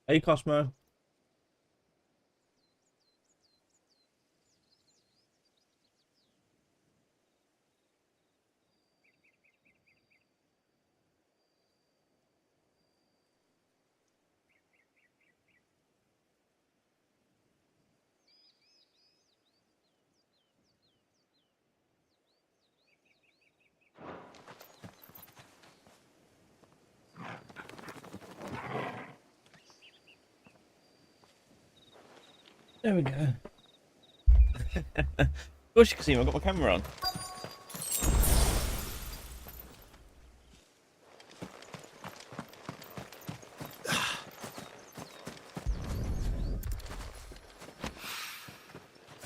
Hey, Cosmo. There we go. Of course you can see me, I've got my camera on.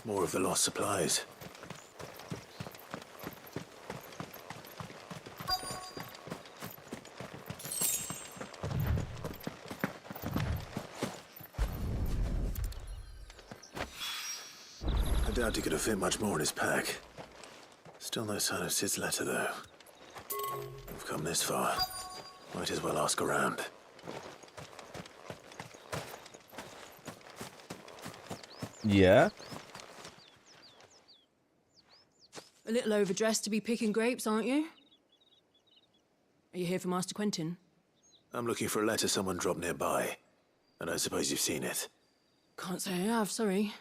More of the lost supplies. I doubt he could have fit much more in his pack. Still no sign of Sid's letter, though. We've come this far. Might as well ask around. Yeah? A little overdressed to be picking grapes, aren't you? Are you here for Master Quentin? I'm looking for a letter someone dropped nearby. And I suppose you've seen it. Can't say I have, sorry.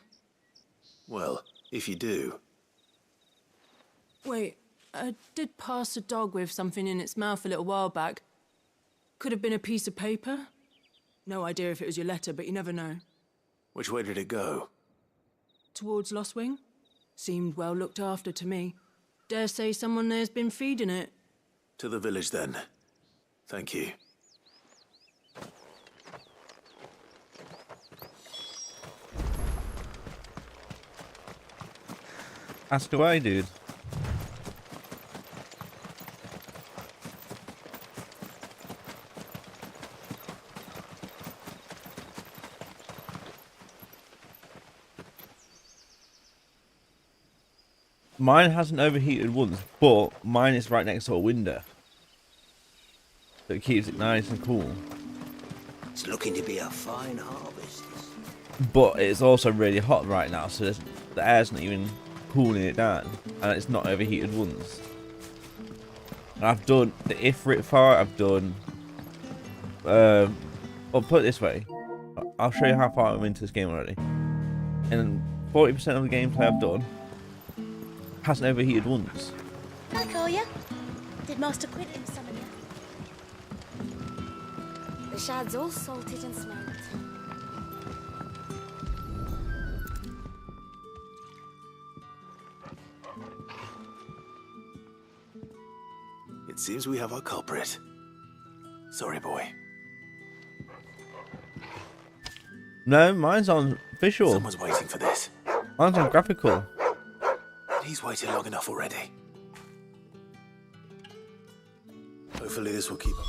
Well, if you do... Wait, I did pass a dog with something in its mouth a little while back. Could have been a piece of paper. No idea if it was your letter, but you never know. Which way did it go? Towards Lost Wing? Seemed well looked after to me. Dare say someone there's been feeding it. To the village, then. Thank you. Ask away, dude. Mine hasn't overheated once, but mine is right next to a window. So it keeps it nice and cool. It's looking to be a fine harvest. But it's also really hot right now, so the air's not even cooling it down. And it's not overheated once. And I've done the Ifrit far, I've done... I'll put it this way. I'll show you how far I'm into this game already. And 40% of the gameplay I've done hasn't overheated once. Back, are you? Did Master Quentin summon you? The shad's all salted and smelt. It seems we have our culprit. Sorry, boy. No, mine's on visual. Someone's waiting for this. Mine's on graphical. He's waited long enough already. Hopefully this will keep up.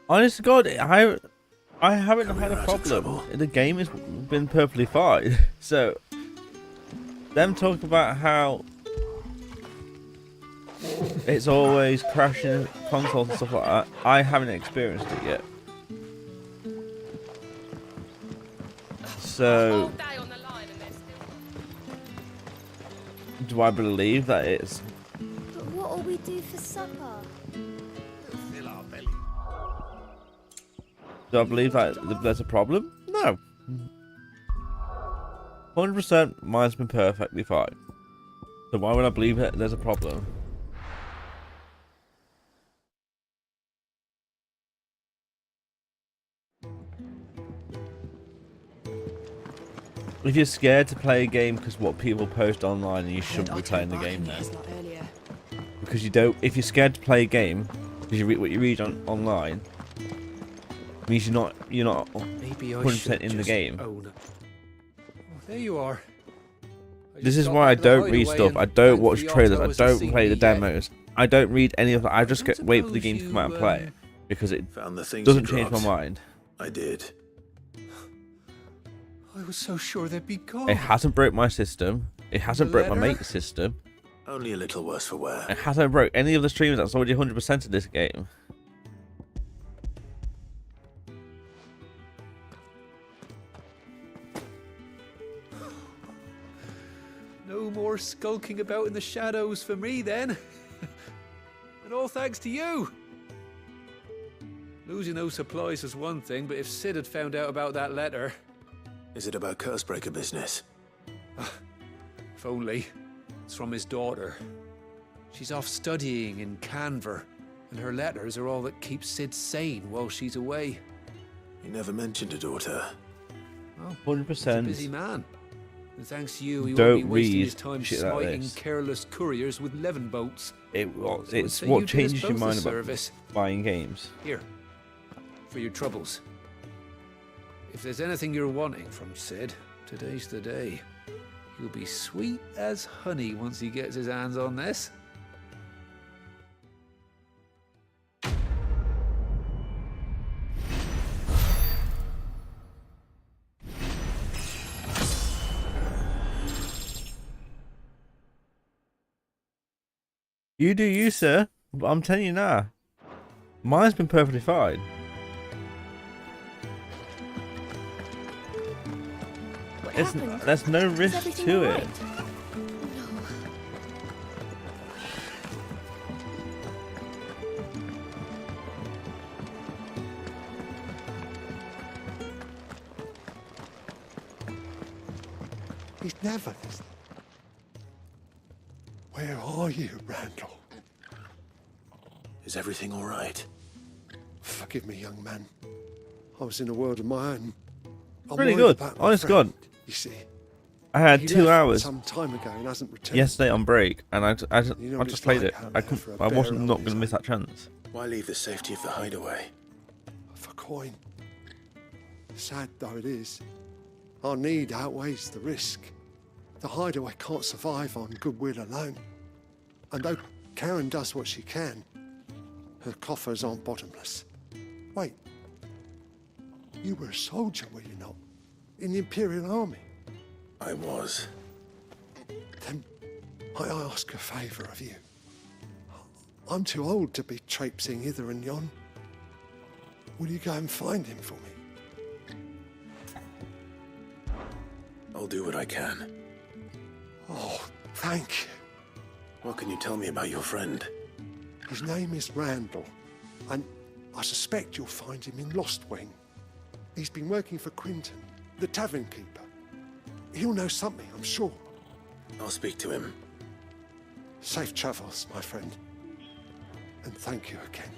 Honest to God, I haven't Coming had a out of problem. trouble. The game has been perfectly fine. So, them talking about how it's always crashing consoles and stuff like that, I haven't experienced it yet. So, do I believe that it's... But what'll we do for supper? Do I believe that there's a problem? No. 100% mine's been perfectly fine. So why would I believe that there's a problem? If you're scared to play a game because what people post online, you shouldn't be playing the game then. Because you don't. If you're scared to play a game because you read what you read online, means you're not Maybe I 100% should in the just game. own it. Oh, there you are. I This just is got why I back to the don't read hideaway stuff. and I don't thank watch the trailers. I Otto don't hasn't play seen the me yet. demos. I don't read any of that. I just don't wait for the suppose game to come out and you, play it because it Found the things doesn't you change my dropped. mind. I did. I was so sure they'd be gone. It hasn't broke my system. It hasn't broke my letter? mate's system. Only a little worse for wear. It hasn't broke any of the streamers that's already 100% of this game. No more skulking about in the shadows for me then. And all thanks to you. Losing those supplies was one thing, but if Sid had found out about that letter, Is it about Cursebreaker business? if only. It's from his daughter. She's off studying in Canver, and her letters are all that keeps Sid sane while she's away. You never mentioned a daughter. Well, he's a 100%. busy man. And thanks to you, he Don't won't be wasting read his time shit like smiting this. careless couriers with levin boats. It's say what you did us changes your both a mind about service. buying games. Here, for your troubles. If there's anything you're wanting from Sid, today's the day. He'll be sweet as honey once he gets his hands on this. You do you, sir. But I'm telling you now, mine's been perfectly fine. What It's, happened? there's no Is risk everything to all it. right? He's never. Where are you, Randall? Is everything all right? Forgive me, young man. I was in a world of my own. I'm Really worried good. about my Honest friend, God. You see, I had he 2 left hours some time ago and hasn't returned. yesterday on break, and I You know I what just it's played like it. out I there couldn't. for a I wasn't bear not on going to his miss own. that chance. Why leave the safety of the hideaway? For coin. Sad though it is, our need outweighs the risk. The hideaway can't survive on goodwill alone. And though Karen does what she can, her coffers aren't bottomless. Wait, you were a soldier, were you not? In the Imperial Army? I was. Then I ask a favour of you. I'm too old to be traipsing hither and yon. Will you go and find him for me? I'll do what I can. Oh, thank you. What can you tell me about your friend? His name is Randall, and I suspect you'll find him in Lost Wing. He's been working for Quinton, the tavern keeper. He'll know something, I'm sure. I'll speak to him. Safe travels, my friend. And thank you again.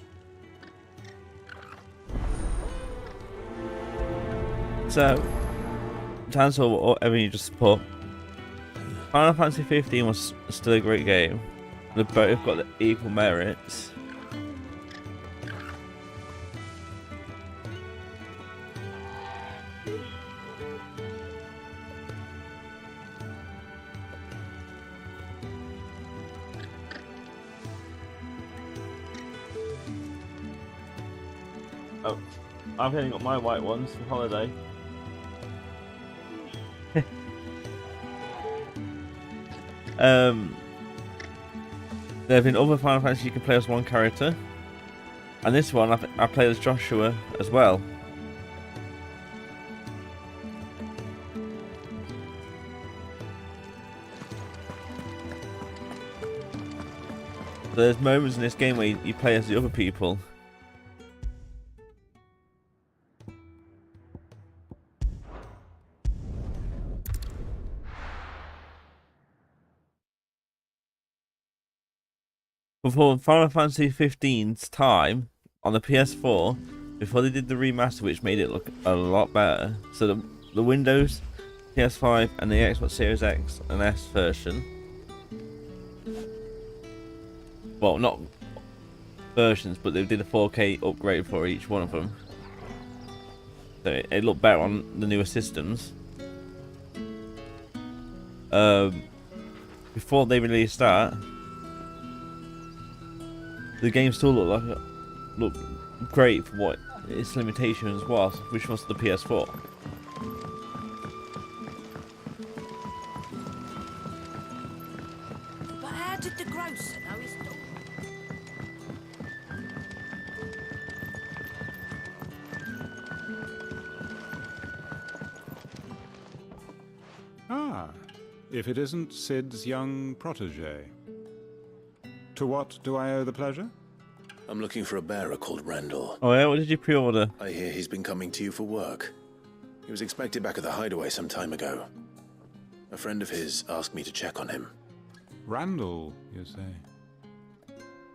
So, to answer whatever you just put, Final Fantasy 15 was still a great game. They both got the equal merits. Oh, I've only got my white ones for holiday. There have been other Final Fantasy you can play as one character, and this one I play as Joshua as well. There's moments in this game where you play as the other people. Before Final Fantasy 15's time on the PS4, before they did the remaster, which made it look a lot better. So the Windows, PS5, and the Xbox Series X and S version. Well, not versions, but they did a 4K upgrade for each one of them. So it looked better on the newer systems. Before they released that, the game still looked great for what its limitations was, which was the PS4. But how did the grocer know his dog? Ah, if it isn't Sid's young protege. To what do I owe the pleasure? I'm looking for a bearer called Randall. Oh yeah, what did you pre-order? I hear he's been coming to you for work. He was expected back at the hideaway some time ago. A friend of his asked me to check on him. Randall, you say?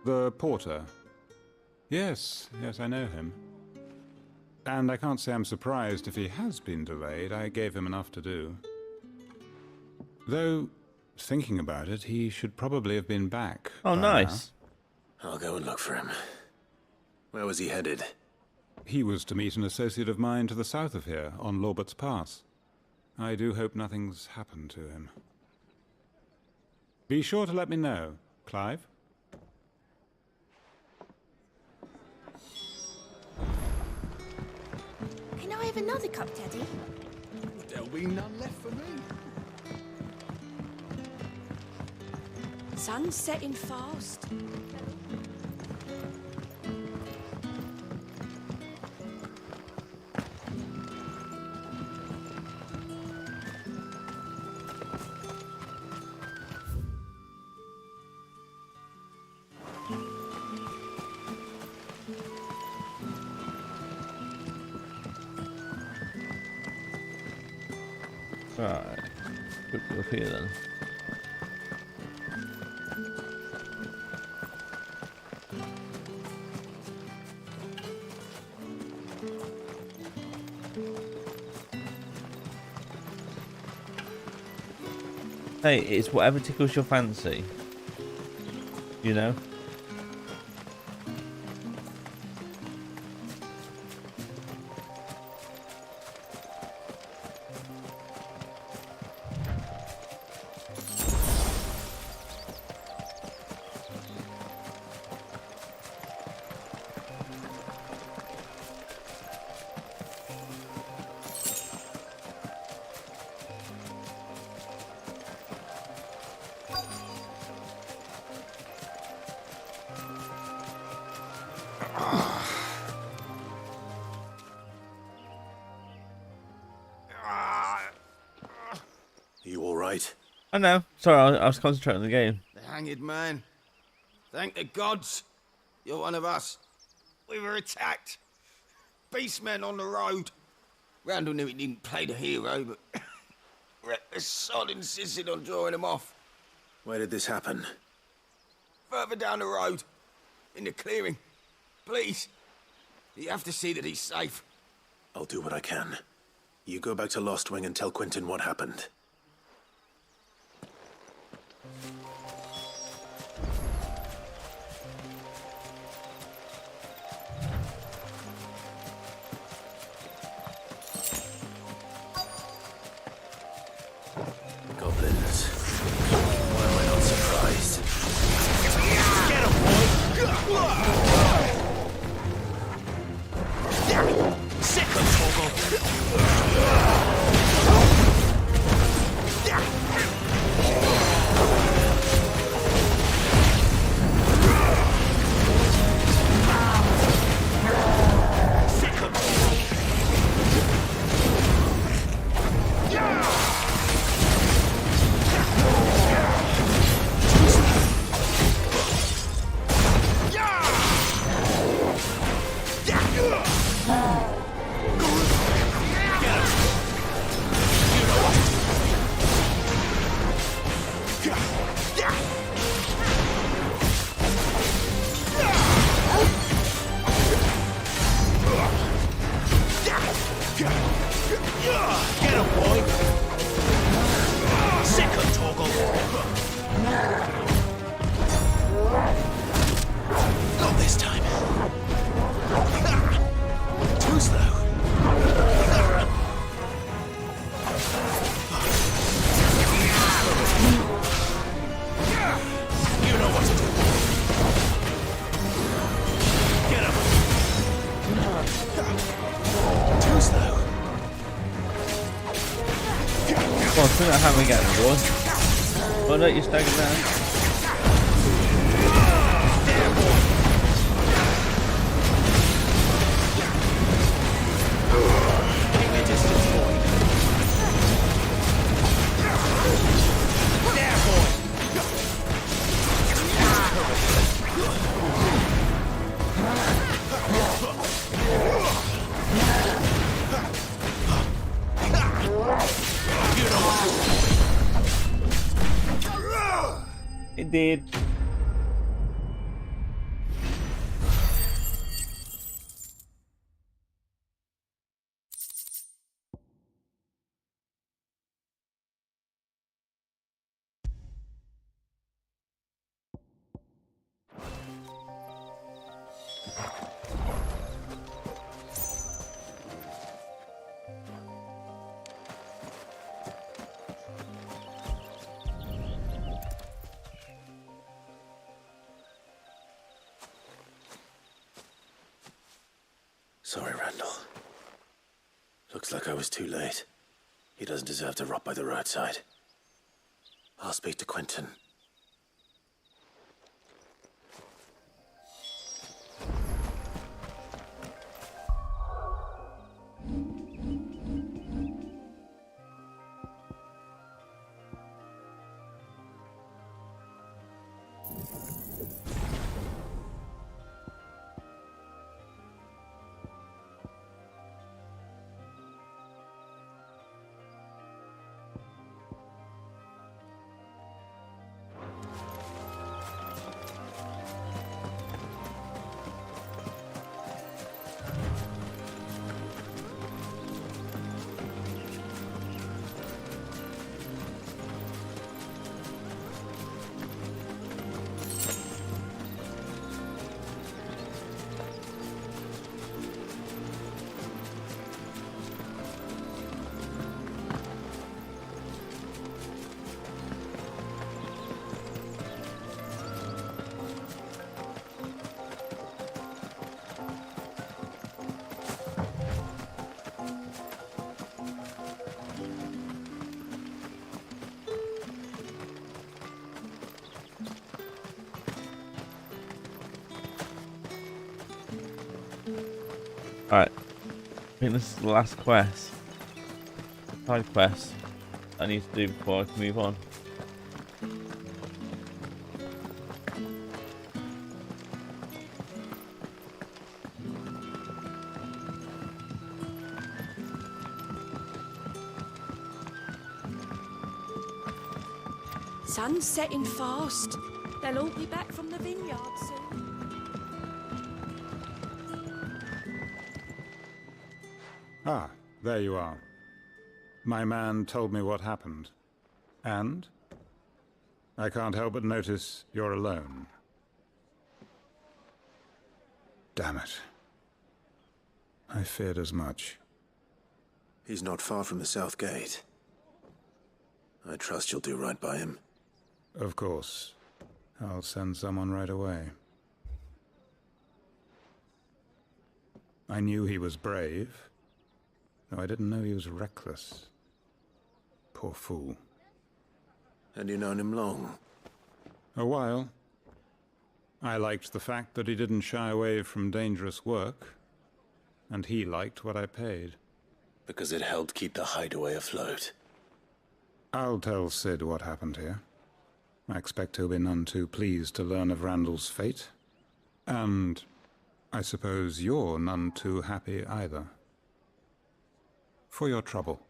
The porter? Yes, I know him. And I can't say I'm surprised if he has been delayed. I gave him enough to do. Though, thinking about it, he should probably have been back. Oh, nice. I'll go and look for him. Where was he headed? He was to meet an associate of mine to the south of here, on Lorbert's Pass. I do hope nothing's happened to him. Be sure to let me know, Clive. Can I have another cup, Daddy? There'll be none left for me. Sun's setting fast. Right. Quickly up here then. Hey, it's whatever tickles your fancy. You know? You all right? I know. Sorry, I was concentrating on the game. The hanged man. Thank the gods. You're one of us. We were attacked. Beastmen on the road. Randall knew he didn't play the hero, but reckless sod insisted on drawing him off. Where did this happen? Further down the road. In the clearing. Please. You have to see that he's safe. I'll do what I can. You go back to Lost Wing and tell Quentin what happened. Goblins. Why am I not surprised? Get him, boy! Second toggle! Get him! Too slow. Come on, swing that hammer again, boy. Oh no, you're staggered down. Keep your distance, boy. There, boy. It did. Sorry, Randall. Looks like I was too late. He doesn't deserve to rot by the roadside. I'll speak to Quentin. Alright. I think this is the last quest. Side quest I need to do before I can move on. Sun's setting fast. They'll all be back from the vineyard soon. Ah, there you are. My man told me what happened. And? I can't help but notice you're alone. Damn it. I feared as much. He's not far from the south gate. I trust you'll do right by him. Of course. I'll send someone right away. I knew he was brave, though I didn't know he was reckless. Poor fool. And you known him long? A while. I liked the fact that he didn't shy away from dangerous work, and he liked what I paid. Because it helped keep the hideaway afloat. I'll tell Sid what happened here. I expect he'll be none too pleased to learn of Randall's fate. And I suppose you're none too happy either. For your trouble.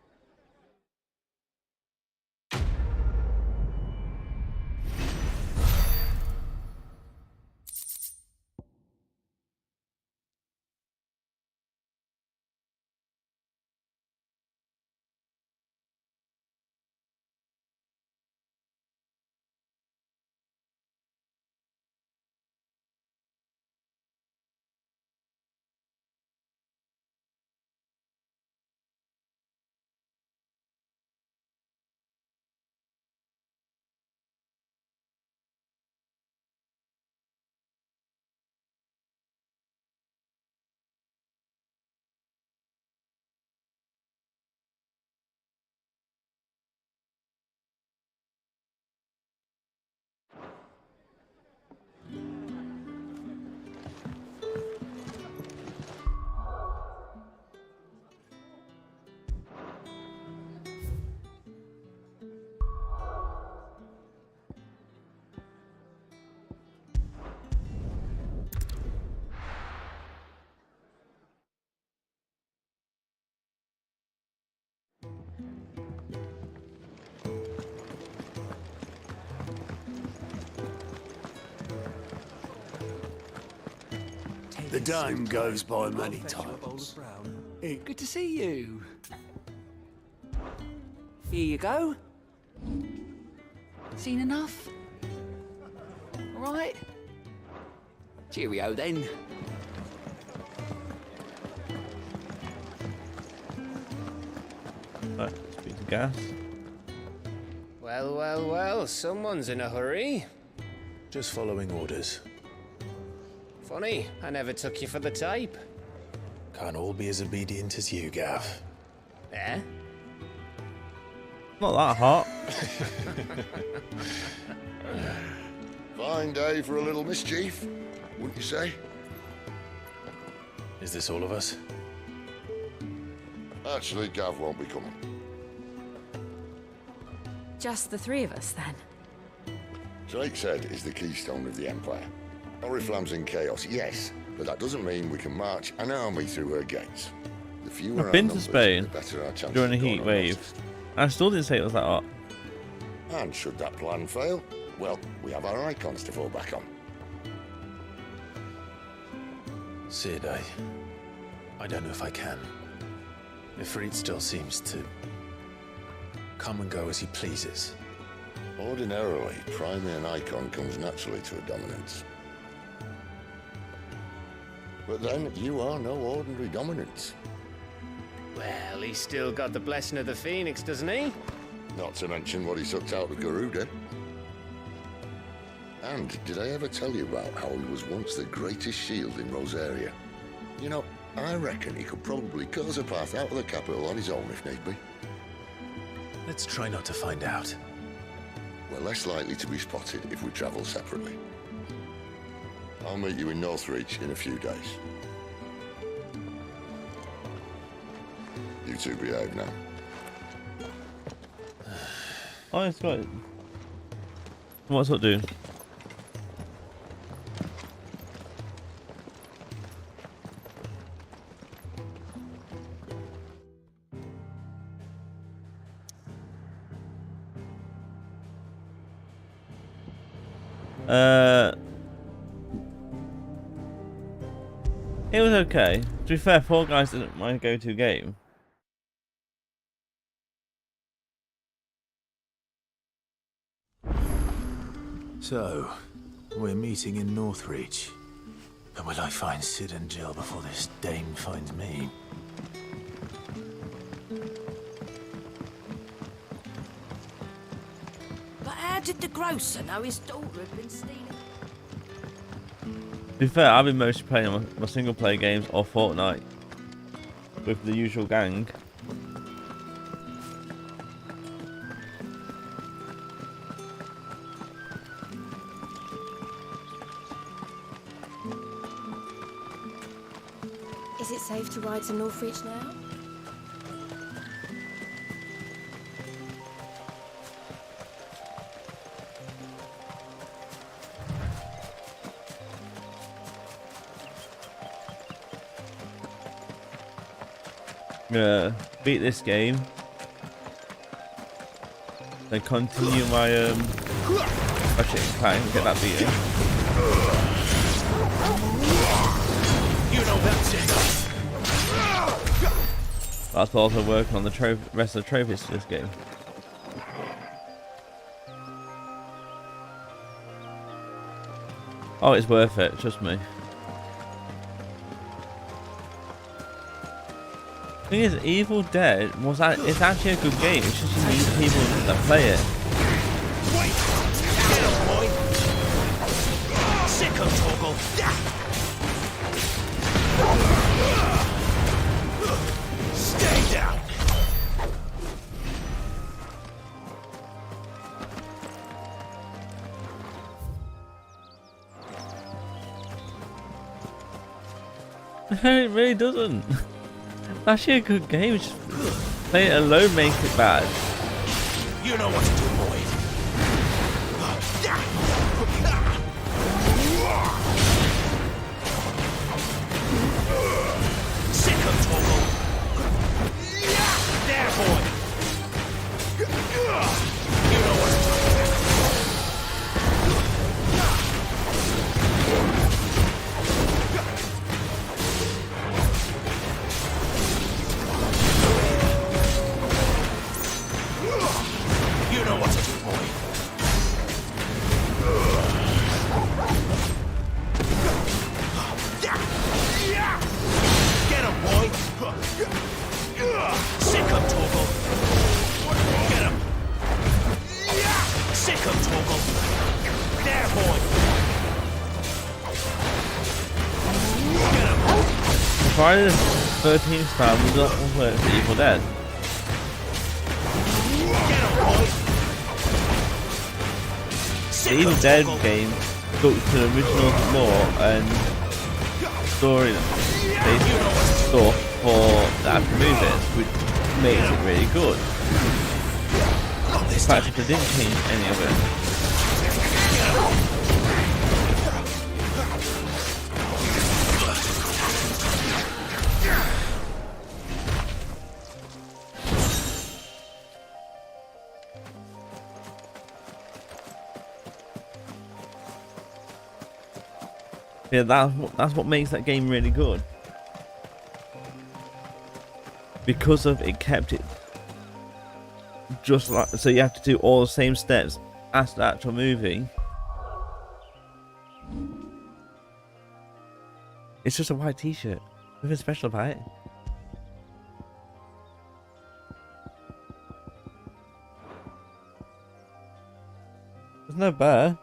The dime goes by many times. Good to see you. Here you go. Seen enough? All right. Cheerio then. Right, speak to gas. Well, well, well, someone's in a hurry. Just following orders. Funny, I never took you for the type. Can't all be as obedient as you, Gav. Eh? Not that hot. Fine day for a little mischief, wouldn't you say? Is this all of us? Actually, Gav won't be coming. Just the three of us, then. Drake's Head is the keystone of the Empire. Oriflamme's in chaos, yes, but that doesn't mean we can march an army through her gates. The fewer I've our been to numbers, Spain the better our chances during a of going heat wave. unnoticed. I still didn't say it was that hot. And should that plan fail, well, we have our icons to fall back on. Sid, I don't know if I can. Ifrit still seems to come and go as he pleases. Ordinarily, priming an icon comes naturally to a dominance. But then, you are no ordinary dominance. Well, he's still got the blessing of the Phoenix, doesn't he? Not to mention what he sucked out of Garuda. And did I ever tell you about how he was once the greatest shield in Rosaria? You know, I reckon he could probably cause a path out of the capital on his own if need be. Let's try not to find out. We're less likely to be spotted if we travel separately. I'll meet you in Northreach in a few days. You two behave now. Oh, it's got it. What's that do? It was okay. To be fair, Fall Guys isn't my go-to game. So, we're meeting in Northreach. But will I find Sid and Jill before this dame finds me? But how did the grocer know his daughter had been stealing? To be fair, I've been mostly playing my single-player games or Fortnite with the usual gang. Is it safe to ride to Northreach now? Beat this game, then continue my actually can't get that beaten. You know that's it. That's also working on the rest of the trophies for this game. Oh, it's worth it, trust me. Thing is, Evil Dead it's actually a good game. It's just you need people that play it. Wait! Get him, boy! Sick of Toggle! Stay down! It really doesn't. It's actually a good game. Just play it alone, make it bad. You know what to do, boy. Sick of Toggle. There, boy. You know what to do. Friday the 13th style was not work for Evil Dead. The Evil Dead game stuck to the original lore and story stuff for the actual movies, which makes it really good. In fact, they didn't change any of it. Yeah, that's what makes that game really good. Because of it kept it just like, so you have to do all the same steps as the actual movie. It's just a white t-shirt. Nothing special about it. There's no bear.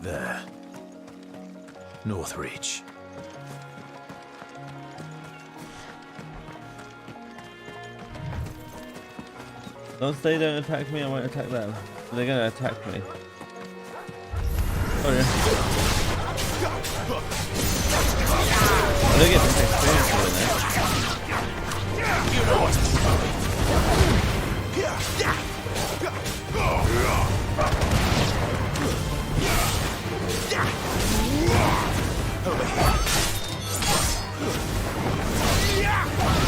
There. North Reach. Once they don't attack me, I won't attack them. They're gonna attack me. Oh yeah. I don't get some experience doing that. You know what to do. Over here.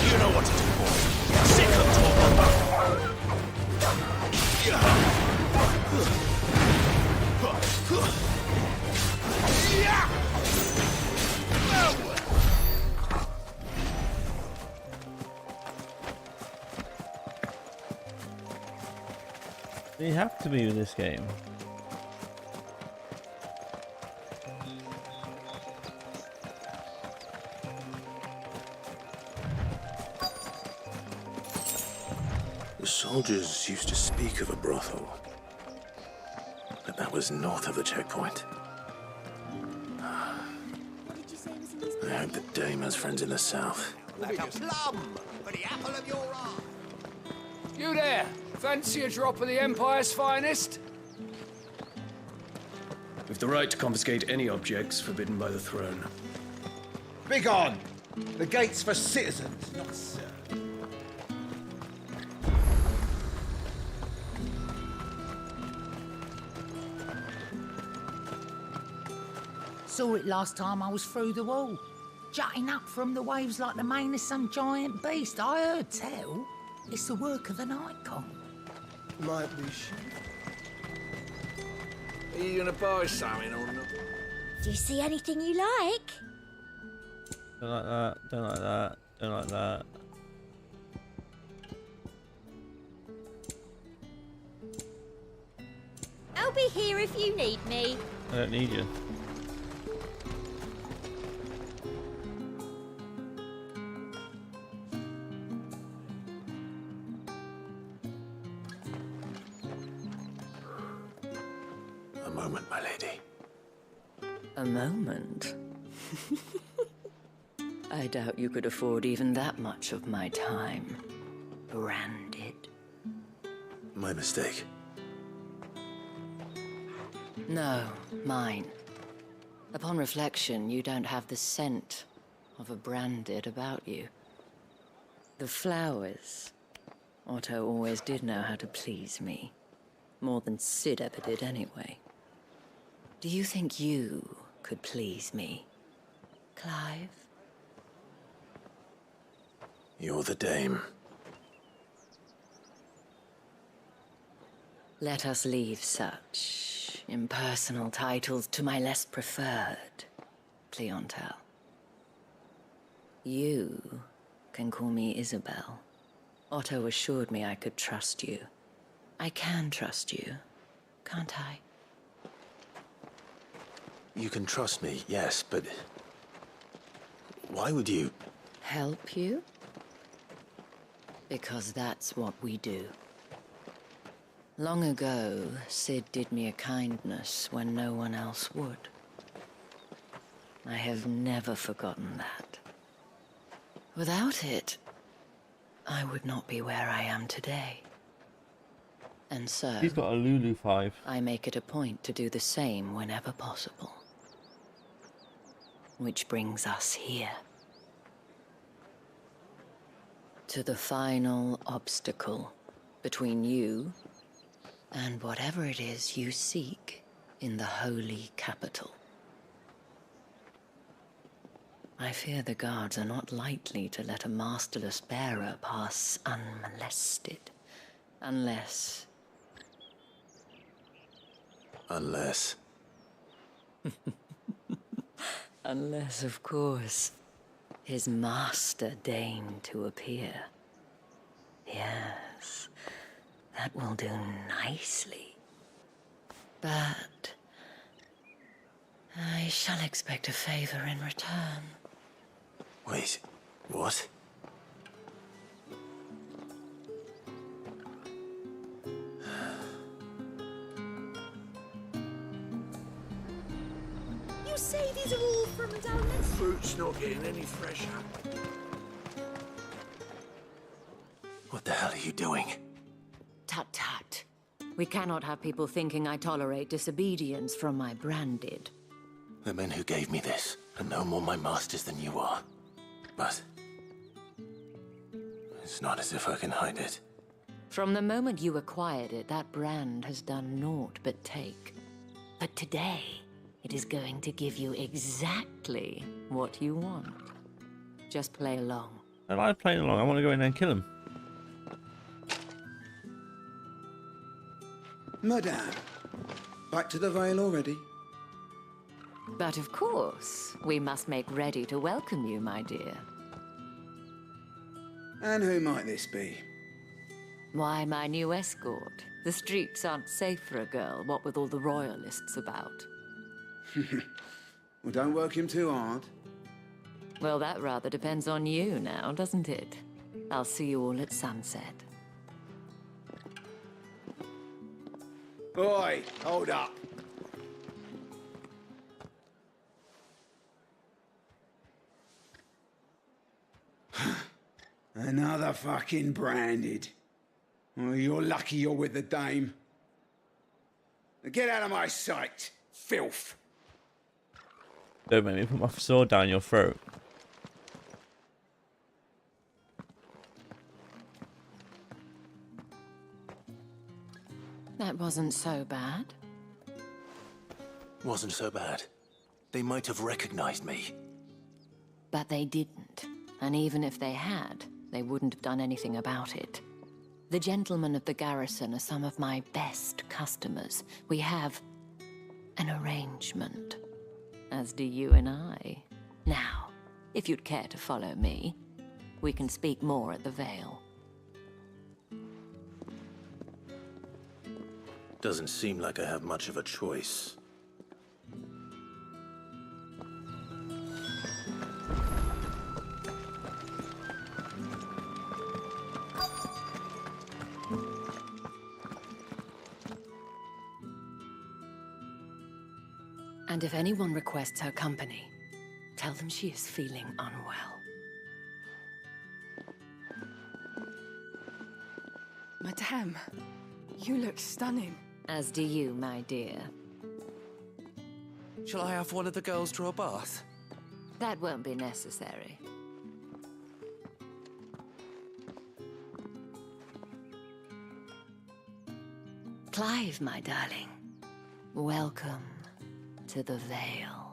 You know what to do, boy. Sick of talking. You have to be in this game. The soldiers used to speak of a brothel, but that was north of the checkpoint. I hope that Dame has friends in the south. Like a plum for the apple of your eye. You there? Fancy a drop of the Empire's finest? With the right to confiscate any objects forbidden by the throne. Begone! The gate's for citizens, not serfs. Saw it last time I was through the wall. Jutting up from the waves like the mane of some giant beast. I heard tell. It's the work of an icon. Might be shit. Are you gonna buy something or not? Do you see anything you like? Don't like that, don't like that, don't like that. I'll be here if you need me. I don't need you. A moment, my lady. A moment? I doubt you could afford even that much of my time. Branded. My mistake. No, mine. Upon reflection, you don't have the scent of a branded about you. The flowers. Otto always did know how to please me. More than Sid ever did anyway. Do you think you could please me, Clive? You're the dame. Let us leave such impersonal titles to my less preferred clientele. You can call me Isabel. Otto assured me I could trust you. I can trust you, can't I? You can trust me, yes, but... why would you... Help you? Because that's what we do. Long ago, Sid did me a kindness when no one else would. I have never forgotten that. Without it, I would not be where I am today. And so... He's got a Lulu 5. I make it a point to do the same whenever possible. Which brings us here. To the final obstacle between you and whatever it is you seek in the holy capital. I fear the guards are not likely to let a masterless bearer pass unmolested. Unless... Unless... Unless, of course, his master deigned to appear. Yes, that will do nicely. But I shall expect a favor in return. Wait, what? You say these are all from down there? Fruit's not getting any fresher. What the hell are you doing? Tut tut. We cannot have people thinking I tolerate disobedience from my branded. The men who gave me this are no more my masters than you are. But... it's not as if I can hide it. From the moment you acquired it, that brand has done naught but take. But today, it is going to give you exactly what you want. Just play along. I like playing along. I want to go in there and kill him. Madame, back to the Vale already? But of course, we must make ready to welcome you, my dear. And who might this be? Why, my new escort. The streets aren't safe for a girl, what with all the royalists about. Well, don't work him too hard. Well, that rather depends on you now, doesn't it? I'll see you all at sunset. Oi, hold up. Another fucking branded. Oh, you're lucky you're with the dame. Get out of my sight, filth. Don't make me put my sword down your throat. That wasn't so bad. Wasn't so bad. They might have recognized me. But they didn't. And even if they had, they wouldn't have done anything about it. The gentlemen of the garrison are some of my best customers. We have an arrangement, as do you and I. Now, if you'd care to follow me, we can speak more at the Vale. Doesn't seem like I have much of a choice. And if anyone requests her company, tell them she is feeling unwell. Madame, you look stunning. As do you, my dear. Shall I have one of the girls draw a bath? That won't be necessary. Clive, my darling. Welcome to the Vale.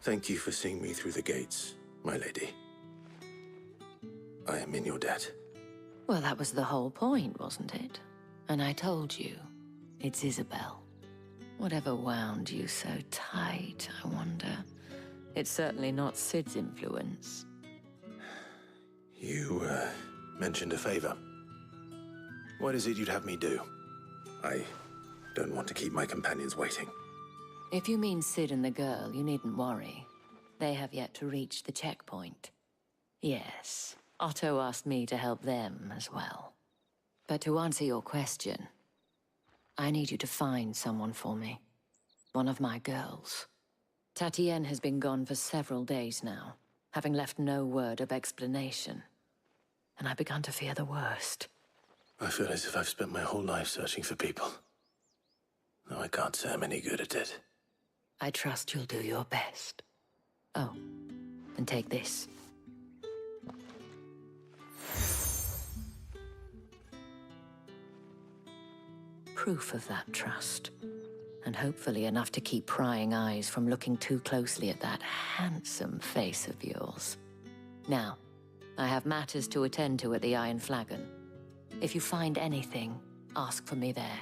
Thank you for seeing me through the gates, my lady. I am in your debt. Well, that was the whole point, wasn't it? And I told you, it's Isabel. Whatever wound you so tight, I wonder. It's certainly not Sid's influence. You, mentioned a favor. What is it you'd have me do? I don't want to keep my companions waiting. If you mean Sid and the girl, you needn't worry. They have yet to reach the checkpoint. Yes, Otto asked me to help them as well. But to answer your question, I need you to find someone for me. One of my girls. Tatienne has been gone for several days now, having left no word of explanation. And I've begun to fear the worst. I feel as if I've spent my whole life searching for people. Though I can't say I'm any good at it. I trust you'll do your best. Oh, and take this. Proof of that trust. And hopefully enough to keep prying eyes from looking too closely at that handsome face of yours. Now, I have matters to attend to at the Iron Flagon. If you find anything, ask for me there.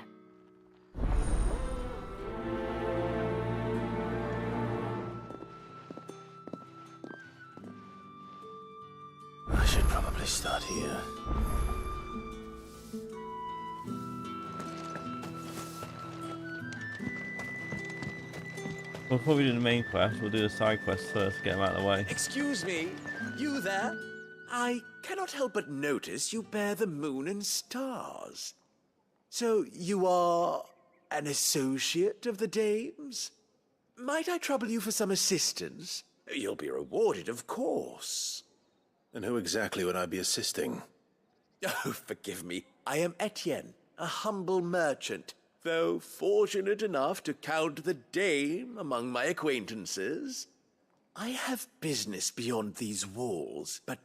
I should probably start here. Before we do the main quest, we'll do the side quest first, get them out of the way. Excuse me, you there? I cannot help but notice you bear the moon and stars. So you are an associate of the dame's? Might I trouble you for some assistance? You'll be rewarded, of course. And who exactly would I be assisting? Oh, forgive me. I am Etienne, a humble merchant, though fortunate enough to count the dame among my acquaintances. I have business beyond these walls, but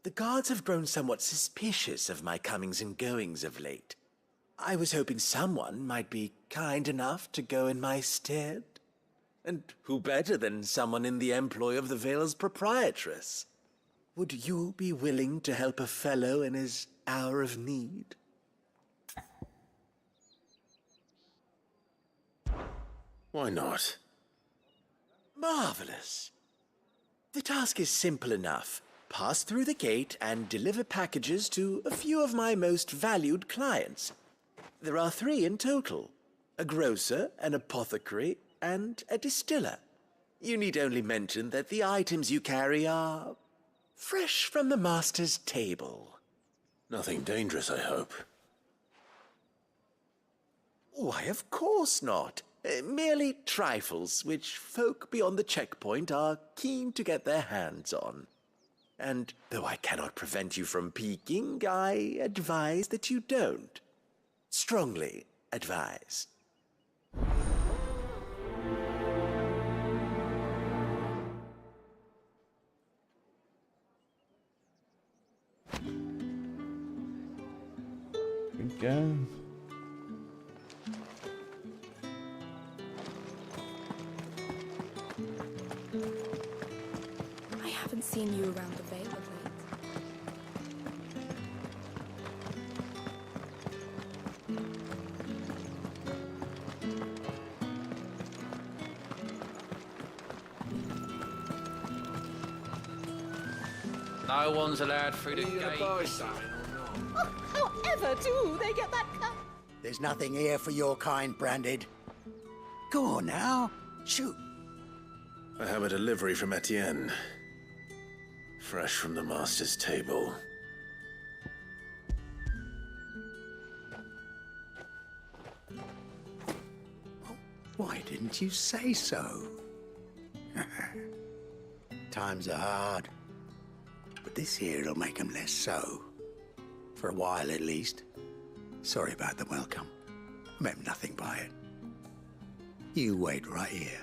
the guards have grown somewhat suspicious of my comings and goings of late. I was hoping someone might be kind enough to go in my stead. And who better than someone in the employ of the Vale's proprietress? Would you be willing to help a fellow in his hour of need? Why not? Marvelous. The task is simple enough. Pass through the gate and deliver packages to a few of my most valued clients. There are 3 in total. A grocer, an apothecary, and a distiller. You need only mention that the items you carry are fresh from the master's table. Nothing dangerous, I hope. Why, of course not. Merely trifles which folk beyond the checkpoint are keen to get their hands on. And though I cannot prevent you from peeking, I advise that you don't. Strongly advise. Good go. I haven't seen you around the Vale of late. No one's allowed through the gate. However do they get that cut? There's nothing here for your kind, Branded. Go on now, shoot. I have a delivery from Etienne. Fresh from the master's table. Why didn't you say so? Times are hard. But this here'll make 'em less so. For a while, at least. Sorry about the welcome. Meant nothing by it. You wait right here.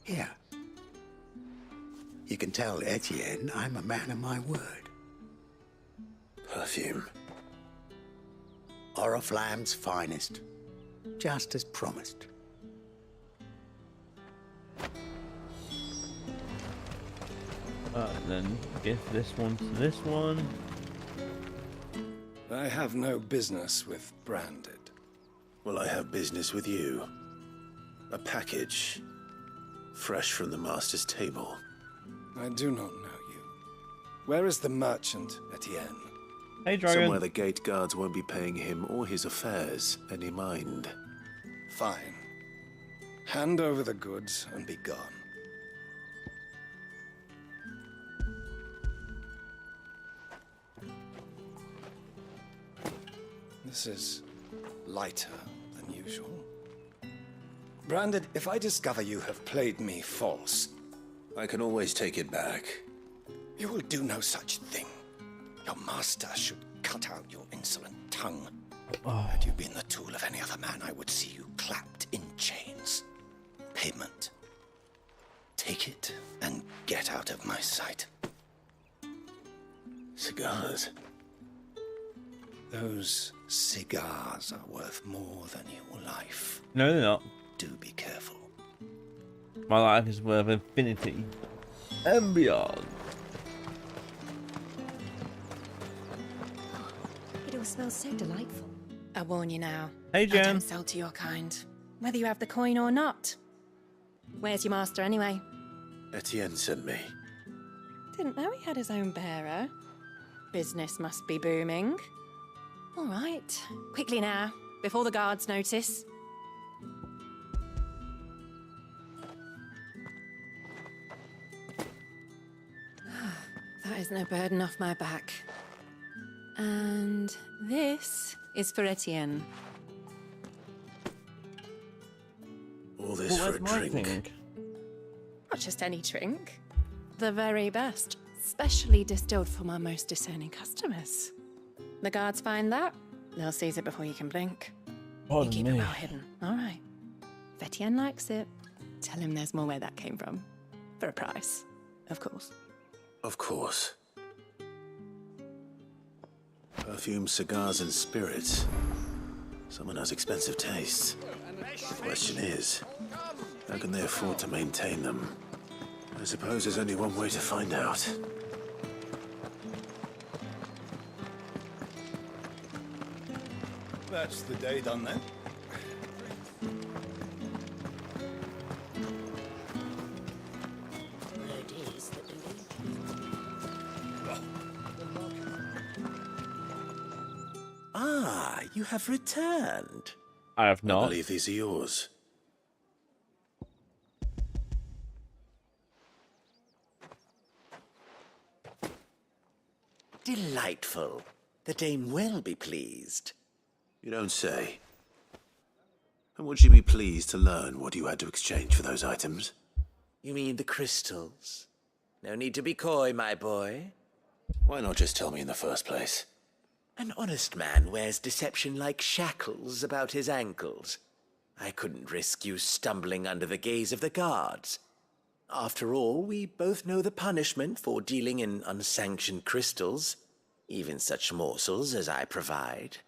Here. You can tell Etienne I'm a man of my word. Perfume. Oriflamme's finest. Just as promised. Then give this one to this one. I have no business with Branded. Well, I have business with you. A package. Fresh from the master's table. I do not know you. Where is the merchant, Etienne? Hey, Dragon. Somewhere the gate guards won't be paying him or his affairs any mind. Fine. Hand over the goods and be gone. This is lighter than usual. Branded, if I discover you have played me false... I can always take it back. You will do no such thing. Your master should cut out your insolent tongue. Had you been the tool of any other man, I would see you clapped in chains. Payment. Take it and get out of my sight. Cigars. Those cigars are worth more than your life. No, they're not. Do be careful. My life is worth infinity and beyond. It all smells so delightful. I warn you now. Hey, Jen. I don't sell to your kind, whether you have the coin or not. Where's your master, anyway? Etienne sent me. Didn't know he had his own bearer. Business must be booming. All right, quickly now, before the guards notice. That is no burden off my back. And this is for Etienne. All this for a drink. Not just any drink. The very best. Specially distilled for my most discerning customers. The guards find that, they'll seize it before you can blink. You keep it well hidden. All right. If Etienne likes it, tell him there's more where that came from. For a price, of course. Of course. Perfume, cigars, and spirits. Someone has expensive tastes. The question is, how can they afford to maintain them? I suppose there's only one way to find out. That's the day done then. Ah, you have returned. I have not. I believe these are yours. Delightful. The dame will be pleased. You don't say. And would she be pleased to learn what you had to exchange for those items? You mean the crystals? No need to be coy, my boy. Why not just tell me in the first place? An honest man wears deception like shackles about his ankles. I couldn't risk you stumbling under the gaze of the guards. After all, we both know the punishment for dealing in unsanctioned crystals, even such morsels as I provide.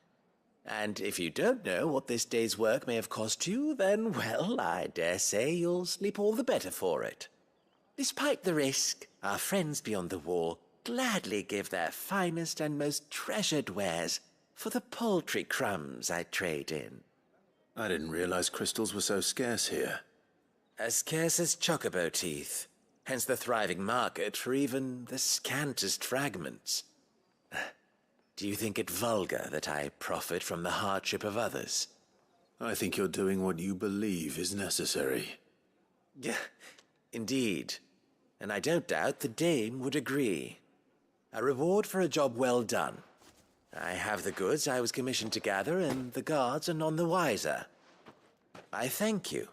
And if you don't know what this day's work may have cost you, then, well, I dare say you'll sleep all the better for it. Despite the risk, our friends beyond the wall gladly give their finest and most treasured wares for the paltry crumbs I trade in. I didn't realize crystals were so scarce here. As scarce as chocobo teeth, hence the thriving market for even the scantest fragments. Do you think it vulgar that I profit from the hardship of others? I think you're doing what you believe is necessary. Yeah, indeed. And I don't doubt the dame would agree. A reward for a job well done. I have the goods I was commissioned to gather, and the guards are none the wiser. I thank you,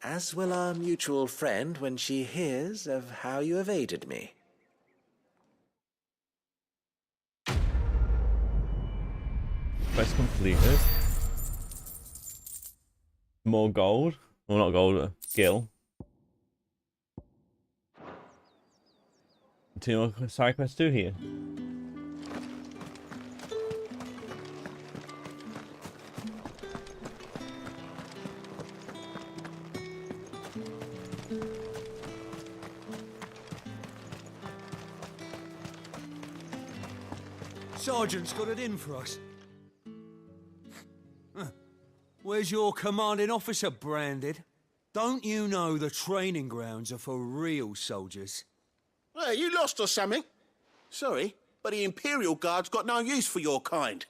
as will our mutual friend when she hears of how you have aided me. Quest completed. More gold. Well, not gold, skill. 2 more side quests to do here. Sergeant's got it in for us. Where's your commanding officer, Branded? Don't you know the training grounds are for real soldiers? Well, you lost or something? Sorry, but the Imperial Guard's got no use for your kind.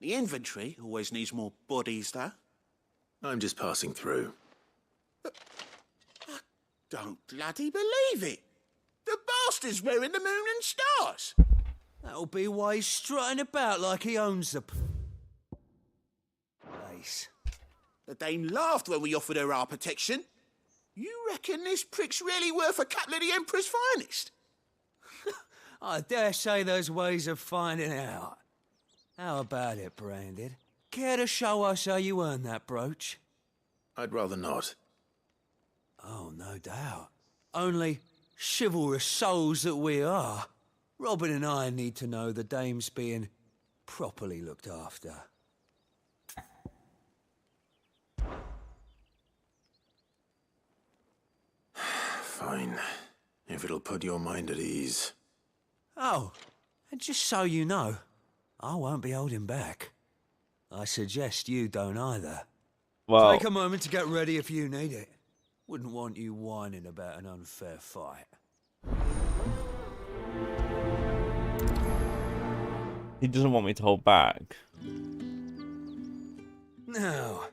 The infantry always needs more bodies, though. I'm just passing through. I don't bloody believe it. The bastard's wearing the moon and stars. That'll be why he's strutting about like he owns the place. The Dame laughed when we offered her our protection. You reckon this prick's really worth a couple of the Emperor's finest? I dare say there's ways of finding out. How about it, Branded? Care to show us how you earned that brooch? I'd rather not. Oh, no doubt. Only chivalrous souls that we are, Robin and I need to know the Dame's being properly looked after. Fine. If it'll put your mind at ease. Oh, and just so you know, I won't be holding back. I suggest you don't either. Well, take a moment to get ready if you need it. Wouldn't want you whining about an unfair fight. he doesn't want me to hold back. Now,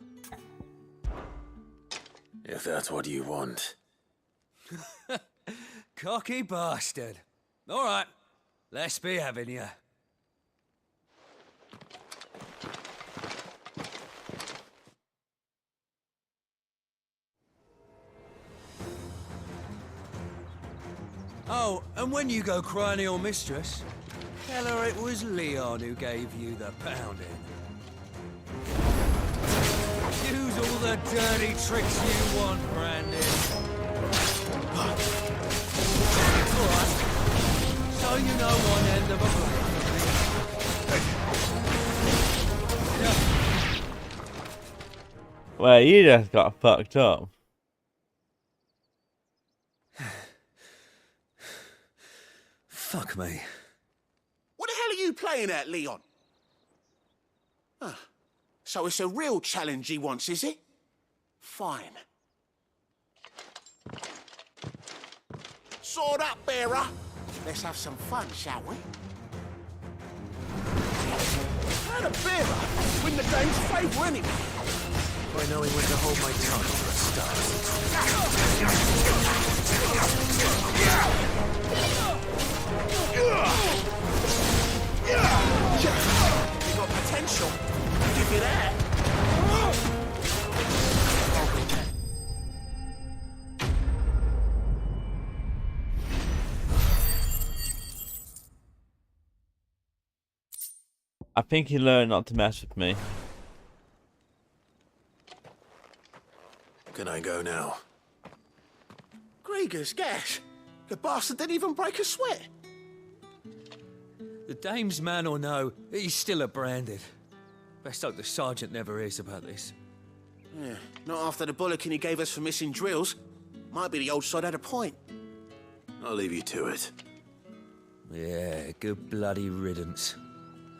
If that's what you want. cocky bastard. All right, let's be having you. Oh, and when you go crying to your mistress, tell her it was Leon who gave you the pounding. Use all the dirty tricks you want, Brandon. Alright. So you know one end of a blade. Well, you just got fucked up. Fuck me. What the hell are you playing at, Leon? So it's a real challenge he wants, is it? Fine. Sword up, bearer. Let's have some fun, shall we? How the bearer win the Dame's favour anyway? By knowing when to hold my tongue for a start. You got potential. Give you that. I think he learned not to mess with me. Can I go now? Grieger's gas. The bastard didn't even break a sweat. The Dame's man or no, he's still a Branded. Best hope the sergeant never hears about this. Yeah, not after the bullocking he gave us for missing drills. Might be the old sod had a point. I'll leave you to it. Yeah, good bloody riddance.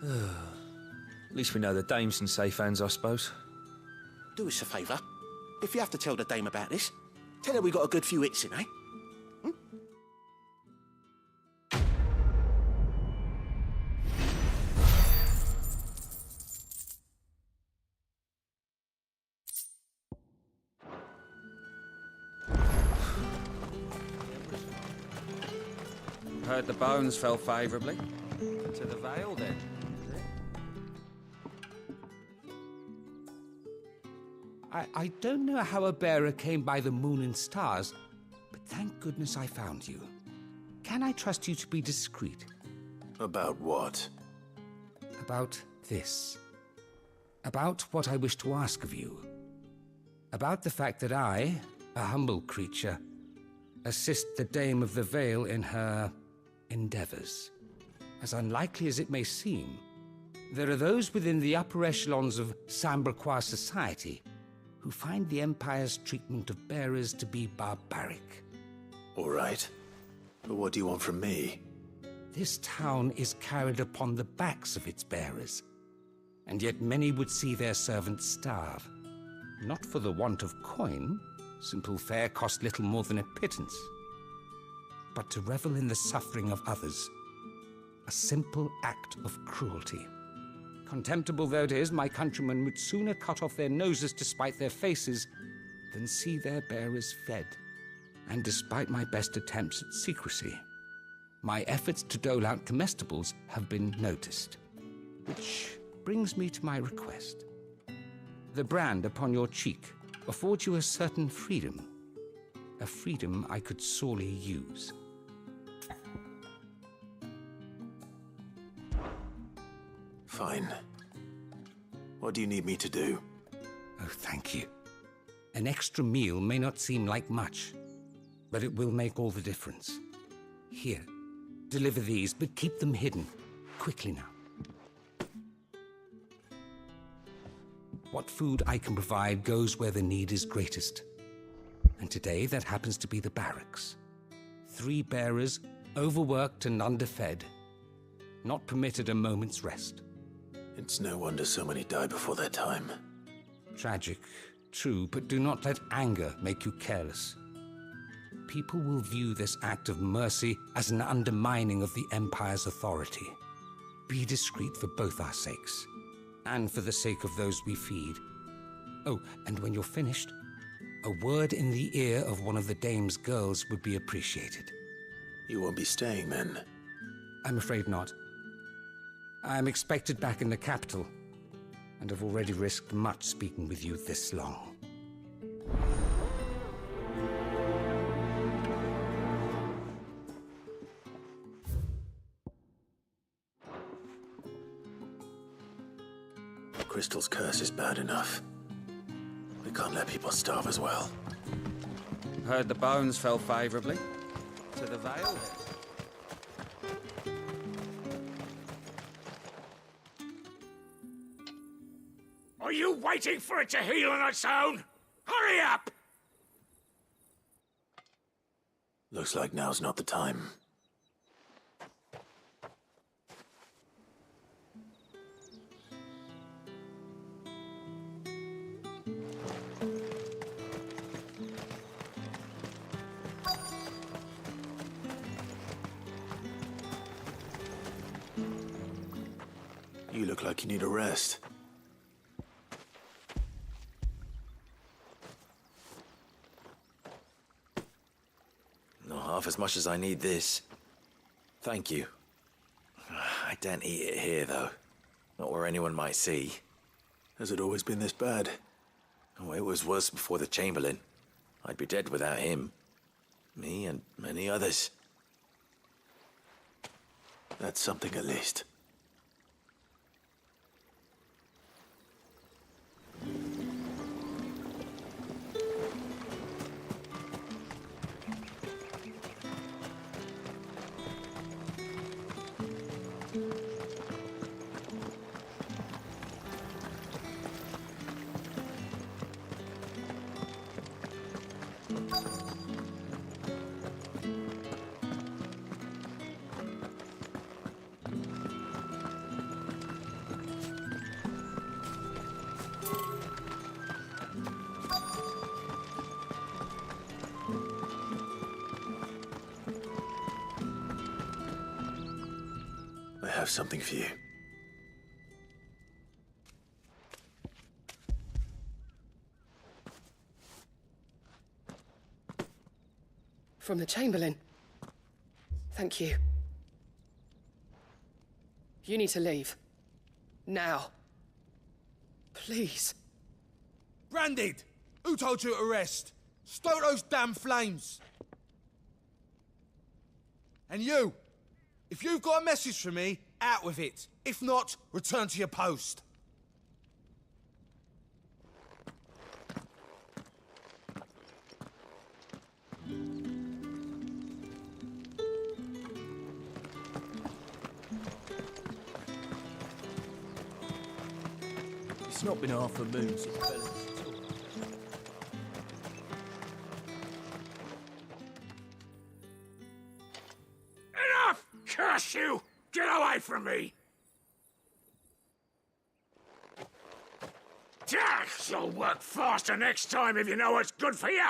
At least we know the Dame's in safe hands, I suppose. Do us a favour. If you have to tell the Dame about this, tell her we got a good few hits in, eh? Heard the bones fell favourably. To the Vale, then, is it? I don't know how a bearer came by the moon and stars, but thank goodness I found you. Can I trust you to be discreet? About what? About this. About what I wish to ask of you. About the fact that I, a humble creature, assist the Dame of the Vale in her endeavors. As unlikely as it may seem, there are those within the upper echelons of Samberquois society who find the Empire's treatment of bearers to be barbaric. All right. But what do you want from me? This town is carried upon the backs of its bearers, and yet many would see their servants starve. Not for the want of coin, simple fare cost little more than a pittance, but to revel in the suffering of others, a simple act of cruelty. Contemptible though it is, my countrymen would sooner cut off their noses to spite their faces than see their bearers fed. And despite my best attempts at secrecy, my efforts to dole out comestibles have been noticed. Which brings me to my request. The brand upon your cheek affords you a certain freedom. A freedom I could sorely use. Fine. What do you need me to do? Oh, thank you. An extra meal may not seem like much, but it will make all the difference. Here, deliver these, but keep them hidden. Quickly now. What food I can provide goes where the need is greatest. And today, that happens to be the barracks. 3 bearers, overworked and underfed, not permitted a moment's rest. It's no wonder so many die before their time. Tragic, true, but do not let anger make you careless. People will view this act of mercy as an undermining of the Empire's authority. Be discreet for both our sakes, and for the sake of those we feed. Oh, and when you're finished, a word in the ear of one of the Dame's girls would be appreciated. You won't be staying then? I'm afraid not. I'm expected back in the capital, and have already risked much speaking with you this long. Crystal's curse is bad enough. We can't let people starve as well. Heard the bones fell favorably to the Vale. Are you waiting for it to heal on its own? Hurry up! Looks like now's not the time. You look like you need a rest. Not half as much as I need this. Thank you. I daren't eat it here, though. Not where anyone might see. Has it always been this bad? Oh, it was worse before the Chamberlain. I'd be dead without him. Me and many others. That's something at least. I have something for you. From the Chamberlain. Thank you. You need to leave. Now. Please. Branded! Who told you to rest? Stoke those damn flames! And you! If you've got a message for me, out with it. If not, return to your post. It's not been half a moon since Bella. Enough! Curse you! Get away from me! You'll work faster next time if you know what's good for you!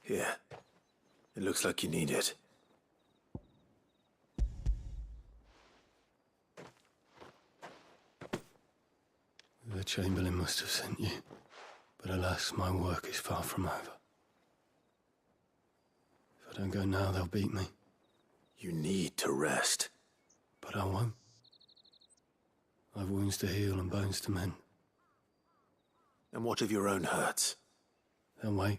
Here. It looks like you need it. The Chamberlain must have sent you, but alas, my work is far from over. If I don't go now, they'll beat me. You need to rest. But I won't. I've wounds to heal and bones to mend. And what of your own hurts? They'll wait.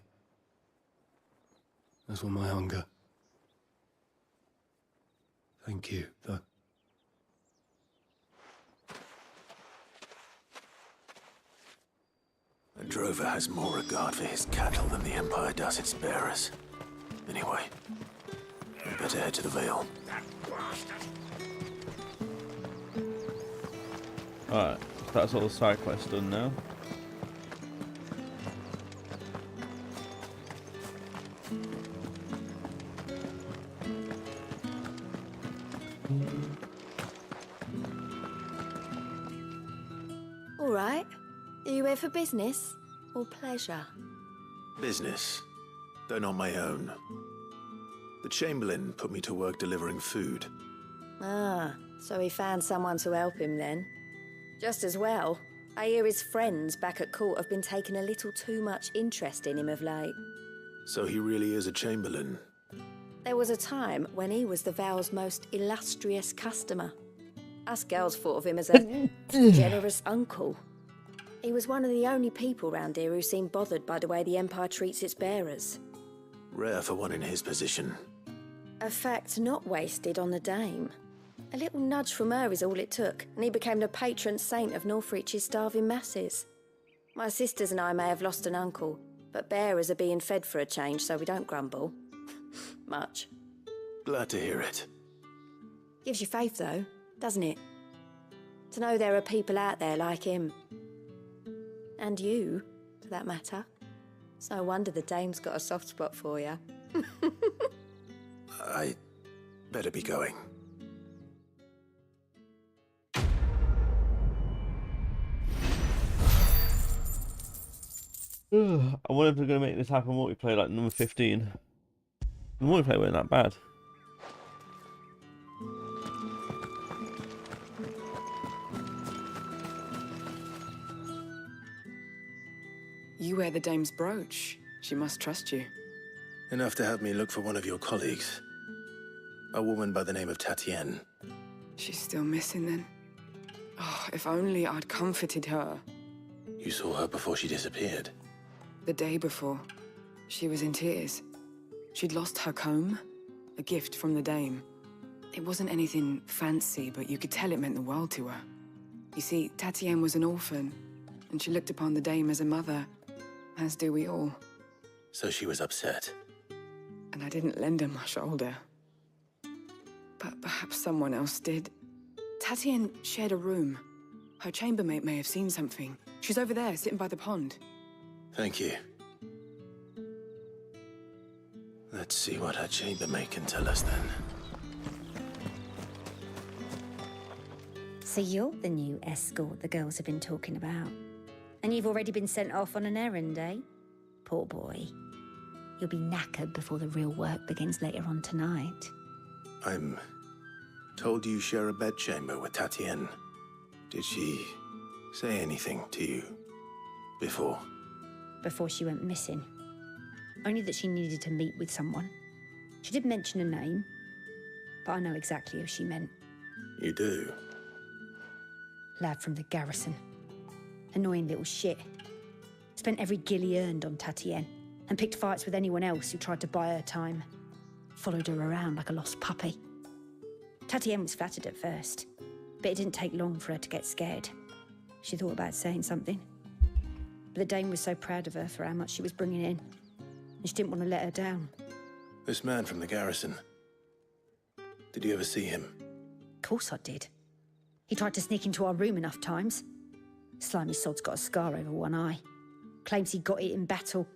As will my hunger. Thank you, though. A drover has more regard for his cattle than the Empire does its bearers. Anyway, we better head to the Vale. Alright, that's all the side quests done now. All right. Are you here for business or pleasure? Business, though not my own. The Chamberlain put me to work delivering food. Ah, so he found someone to help him then. Just as well. I hear his friends back at court have been taking a little too much interest in him of late. So he really is a Chamberlain. There was a time when he was the Vale's most illustrious customer. Us girls thought of him as a generous uncle. He was one of the only people round here who seemed bothered by the way the Empire treats its bearers. Rare for one in his position. A fact not wasted on the dame. A little nudge from her is all it took, and he became the patron saint of Northreach's starving masses. My sisters and I may have lost an uncle, but bearers are being fed for a change, so we don't grumble. Much. Glad to hear it. Gives you faith, though, doesn't it? To know there are people out there like him. And you, for that matter. It's no wonder the dame's got a soft spot for you. I better be going. I wonder if they're going to make this happen multiplayer like number 15. The multiplayer wasn't that bad. You wear the dame's brooch. She must trust you. Enough to have me look for one of your colleagues. A woman by the name of Tatienne. She's still missing then. Oh, if only I'd comforted her. You saw her before she disappeared. The day before, she was in tears. She'd lost her comb, a gift from the dame. It wasn't anything fancy, but you could tell it meant the world to her. You see, Tatienne was an orphan, and she looked upon the dame as a mother, as do we all. So she was upset. And I didn't lend her my shoulder. But perhaps someone else did. Tatienne shared a room. Her chambermaid may have seen something. She's over there, sitting by the pond. Thank you. Let's see what her chambermaid can tell us then. So you're the new escort the girls have been talking about. And you've already been sent off on an errand, eh? Poor boy. You'll be knackered before the real work begins later on tonight. I'm told you share a bedchamber with Tatienne. Did she say anything to you before? Before she went missing. Only that she needed to meet with someone. She did mention a name. but I know exactly who she meant. You do? Lad from the garrison. Annoying little shit. Spent every guil he earned on Tatienne, and picked fights with anyone else who tried to buy her time. Followed her around like a lost puppy. Tatienne was flattered at first, but it didn't take long for her to get scared. She thought about saying something. But the Dame was so proud of her for how much she was bringing in, and she didn't want to let her down. This man from the garrison. Did you ever see him? Of course I did. He tried to sneak into our room enough times. Slimy sod's got a scar over one eye. Claims he got it in battle.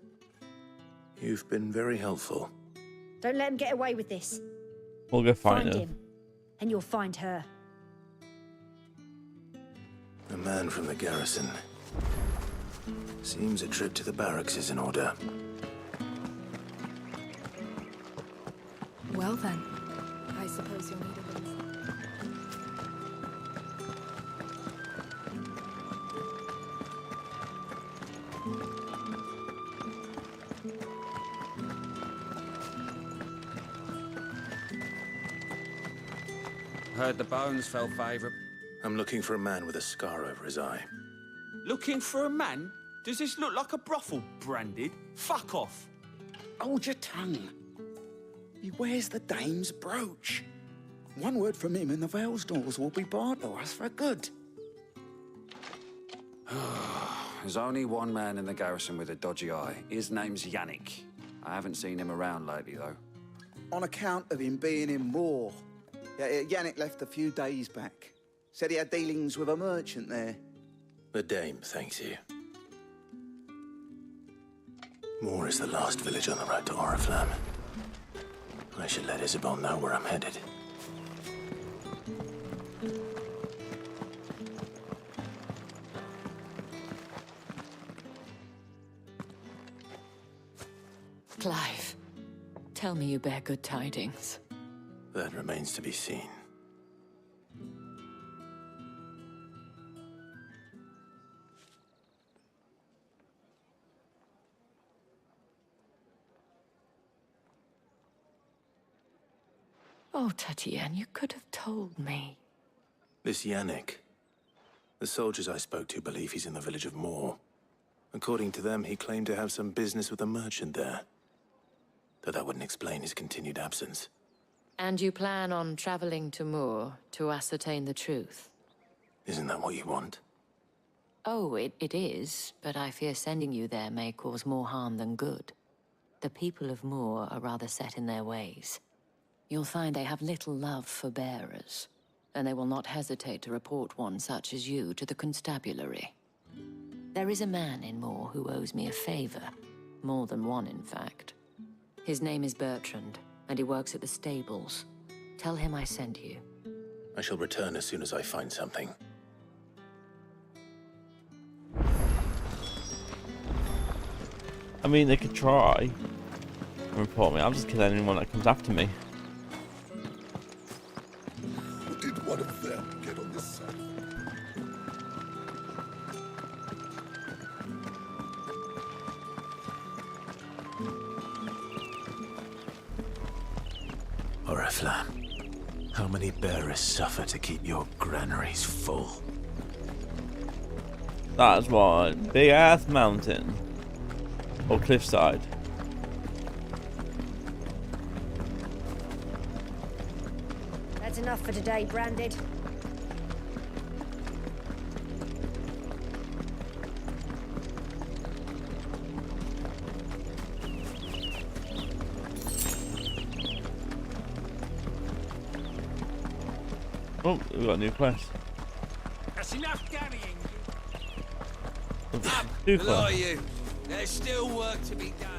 You've been very helpful. Don't let him get away with this. We'll go find her. him, and you'll find her. A man from the garrison. Seems a trip to the barracks is in order. Well then, I suppose you'll need a reason. Heard the bones fell favourable. I'm looking for a man with a scar over his eye. Looking for a man? Does this look like a brothel, Branded? Fuck off. Hold your tongue. He wears the Dame's brooch. One word from him and the Vale's doors will be barred to us for good. There's only one man in the garrison with a dodgy eye. His name's Yannick. I haven't seen him around lately, though. On account of him being in war. Yeah, Yannick left a few days back. Said he had dealings with a merchant there. The Dame thanks you. Moor is the last village on the road to Oriflamme. I should let Isabel know where I'm headed. Clive, tell me you bear good tidings. That remains to be seen. Oh, Tatienne, you could have told me. This Yannick. The soldiers I spoke to believe he's in the village of Moor. According to them, he claimed to have some business with a merchant there. Though that wouldn't explain his continued absence. And you plan on traveling to Moor to ascertain the truth? Isn't that what you want? Oh, it is, but I fear sending you there may cause more harm than good. The people of Moor are rather set in their ways. You'll find they have little love for bearers, and they will not hesitate to report one such as you to the constabulary. There is a man in Moor who owes me a favor. More than one, in fact. His name is Bertrand, and he works at the stables. Tell him I sent you. I shall return as soon as I find something. I mean, they could try and report me. I'll just kill anyone that comes after me. Did one of them get on this side? Oriflamme, how many bearers suffer to keep your granaries full? That's one big ass mountain or cliffside. That's enough for today, Branded. Oh, we've got a new quest. That's enough carrying. Too Who far. are you? There's still work to be done.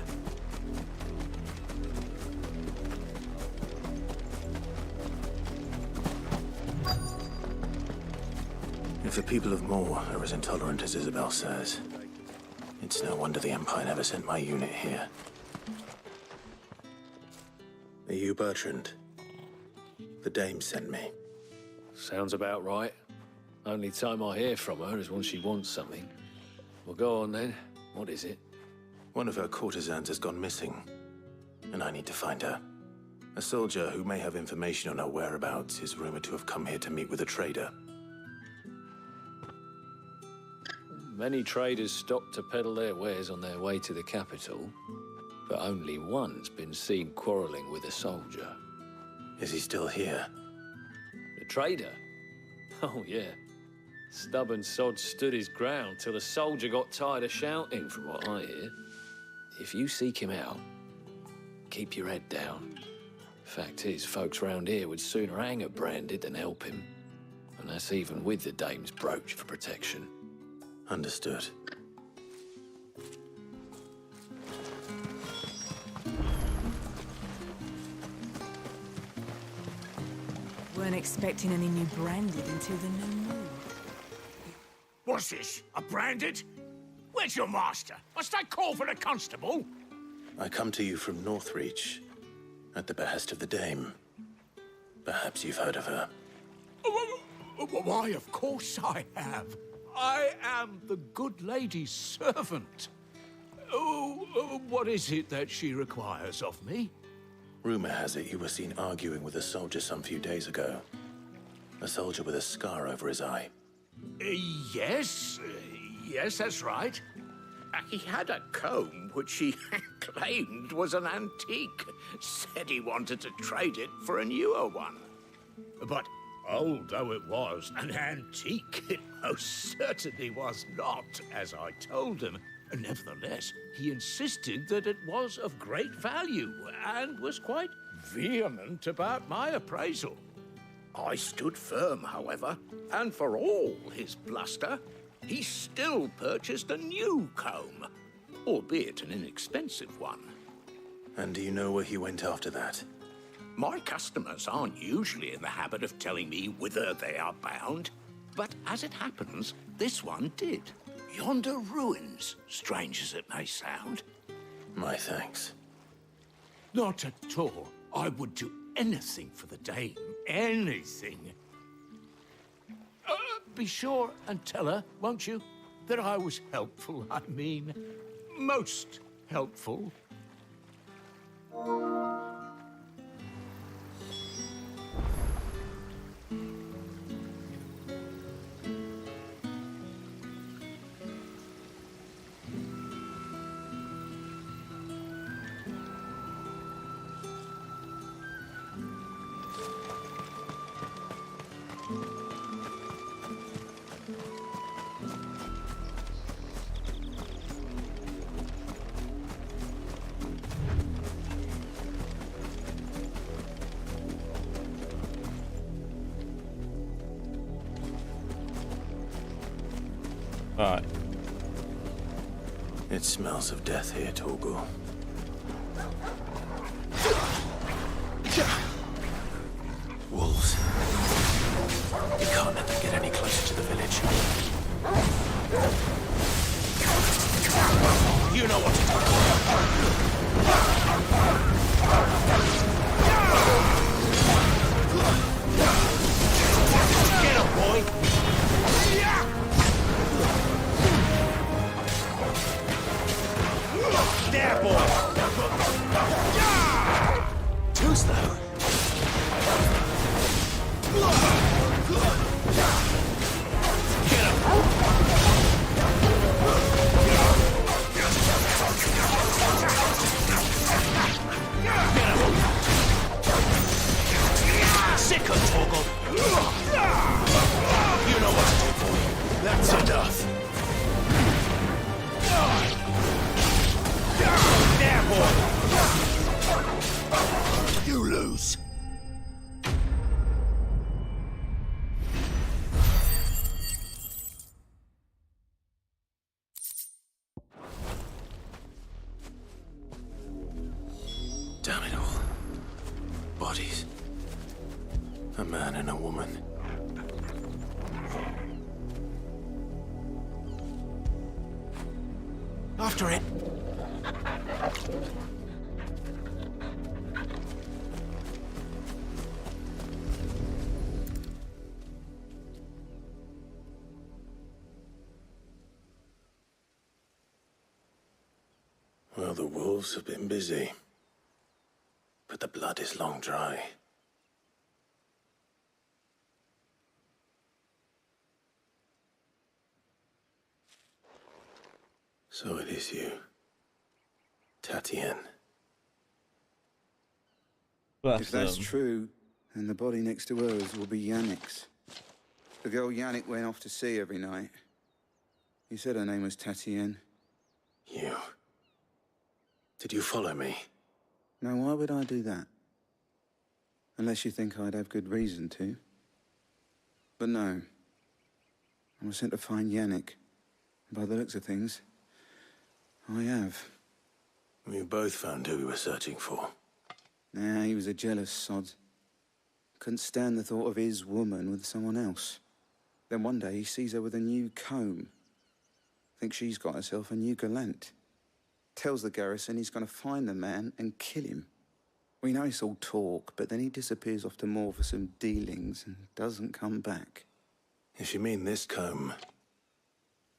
If the people of Moor are as intolerant as Isabel says, it's no wonder the Empire never sent my unit here. Are you Bertrand? The Dame sent me. Sounds about right. Only time I hear from her is when she wants something. Well, go on then. What is it? One of her courtesans has gone missing, and I need to find her. A soldier who may have information on our whereabouts is rumored to have come here to meet with a trader. Many traders stop to peddle their wares on their way to the capital, but only one's been seen quarreling with a soldier. Is he still here? The trader? Oh, yeah. Stubborn sod stood his ground till the soldier got tired of shouting, from what I hear. If you seek him out, keep your head down. Fact is, folks round here would sooner hang a Branded than help him. And that's even with the dame's brooch for protection. Understood. Weren't expecting any new Branded until the new moon. What's this? A Branded? Where's your master? Must I call for the constable? I come to you from Northreach, at the behest of the Dame. Perhaps you've heard of her. Why, of course I have. I am the good lady's servant. What is it that she requires of me? Rumor has it you were seen arguing with a soldier some few days ago. A soldier with a scar over his eye. Yes, that's right. He had a comb which he claimed was an antique. Said he wanted to trade it for a newer one. But old though it was, an antique it most certainly was not, as I told him. Nevertheless, he insisted that it was of great value and was quite vehement about my appraisal. I stood firm, however, and for all his bluster, he still purchased a new comb, albeit an inexpensive one. And do you know where he went after that? My customers aren't usually in the habit of telling me whither they are bound, but as it happens, this one did. Yonder ruins, strange as it may sound. My thanks. Not at all. I would do anything for the Dame. Anything. Be sure and tell her, won't you, that I was helpful, I mean, most helpful. Right. It smells of death here, Torgal. Wolves. We can't let them get any closer to the village. You know what to do. Get him, boy! There, boy! Too slow. Get him! Sick of Torgal! You know what to do, boy. That's enough. There, boy! You lose. Damn it all. Bodies. A man and a woman. After it. Well, the wolves have been busy. but the blood is long dry. So it is you, Tatien. If that's true, then the body next to hers will be Yannick's. The girl Yannick went off to sea every night. He said her name was Tatien. You... Did you follow me? Now, why would I do that? Unless you think I'd have good reason to. But no. I was sent to find Yannick. By the looks of things, I have. We both found who we were searching for. Nah, he was a jealous sod. Couldn't stand the thought of his woman with someone else. Then one day he sees her with a new comb. Thinks she's got herself a new gallant. Tells the garrison he's gonna find the man and kill him. We know it's all talk, but then he disappears off to Moor for some dealings and doesn't come back. If you mean this comb,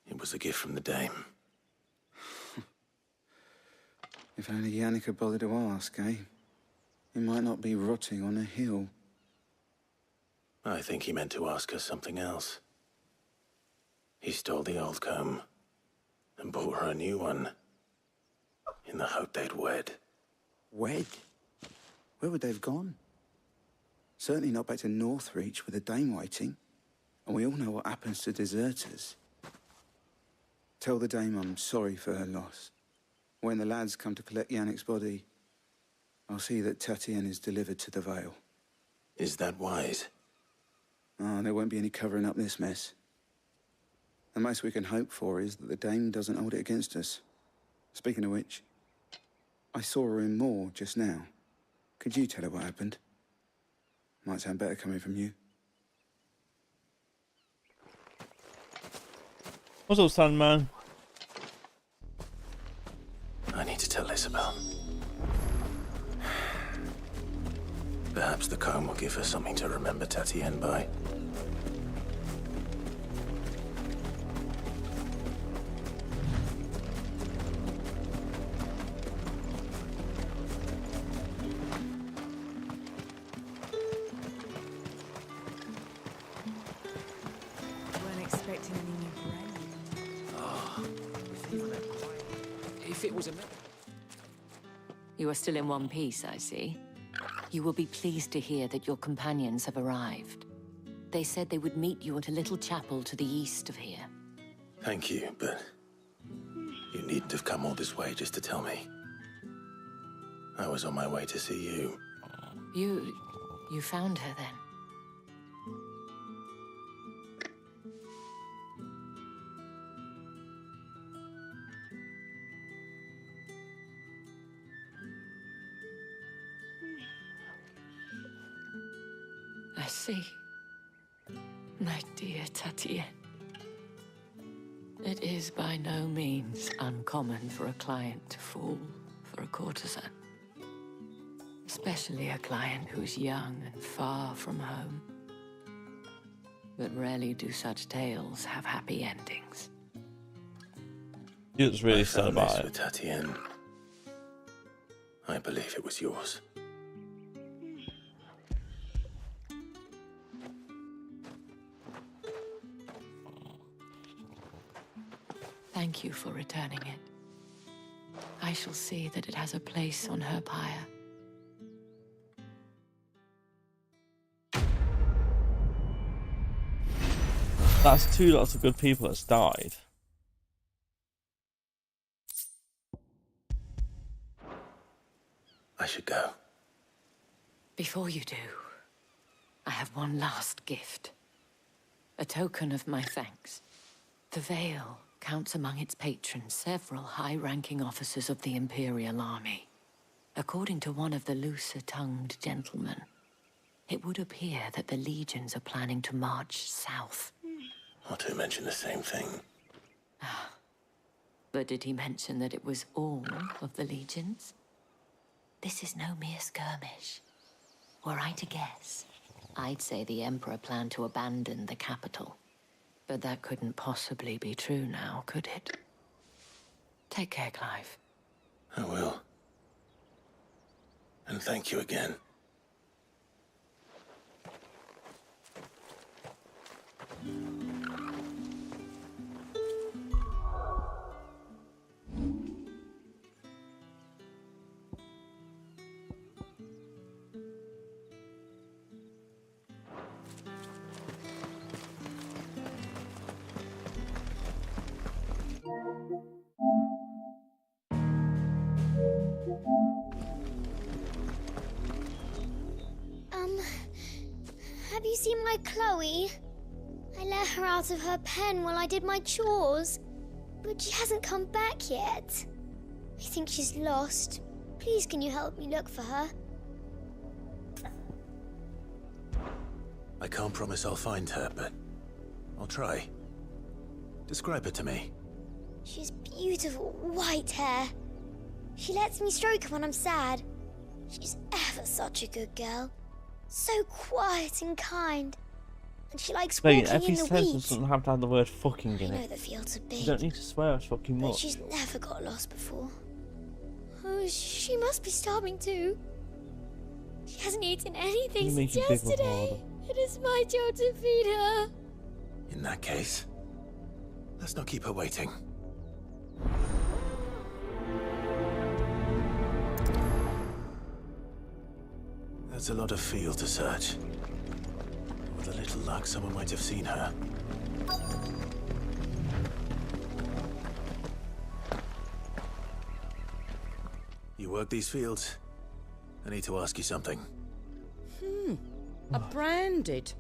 it was a gift from the Dame. If only Yannick had bothered to ask, eh? He might not be rotting on a hill. I think he meant to ask her something else. He stole the old comb and bought her a new one in the hope they'd wed. Wed? Where would they have gone? Certainly not back to Northreach with the Dame waiting. And we all know what happens to deserters. Tell the Dame I'm sorry for her loss. When the lads come to collect Yannick's body, I'll see that Tatien is delivered to the Vale. Is that wise? Oh, there won't be any covering up this mess. The most we can hope for is that the Dame doesn't hold it against us. Speaking of which, I saw her in Moor just now. Could you tell her what happened? Might sound better coming from you. What's up, Sandman? I need to tell Isabel. Perhaps the comb will give her something to remember Tatien by. Weren't expecting any new brand. Ah, if it was a... You are still in one piece, I see. You will be pleased to hear that your companions have arrived. They said they would meet you at a little chapel to the east of here. Thank you, but you needn't have come all this way just to tell me. I was on my way to see you. You found her then? I see. My dear Tatien. It is by no means uncommon for a client to fall for a courtesan. Especially a client who's young and far from home. But rarely do such tales have happy endings. He was really I sad found about this it. with Tatien. I believe it was yours. Thank you for returning it. I shall see that it has a place on her pyre. That's two lots of good people that's died. I should go. Before you do, I have one last gift. A token of my thanks. The Vale counts among its patrons several high-ranking officers of the Imperial Army. According to one of the looser-tongued gentlemen, it would appear that the legions are planning to march south. Not to mention the same thing. But did he mention that it was all of the legions? This is no mere skirmish. Were I to guess, I'd say the Emperor planned to abandon the capital. But that couldn't possibly be true now, could it? Take care, Clive. I will. And thank you again. Have you seen my Chloe? I let her out of her pen while I did my chores, but she hasn't come back yet. I think she's lost. Please, can you help me look for her? I can't promise I'll find her, but I'll try. Describe her to me. She's beautiful white hair. She lets me stroke her when I'm sad. She's ever such a good girl. So quiet and kind. And she likes walking every in the sentence wheat. doesn't have to have the word fucking in I know it. the fields are big. You don't need to swear as fucking But much. she's never got lost before. Oh, she must be starving too. She hasn't eaten anything You make since it big with yesterday. It is my job to feed her. In that case, let's not keep her waiting. That's a lot of field to search. With a little luck, someone might have seen her. You work these fields? I need to ask you something. A branded.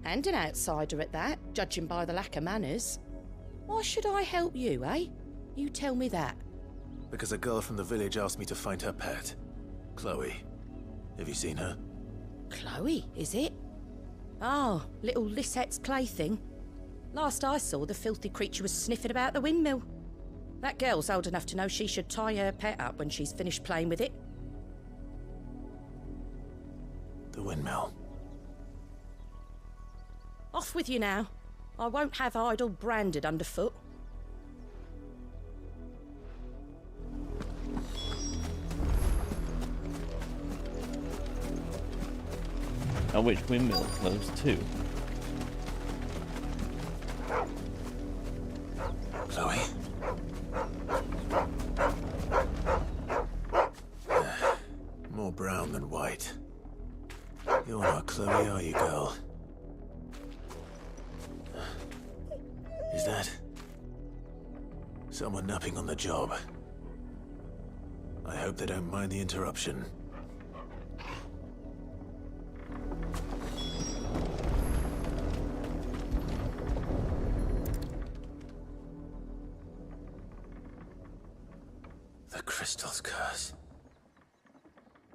And an outsider at that, judging by the lack of manners. Why should I help you, eh? You tell me that. Because a girl from the village asked me to find her pet, Chloe. Have you seen her? Chloe, is it? Oh, little Lisette's plaything. Last I saw, the filthy creature was sniffing about the windmill. That girl's old enough to know she should tie her pet up when she's finished playing with it. The windmill. Off with you now. I won't have idle branded underfoot. And which windmill? Those two. Chloe? More brown than white. You're not Chloe, are you, girl? Is that someone napping on the job? I hope they don't mind the interruption. The crystal's curse.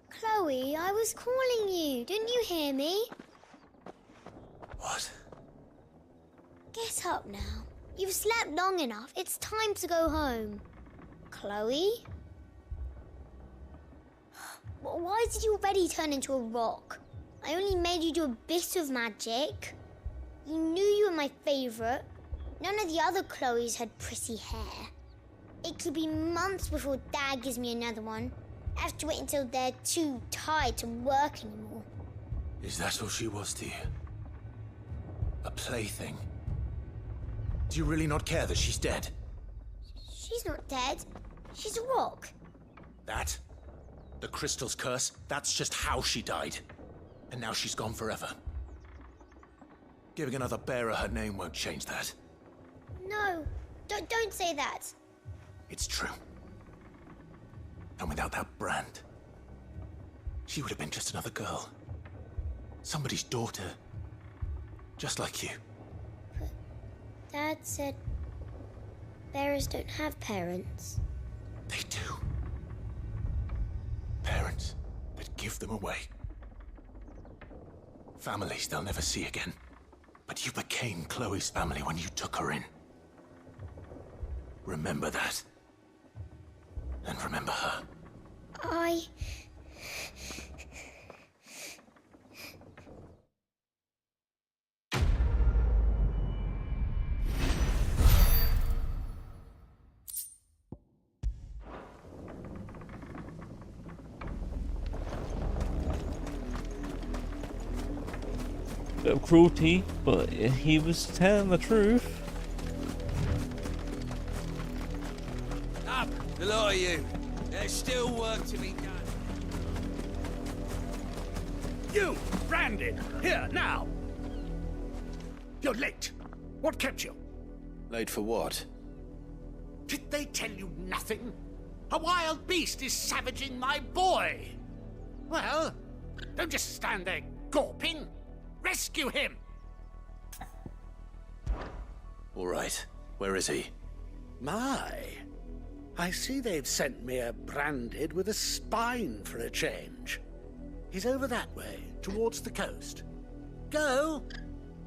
Chloe, I was calling you. Didn't you hear me? What? Get up now. You've slept long enough. It's time to go home. Chloe? Why did you already turn into a rock? I only made you do a bit of magic. You knew you were my favourite. None of the other Chloes had pretty hair. It could be months before Dad gives me another one. I have to wait until they're too tired to work anymore. Is that all she was to you? A plaything? Do you really not care that she's dead? She's not dead. She's a rock. That? The crystal's curse? That's just how she died. And now she's gone forever. Giving another bearer her name won't change that. No, don't say that. It's true. And without that brand, she would have been just another girl. Somebody's daughter. Just like you. Dad said bearers don't have parents. They do. Parents that give them away. Families they'll never see again. But you became Chloe's family when you took her in. Remember that. And remember her. I... Bit of cruelty, but he was telling the truth. Up, the lot of you. There's still work to be done. You, Brandon, here, now! You're late. What kept you? Late for what? Did they tell you nothing? A wild beast is savaging my boy! Well, don't just stand there gawping. Rescue him! All right. Where is he? My, I see they've sent me a Branded with a spine for a change. He's over that way, towards the coast. Go,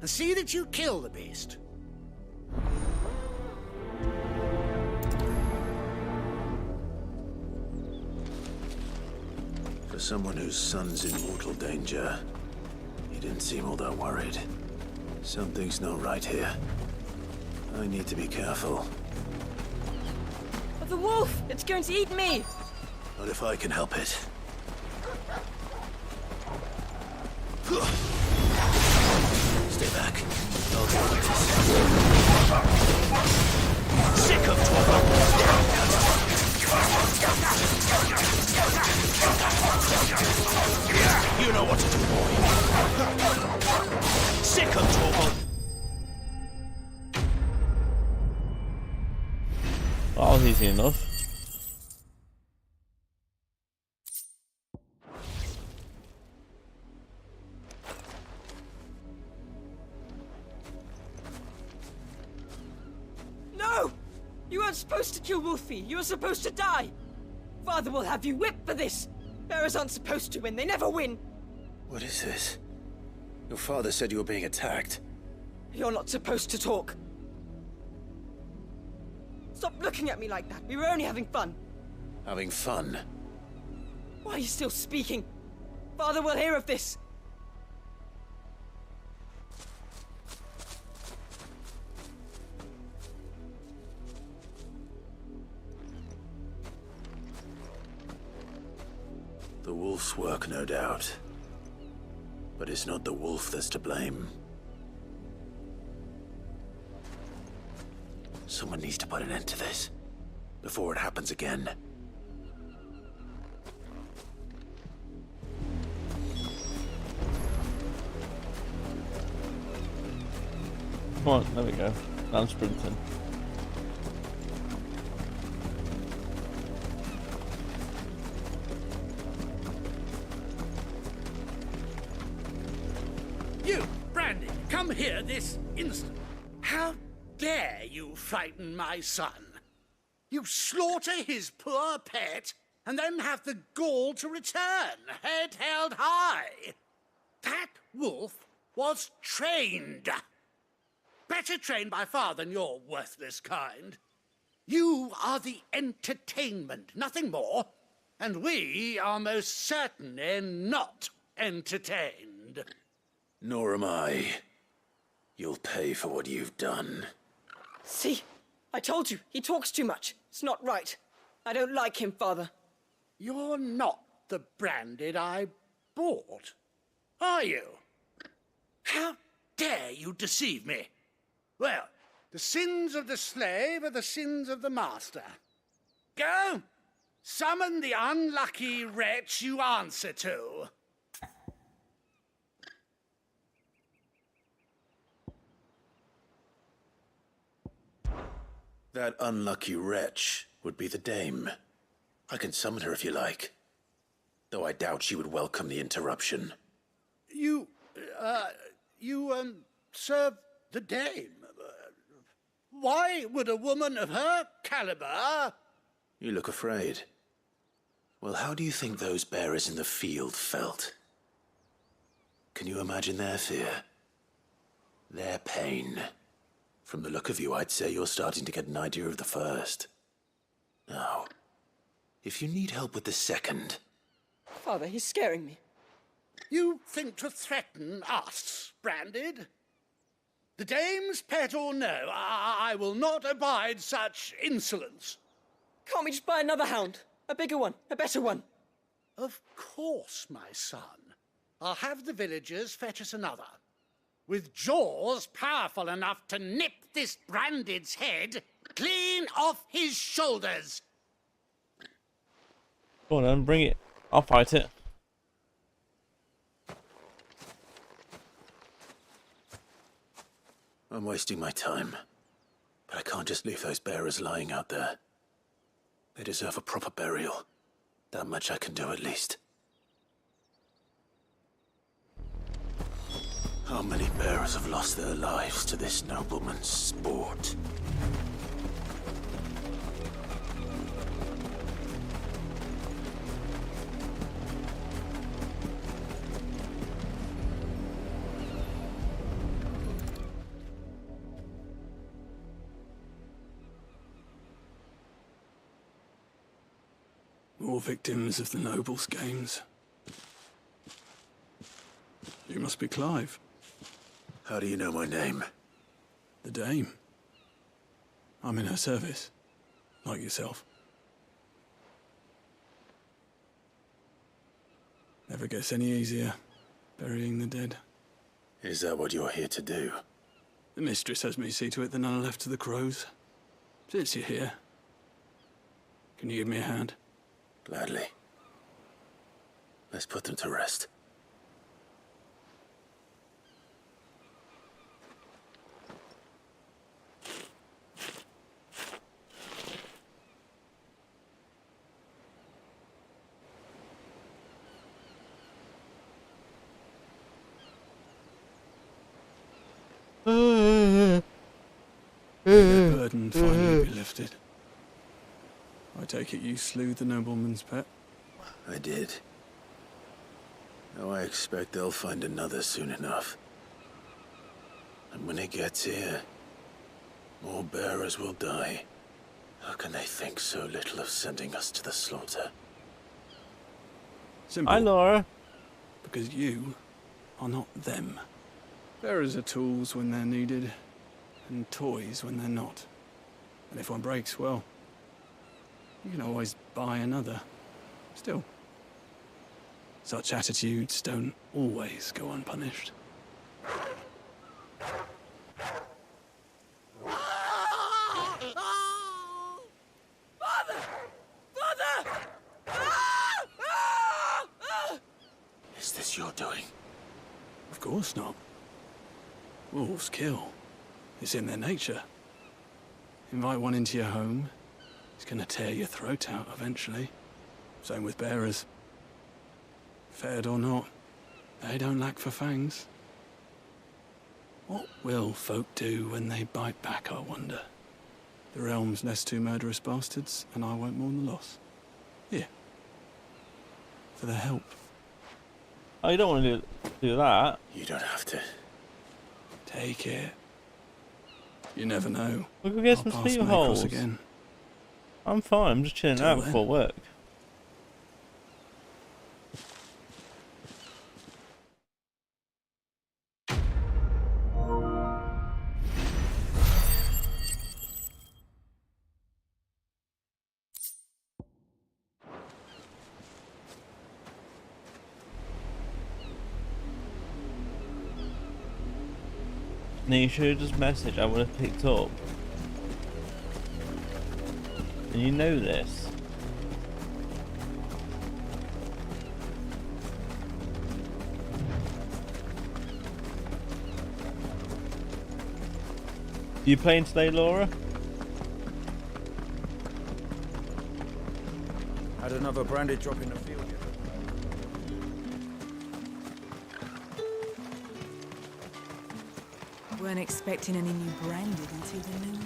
and see that you kill the beast. For someone whose son's in mortal danger, he didn't seem all that worried. Something's not right here. I need to be careful. Oh, the wolf! It's going to eat me! Not if I can help it. Stay back. I'll deal with this. Sick of trouble! You know what to do, boy. Sick of trouble! That was easy enough. No! You weren't supposed to kill Wolfie. You were supposed to die. Father will have you whipped for this. Bearers aren't supposed to win. They never win. What is this? Your father said you were being attacked. You're not supposed to talk. Stop looking at me like that. We were only having fun. Having fun? Why are you still speaking? Father will hear of this. The wolf's work, no doubt. But it's not the wolf that's to blame. Someone needs to put an end to this, before it happens again. Come on, there we go. I'm sprinting. You, Brandon, come here this instant. How dare you frighten my son? You slaughter his poor pet, and then have the gall to return, head held high. That wolf was trained. Better trained by far than your worthless kind. You are the entertainment, nothing more. And we are most certainly not entertained. Nor am I. You'll pay for what you've done. See? I told you. He talks too much. It's not right. I don't like him, Father. You're not the Branded I bought, are you? How dare you deceive me? Well, the sins of the slave are the sins of the master. Go, summon the unlucky wretch you answer to. That unlucky wretch would be the dame. I can summon her if you like. Though I doubt she would welcome the interruption. You serve the dame. Why would a woman of her caliber... You look afraid. Well, how do you think those bearers in the field felt? Can you imagine their fear? Their pain? From the look of you, I'd say you're starting to get an idea of the first. Now, if you need help with the second... Father, he's scaring me. You think to threaten us, Branded? The dame's pet or no, I will not abide such insolence. Can't we just buy another hound? A bigger one, a better one. Of course, my son. I'll have the villagers fetch us another. with jaws powerful enough to nip this Branded's head clean off his shoulders. Go on then, bring it. I'll fight it. I'm wasting my time. But I can't just leave those bearers lying out there. They deserve a proper burial. That much I can do at least. How many bearers have lost their lives to this nobleman's sport? More victims of the nobles' games. You must be Clive. How do you know my name? The Dame. I'm in her service, like yourself. Never gets any easier, burying the dead. Is that what you're here to do? The mistress has me see to it that none are left to the crows. Since you're here, can you give me a hand? Gladly. Let's put them to rest. Their burden finally be lifted. I take it you slew the nobleman's pet? I did. Now I expect they'll find another soon enough. And when it gets here, more bearers will die. How can they think so little of sending us to the slaughter? Simple. Hi, Laura. Because you are not them. Bearers are tools when they're needed, and toys when they're not. And if one breaks, well, you can always buy another. Still, such attitudes don't always go unpunished. Father! Father! Is this your doing? Of course not. Wolves kill. It's in their nature. Invite one into your home, he's gonna tear your throat out eventually. Same with bearers. Fed or not, they don't lack for fangs. What will folk do when they bite back, I wonder? The realm's less two murderous bastards, and I won't mourn the loss. Here. For their help. Oh, you don't want to do that. You don't have to. Take it. You never know. We'll go get Our some paths sleep may cross holes. again. I'm fine, I'm just chilling Till out then. before work. Nisha's message I would have picked up. And you know this. You playing today, Laura? Had another Branded drop in the field yet? Weren't expecting any new Branded until the new moon.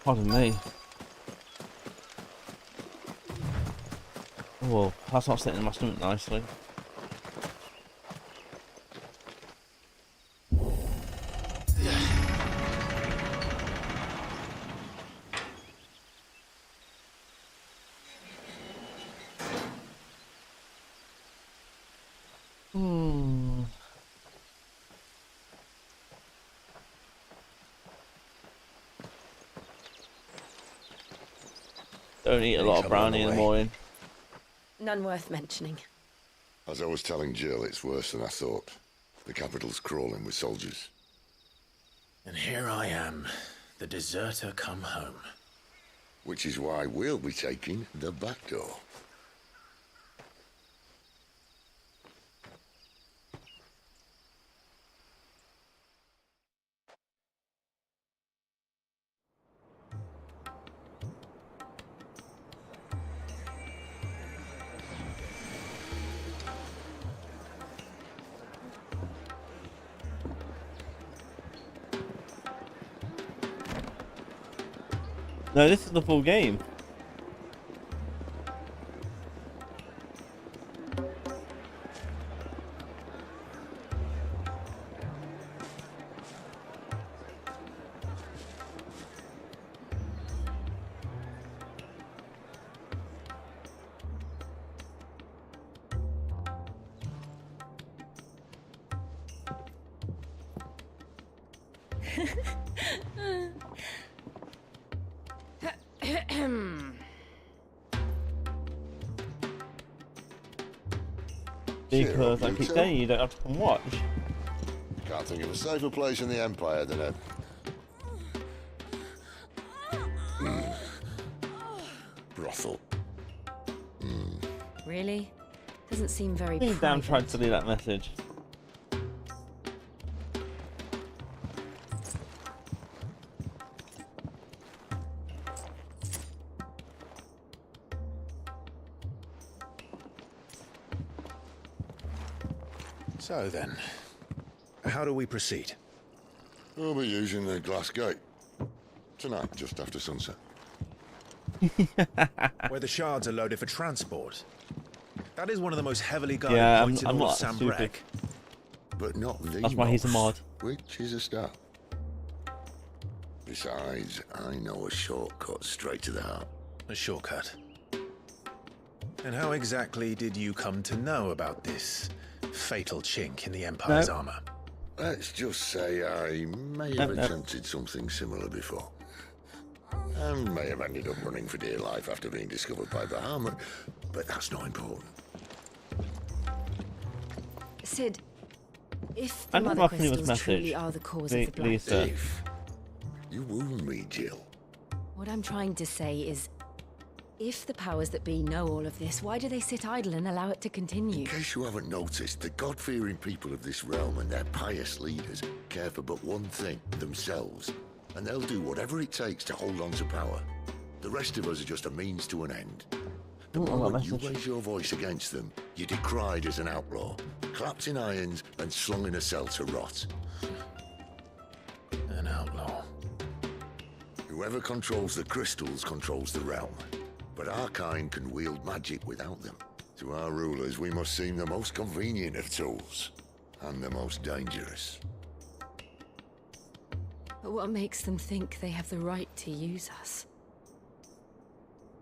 Pardon me. Oh, well, that's not sitting in my stomach nicely. Don't eat a lot of brownie in the morning. None worth mentioning. As I was telling Jill, it's worse than I thought. The capital's crawling with soldiers. And here I am, the deserter come home. Which is why we'll be taking the back door. No, this is the full game. Because I keep saying you don't have to come watch. Can't think of a safer place in the Empire than it. Brothel. Really? Doesn't seem very Please damn tried to leave that message. So then, how do we proceed? We'll be using the glass gate. Tonight, just after sunset. Where the shards are loaded for transport. That is one of the most heavily guarded points in all of Sambrek. But not the That's why he's a mod. Which is a start. Besides, I know a shortcut straight to the heart. A shortcut? And how exactly did you come to know about this fatal chink in the Empire's armor? Let's just say I may have attempted something similar before. And may have ended up running for dear life after being discovered by Bahamut, but that's not important. Sid, if the I don't mother know if he was crystals truly message. are the cause of the blood, Lisa. You wound me, Jill. what I'm trying to say is, if the powers that be know all of this, why do they sit idle and allow it to continue? In case you haven't noticed, the God-fearing people of this realm and their pious leaders care for but one thing, themselves. And they'll do whatever it takes to hold on to power. The rest of us are just a means to an end. The moment you raise your voice against them, you're decried as an outlaw, clapped in irons and slung in a cell to rot. An outlaw. Whoever controls the crystals controls the realm. But our kind can wield magic without them. To our rulers, we must seem the most convenient of tools. And the most dangerous. But what makes them think they have the right to use us?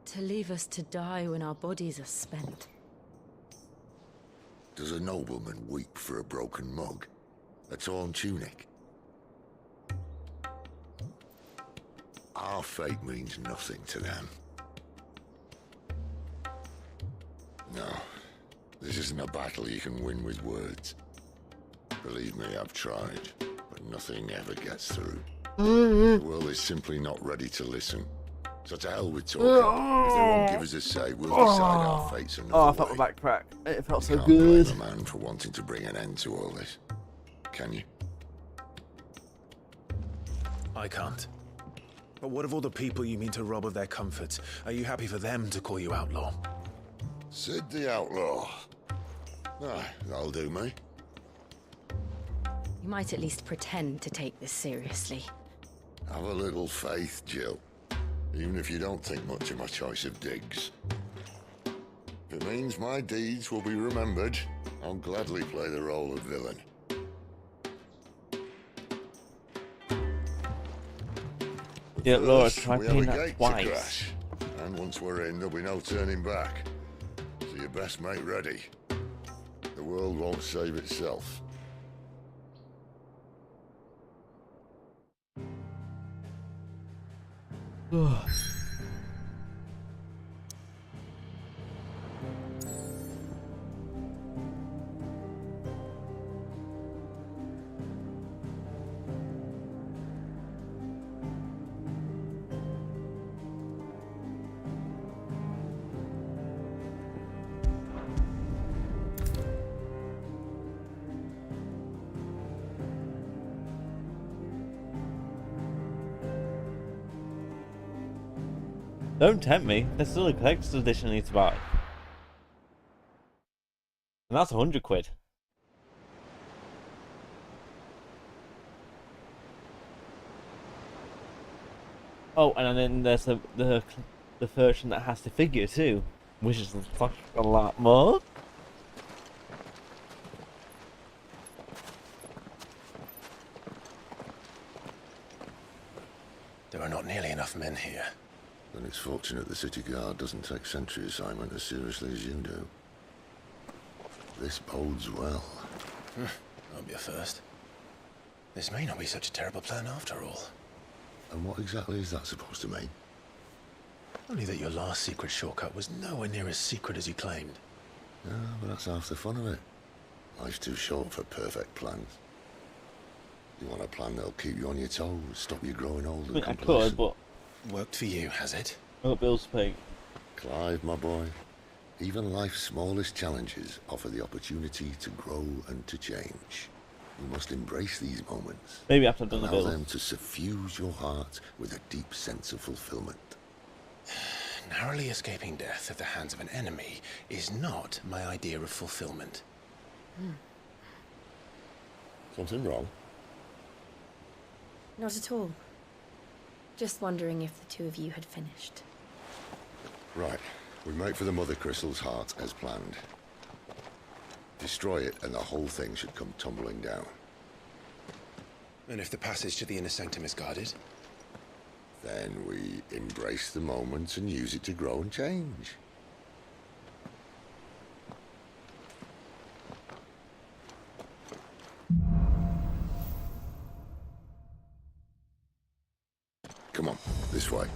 To leave us to die when our bodies are spent? Does a nobleman weep for a broken mug? A torn tunic? Our fate means nothing to them. No, this isn't a battle you can win with words. Believe me, I've tried, but nothing ever gets through. The world is simply not ready to listen. So to hell with talking. If they won't give us a say, we'll decide our fates another way. I felt my back crack. It felt so Can't good. blame a man for wanting to bring an end to all this. Can you? I can't. But what of all the people you mean to rob of their comforts? Are you happy for them to call you outlaw? Sid the Outlaw. Aye, that'll do me. You might at least pretend to take this seriously. Have a little faith, Jill. Even if you don't think much of my choice of digs. If it means my deeds will be remembered, I'll gladly play the role of villain. Yeah, Laura, First, try we have paying a that gate to twice. crash. And once we're in, there'll be no turning back. So you best make ready. The world won't save itself. Don't tempt me. There's still a collector's edition I need to buy. And that's 100 quid. Oh, and then there's the version that has the figure too, which is a lot more. There are not nearly enough men here. Then it's fortunate the city guard doesn't take sentry assignment as seriously as you do. This bodes well. Won't be a first. This may not be such a terrible plan after all. And what exactly is that supposed to mean? Only that your last secret shortcut was nowhere near as secret as you claimed. Yeah, but that's half the fun of it. Life's too short for perfect plans. You want a plan that'll keep you on your toes, stop you growing old and I could, but... Worked for you, has it? I got bills to pay. Clive, my boy, even life's smallest challenges offer the opportunity to grow and to change. You must embrace these moments. Maybe after I've done the bills. Allow them to suffuse your heart with a deep sense of fulfillment. Narrowly escaping death at the hands of an enemy is not my idea of fulfillment. Something wrong? Not at all. Just wondering if the two of you had finished. Right. We make for the Mother Crystal's heart as planned. Destroy it and the whole thing should come tumbling down. And if the passage to the inner sanctum is guarded? Then we embrace the moment and use it to grow and change. Come on, this way.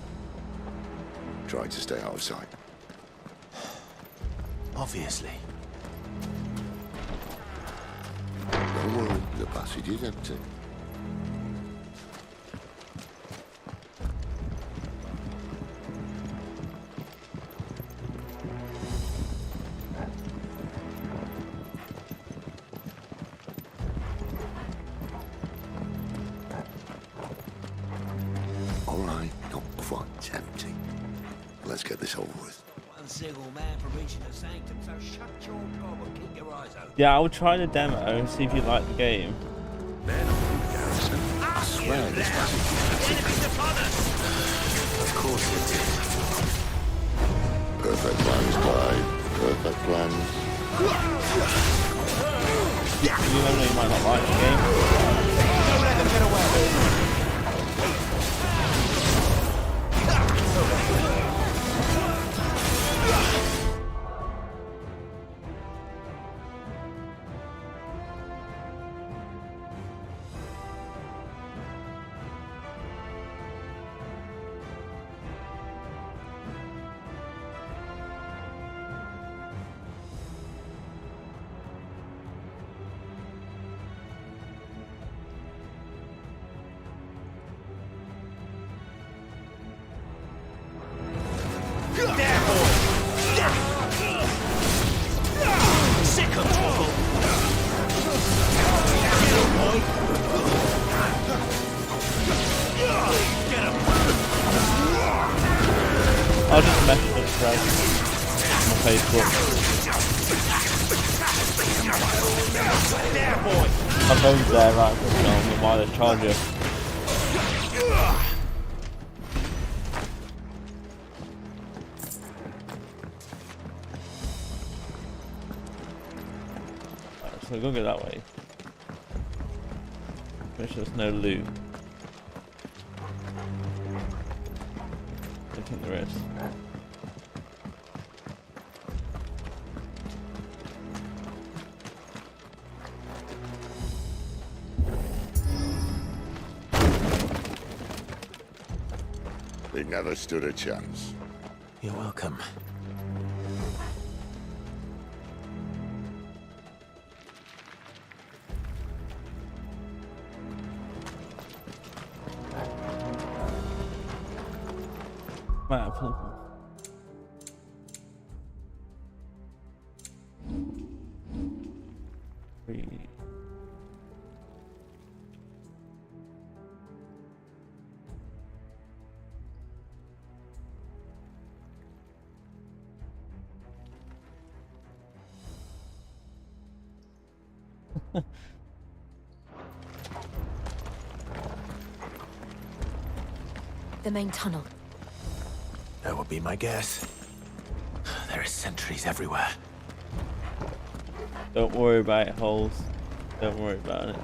Try to stay out of sight. Obviously. Don't worry, the passage is empty. All right, not quite empty. Let's get this over with. One single man for reaching the sanctum, so shut your gob and keep your eyes open. Yeah, I'll try the demo and see if you like the game. I swear this passage is empty. Of course it is. Perfect plans, Clyde. Perfect plans. You know you might not like the game. Don't let them get away. I'll just message them straight on Facebook. My phone's there, right? I'm on the wireless charger. Right, so we're gonna go that way. Make sure there's no loot. I think there is. It never stood a chance. You're welcome. Map. The main tunnel. That would be my guess. There are sentries everywhere. Don't worry about it, holes. Don't worry about it.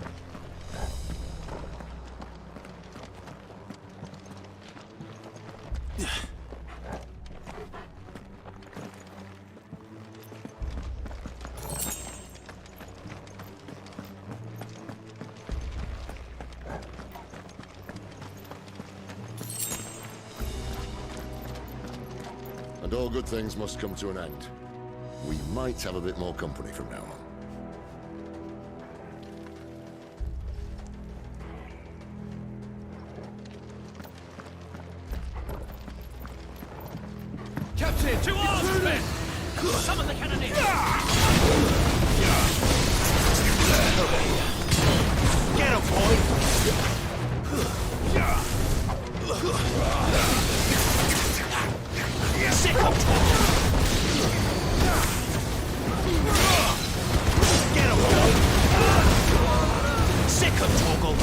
And all good things must come to an end. We might have a bit more company from now on. Captain, to arms, men! Summon the cannoneers! Get him, boy! Sick of Get him, boy! Sick of Torgal!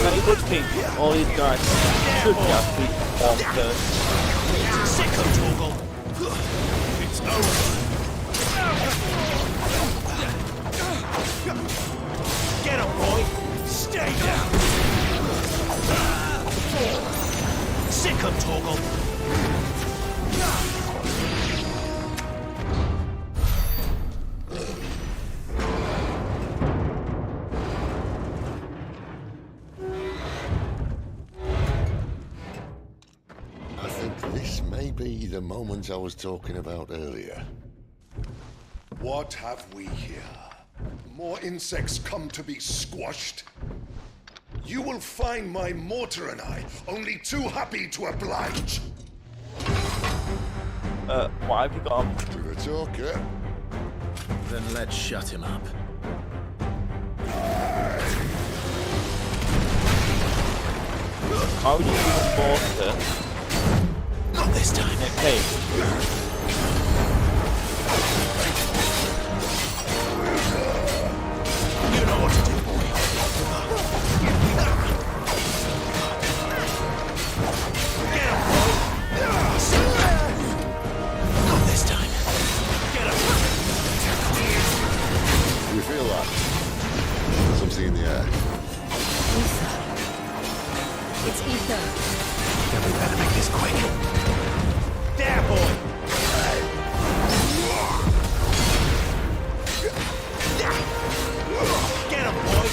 Now you would think all these guys should just be on first. Sick of Torgal! It's over! Get him, boy! Stay down! Sick of Torgal! Be the moment I was talking about earlier. What have we here? More insects come to be squashed? You will find my mortar and I only too happy to oblige. What have you got on? To the talker. Then let's shut him up. How would you use a mortar? Not this time. Okay. You know what to do, boy. Get him, boy. Not this time. Get him. You feel that? Something in the air. Ether. It's ether. Then we better make this quick. There, boy! Get him, boy!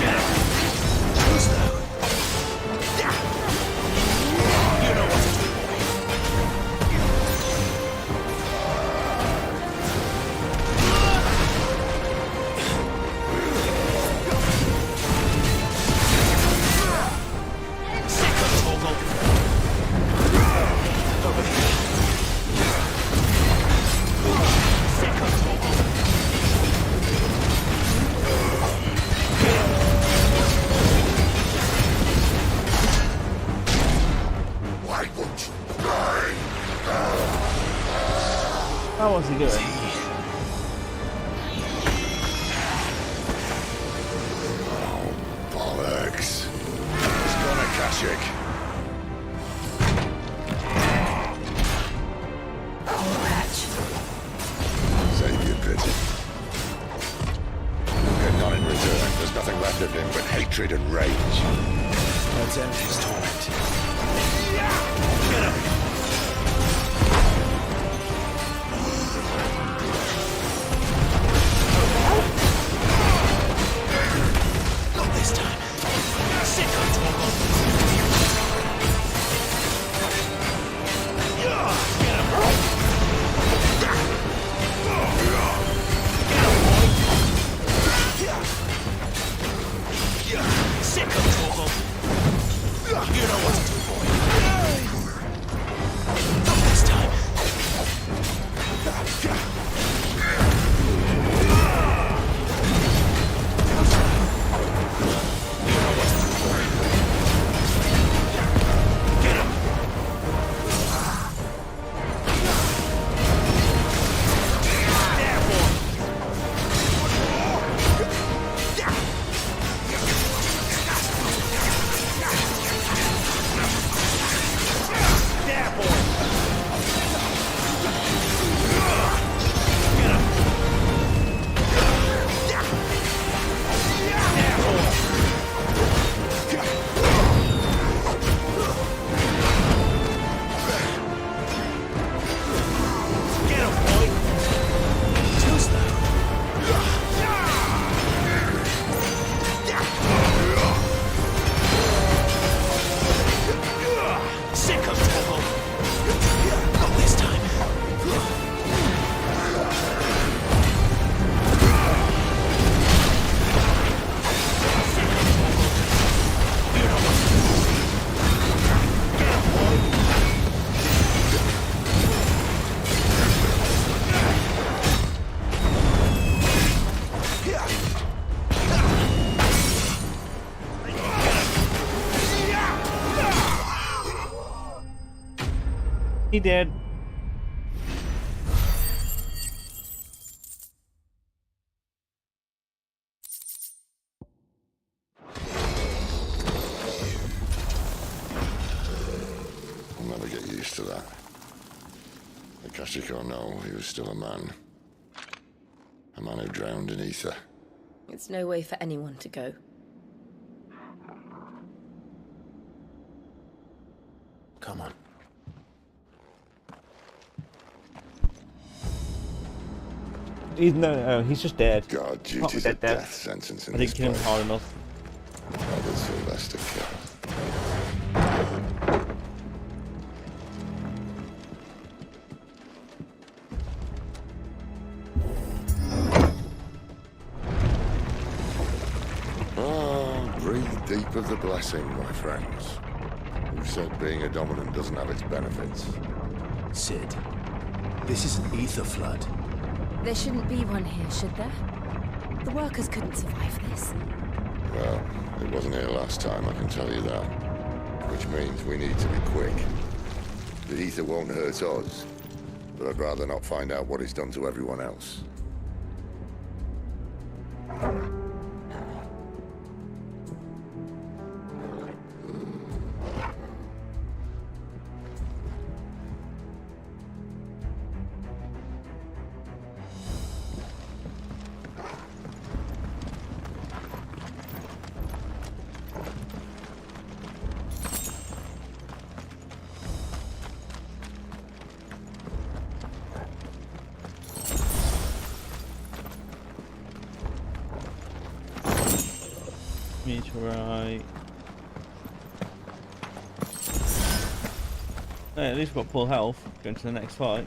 Get him! Too slow. You know what to do, boy. Sick of Torgal! Over here. Sick of Torgal! Why won't you die? How was he doing? Bollocks. He's gonna catch it. Save your pity. And not in return. There's nothing left of him but hatred and rage. Let's end his torment. Get him! He did. I'll never get used to that. Akashic or no, he was still a man. A man who drowned in ether. It's no way for anyone to go. Come on. No, he's just dead. God, Can't be duty's a dead. death sentence in I this didn't kill him place. hard enough. How did Sylvester kill? Breathe deep of the blessing, my friends. Who said being a dominant doesn't have its benefits? Sid, this is an ether flood. There shouldn't be one here, should there? The workers couldn't survive this. Well, it wasn't here last time, I can tell you that. Which means we need to be quick. The ether won't hurt us, but I'd rather not find out what it's done to everyone else. Meteorite. Hey, at least we've got full health going to the next fight.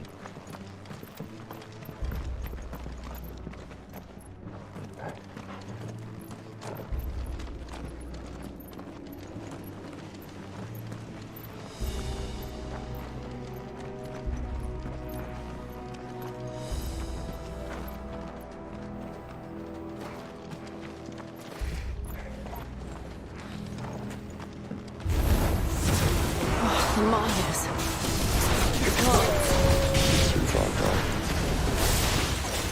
Myers. Too far gone.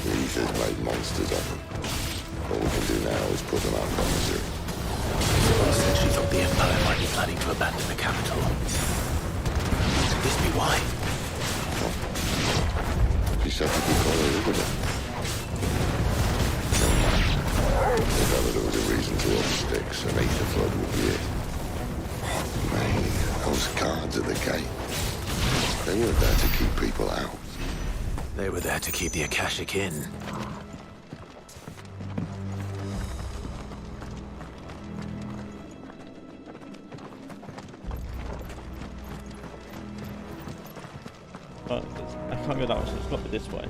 The ether's made monsters of them. All we can do now is put them out of their misery. Someone said she thought the Empire might be planning to abandon the capital. Could this be why? She said to be called Elizabeth. If ever there was a reason to up sticks, an ether flood would be it. Man, those guards at the gate. They weren't there to keep people out. They were there to keep the Akashic in. But I can't go that way, so it's got to be this way.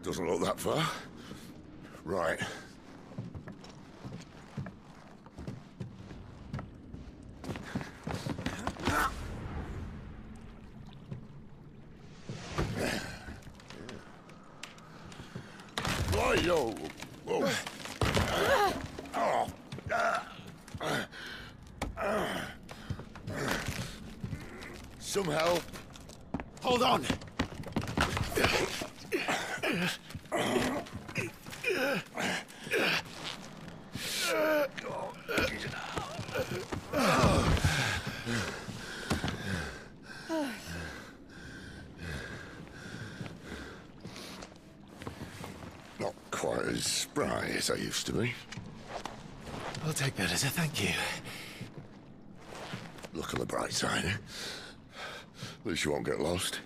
Doesn't look that far. Right. Yo. Whoa. Some help. Hold on. Not quite as spry as I used to be. I'll take that as a thank you. Look on the bright side. At least you won't get lost.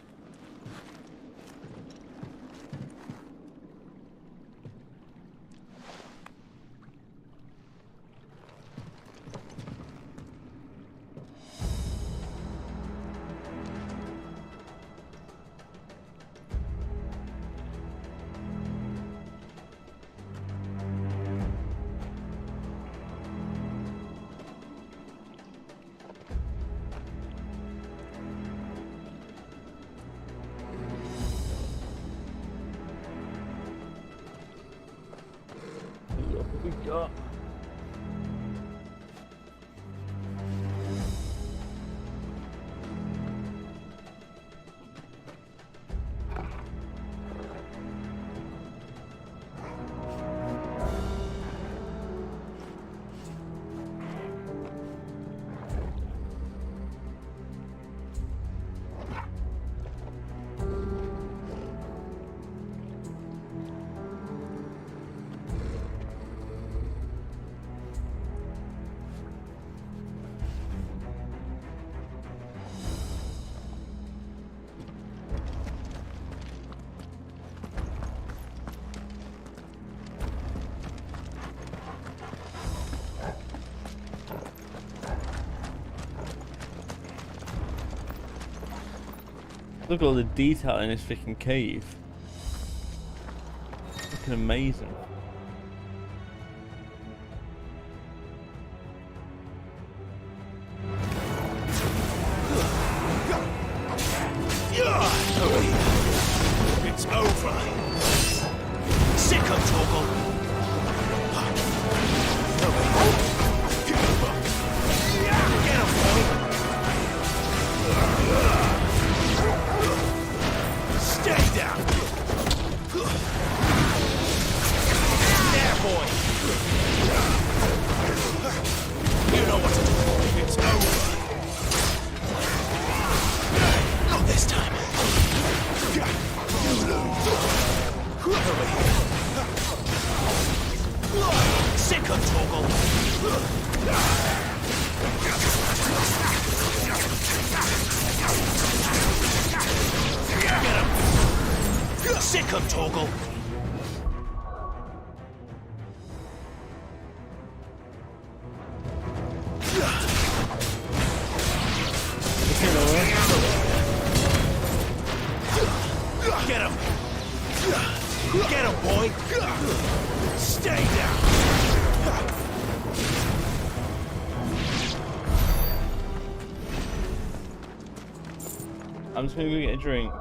we got? Look at all the detail in this freaking cave. Looking amazing. It's over. Sick of Torgal. Get him, boy. Stay down. There, boy. You know what to do. It's over. Not this time. You lose. Over here. Sick of Torgal. Get him. Sick of Torgal. Get him! Get him, boy! Stay down! I'm just gonna go get a drink.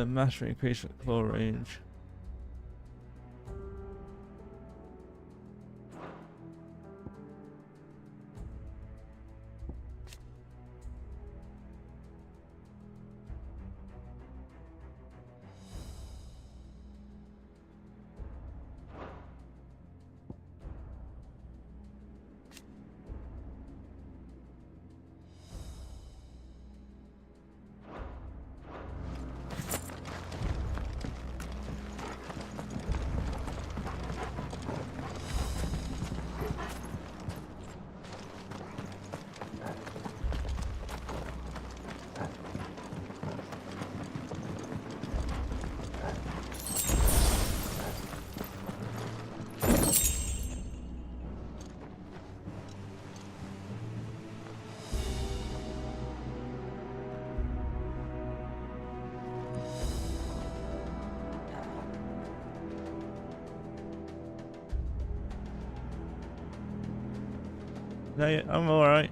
Master increase claw range. No, I'm alright.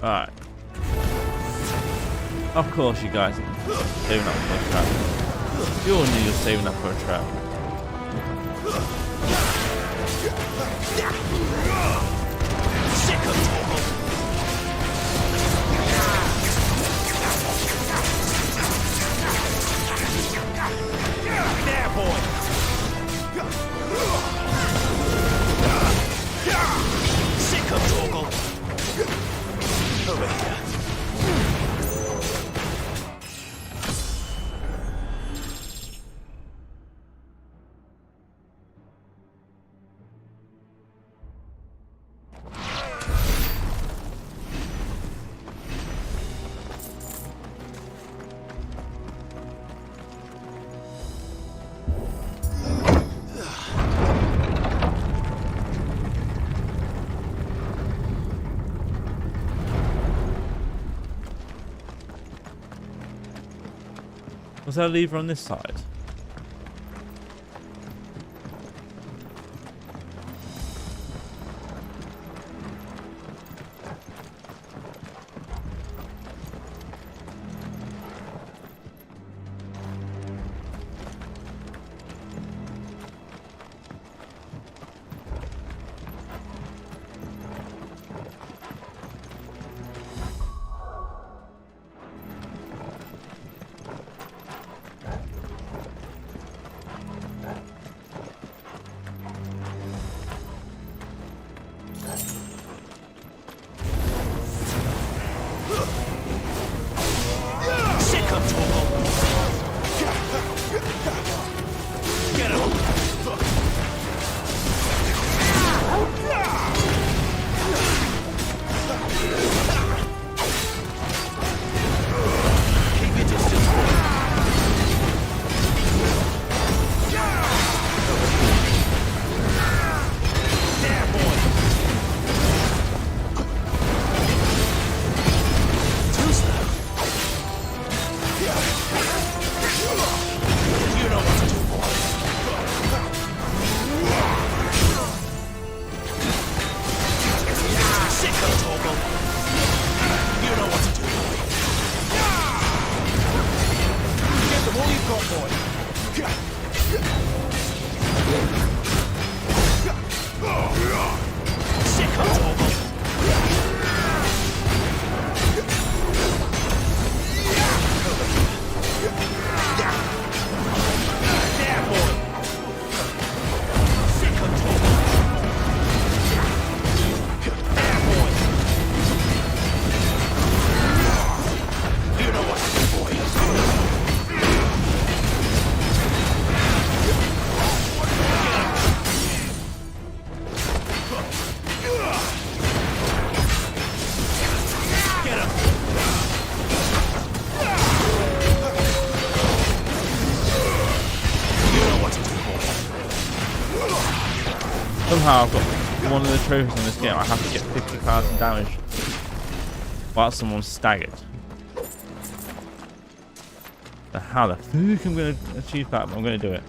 Alright. Of course you guys are saving up for a trap. You all knew you're saving up for a trap. There, boy! Sick of Torgal! Over here. Was there a lever on this side? somehow I've got one of the trophies in this game. I have to get 50,000 damage while someone's staggered. So how the fuck I'm going to achieve that? But I'm going to do it.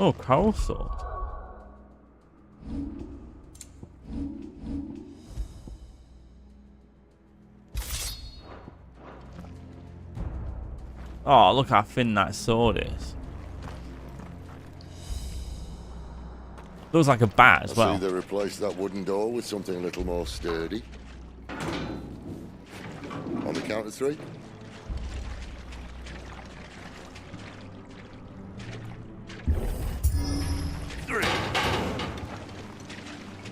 Oh, coral sword. Oh, look how thin that sword is. Looks like a bat as well. I see they replaced that wooden door with something a little more sturdy. On the count of 3.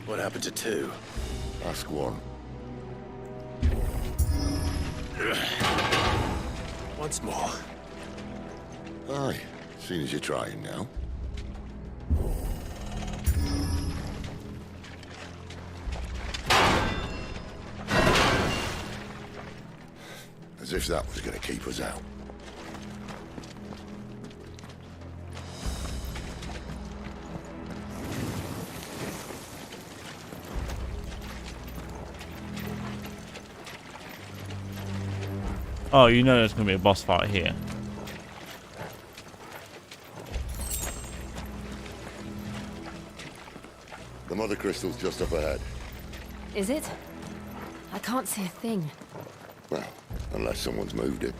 What happened to 2? Ask 1. Once more. Aye, seeing as you're trying now. As if that was going to keep us out. Oh, you know there's going to be a boss fight here. The mother crystal's just up ahead. Is it? I can't see a thing. Well, unless someone's moved it.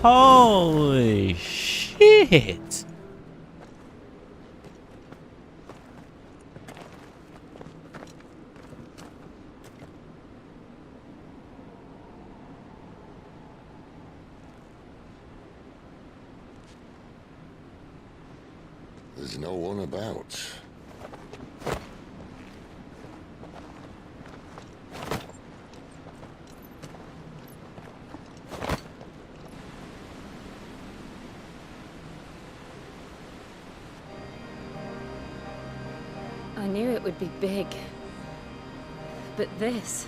Holy shit! There's no one about. I knew it would be big. But this...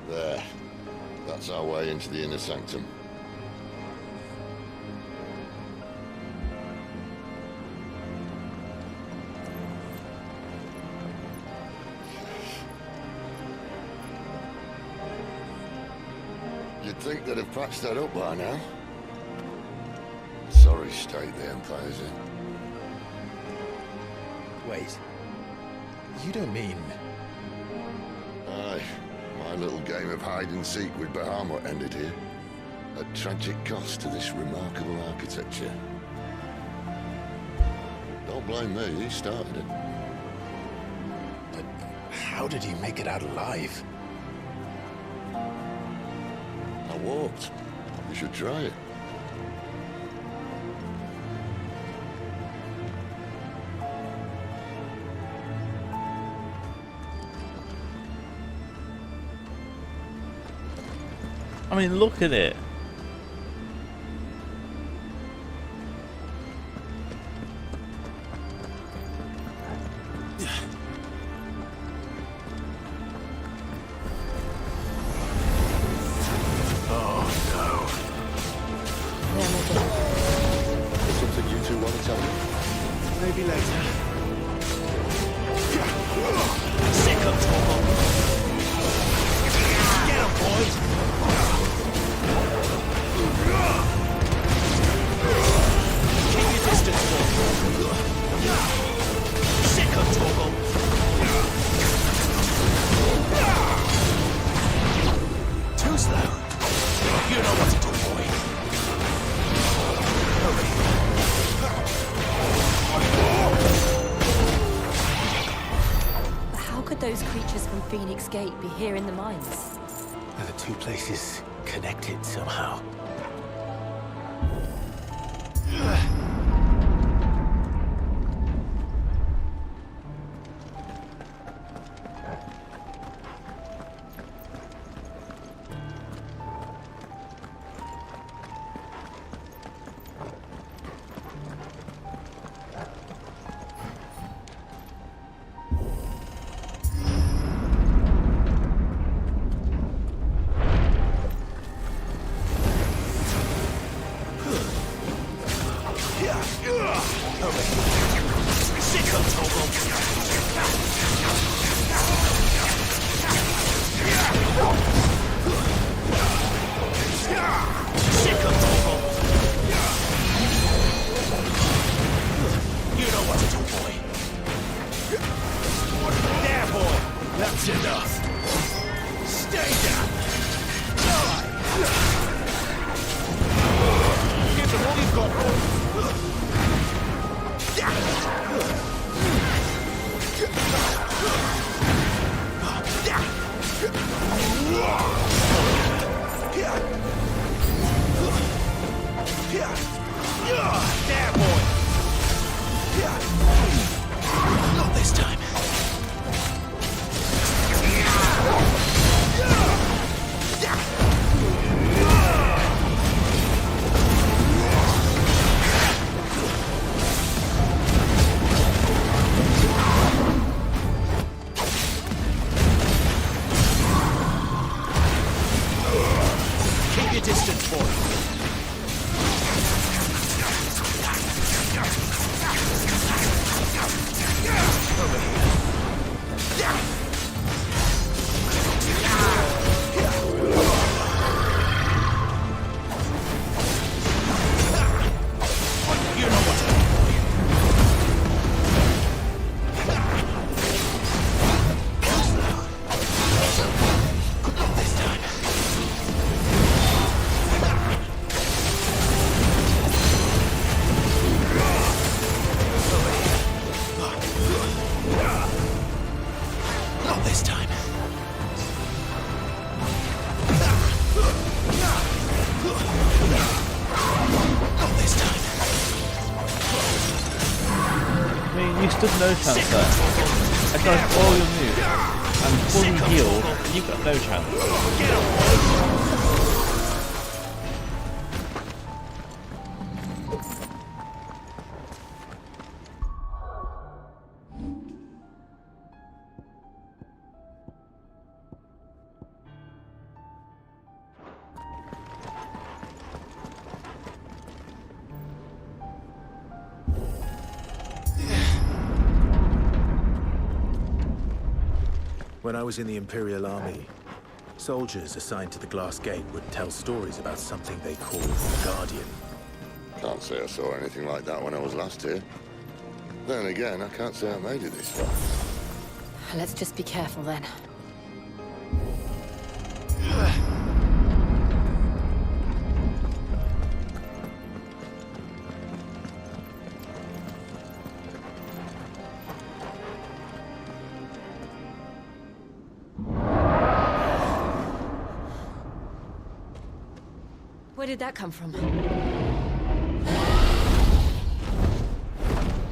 There. That's our way into the inner sanctum. You'd think they'd have patched that up by now. Sorry state the Empire's in. Wait. You don't mean... Aye. My little game of hide-and-seek with Bahamut ended here. At tragic cost to this remarkable architecture. Don't blame me, he started it. But how did he make it out alive? I walked. You should try it. I mean, look at it. Something you two want to tell me? Maybe later. Sick of talking. Get him, boys! You know what to do, boy. How could those creatures from Phoenix Gate be here in the mines? Are the two places connected somehow? You know what to do, boy. There, boy. That's enough. Stay down. Give them all you've got, boy. There, boy. Not this time. Keep your distance, boy. You know what to do, boy. Not this time. Not this time. Not this time. I mean, you stood no chance there. I dodged all your moves. I'm fully healed, and you've got no chance. When I was in the Imperial Army, soldiers assigned to the Glass Gate would tell stories about something they called the Guardian. Can't say I saw anything like that when I was last here. Then again, I can't say I made it this far. Let's just be careful then. Where did that come from?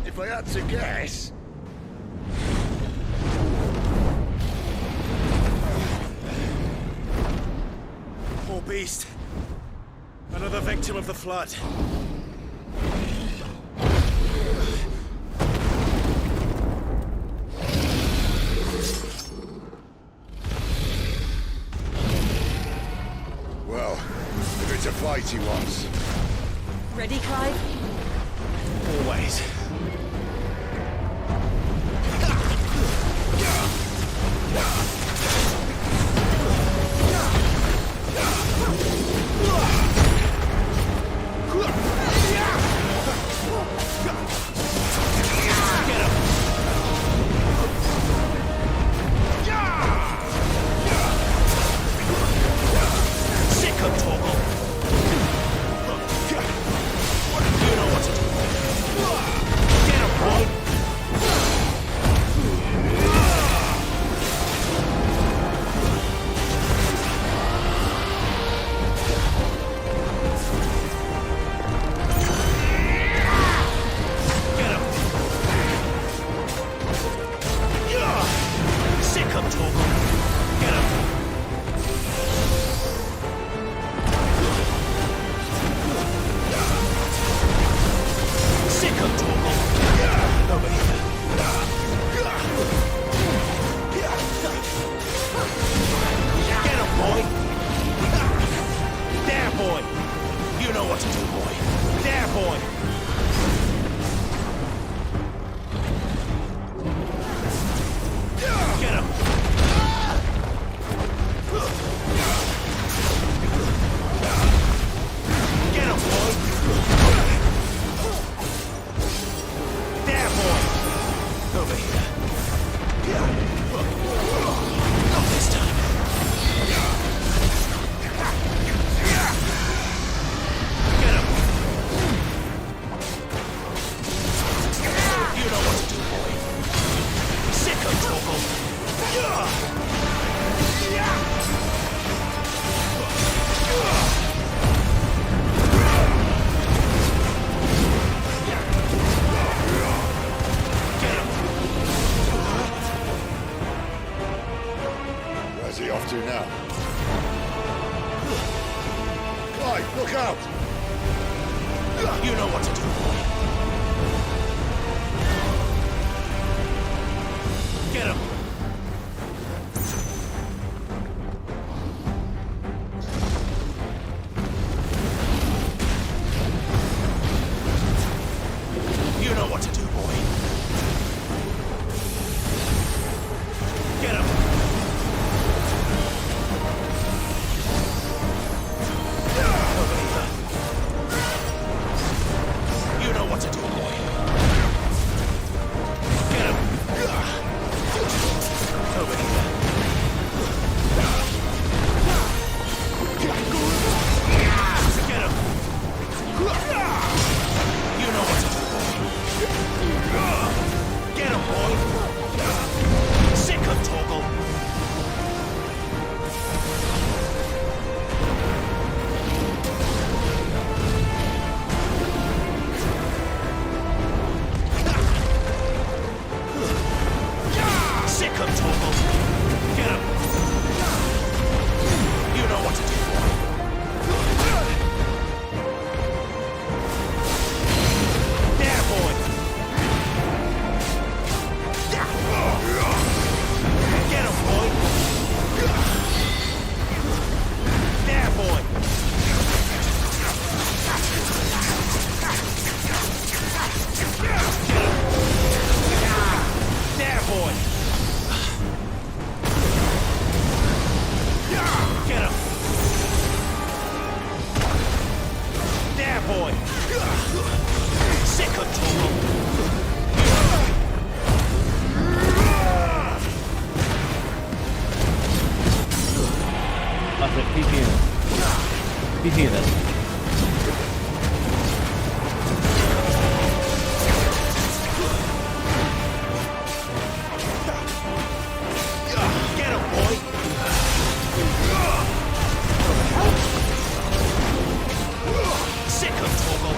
If I had to guess... Poor beast. Another victim of the flood. Well, if it's a fight he wants. Ready, Clive? Always. Sick of Torgal. know what to do, boy. There, boy. Get him. Get him, boy. There, boy. Over here. Not this time. Get him. You know what to do, boy. Sick of trouble. Where's he off to now? Clyde, look out! You know what to do, boy. Get him. You know what to do, boy. Get him. Over here. You know what to do, boy. Get him. Over here. Get him. You know what to do, boy. Get him, boy. Sick of Torgal. Sick of Torgal. Get him. You know what to do, boy. There, boy. Get him, boy. There, boy. Get him. There, boy. Get him. There, boy. Sick of trouble. That's it, keep healing. Keep healing. Get him, boy. Sick of trouble.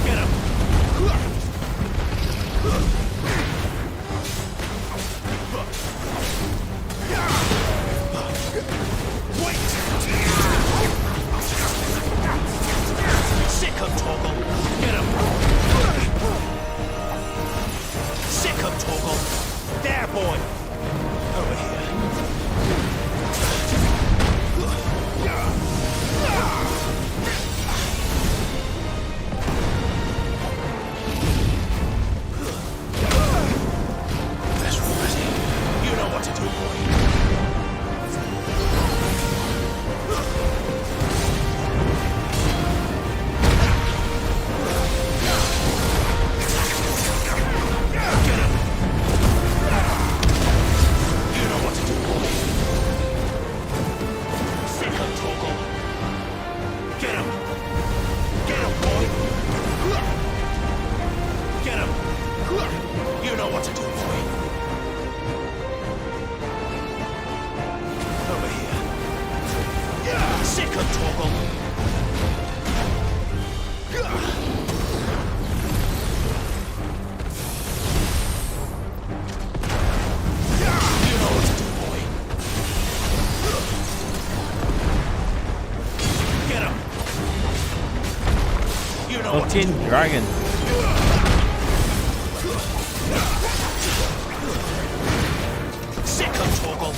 Get him. Wait! Sick of Torgal. Get him. Sick of Torgal. There, boy. Over here. That's right. You know what to do, boy. Fucking dragon. Second toggle.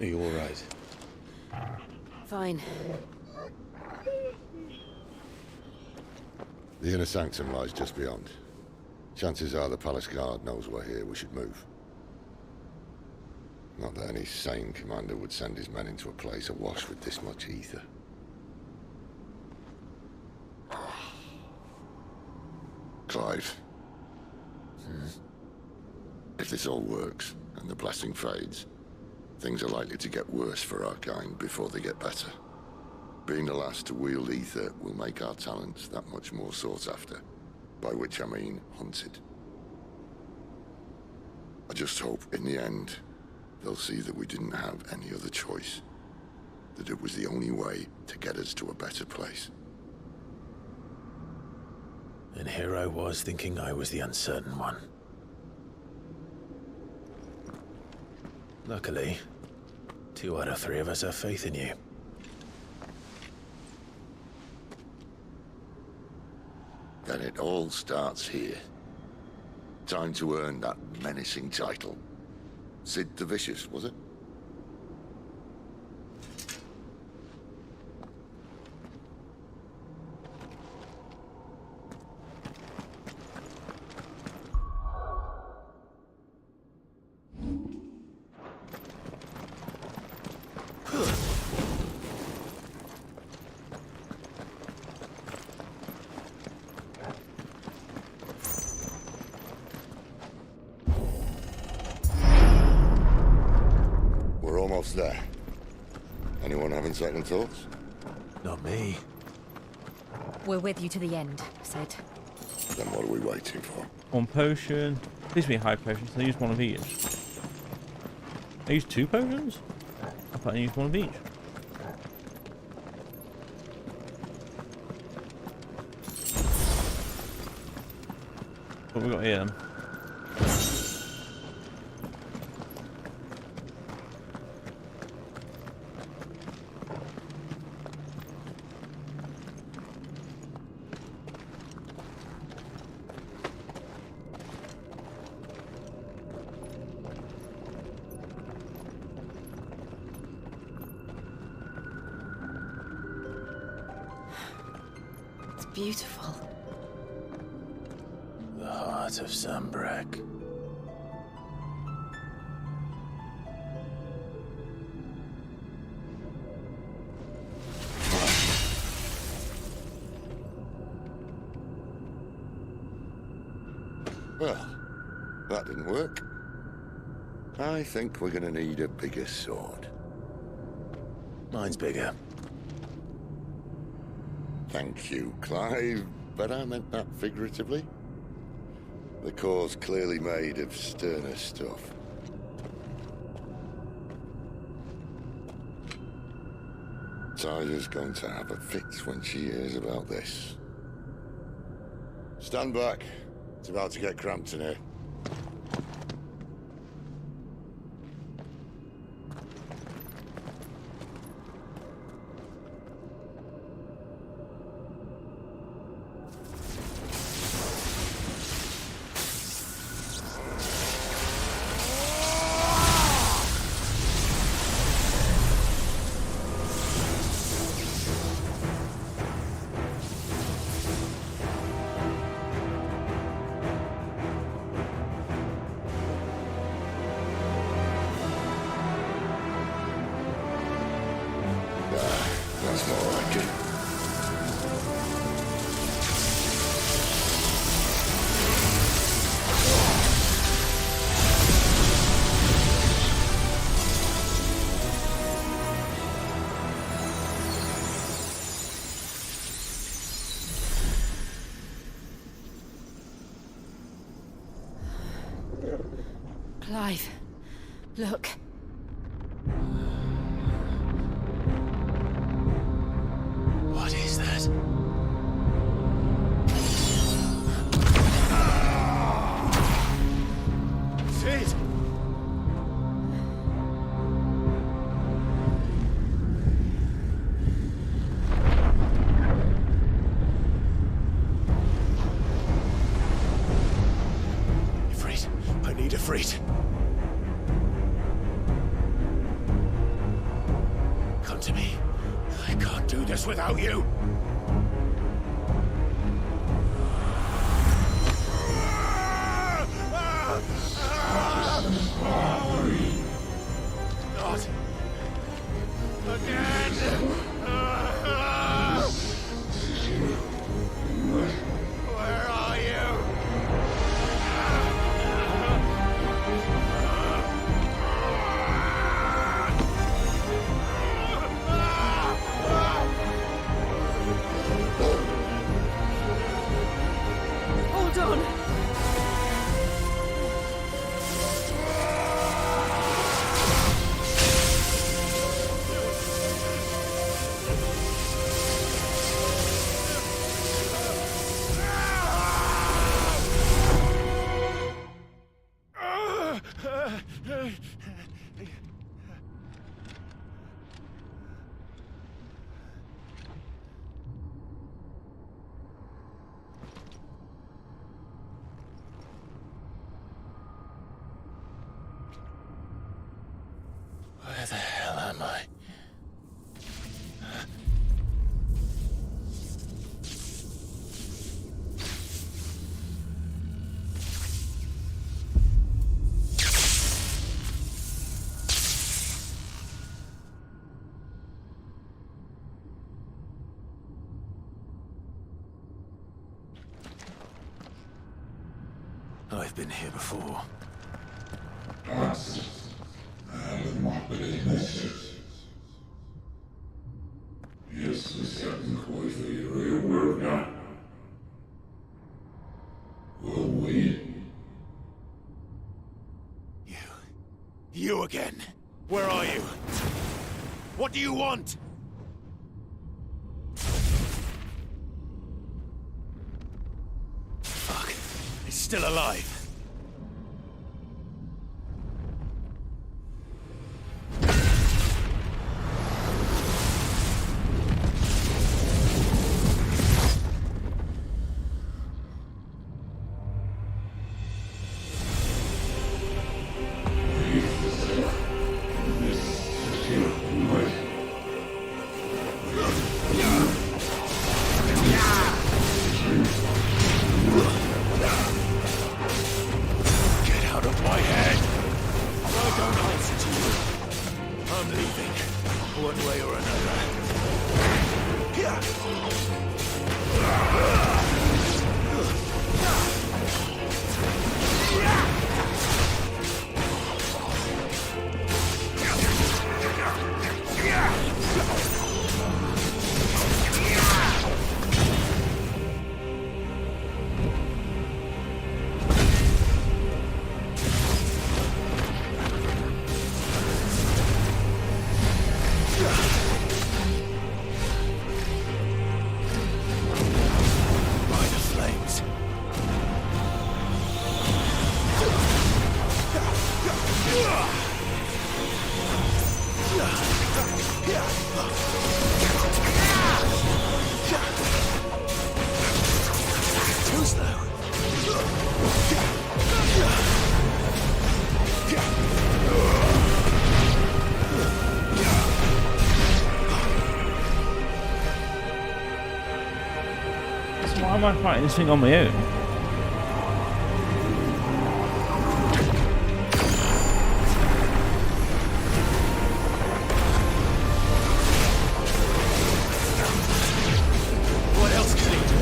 Are you all right? Fine. The inner sanctum lies just beyond. Chances are the palace guard knows we're here. We should move. Not that any sane commander would send his men into a place awash with this much ether. Clive. If this all works, and the blessing fades, things are likely to get worse for our kind before they get better. Being the last to wield ether will make our talents that much more sought after, by which I mean hunted. I just hope, in the end, they'll see that we didn't have any other choice, that it was the only way to get us to a better place. And here I was thinking I was the uncertain one. Luckily, 2 out of 3 of us have faith in you. Then it all starts here. Time to earn that menacing title. Sid the Vicious, was it? There. Anyone having second thoughts? Not me. We're with you to the end, Sid. Then what are we waiting for? 1 potion. Please be a high potion, so I use 1 of each. I used 2 potions? I thought I used 1 of each. What have we got here then? Beautiful. The heart of Sambrek. Well, that didn't work. I think we're gonna need a bigger sword. Mine's bigger. Thank you, Clive, but I meant that figuratively. The core's clearly made of sterner stuff. Tyler's going to have a fit when she hears about this. Stand back. It's about to get cramped in here. Alive. Look. What is that? Sid! Ifrit, I need Ifrit. Come to me. I can't do this without you. Not again. Where are you? Hold on. Where the hell am I? I've been here before. Если всякий какой-то игры will we? You again. Where are you? What do you want? Fuck. It's still alive. Why am I fighting this thing on my own? What else can he do?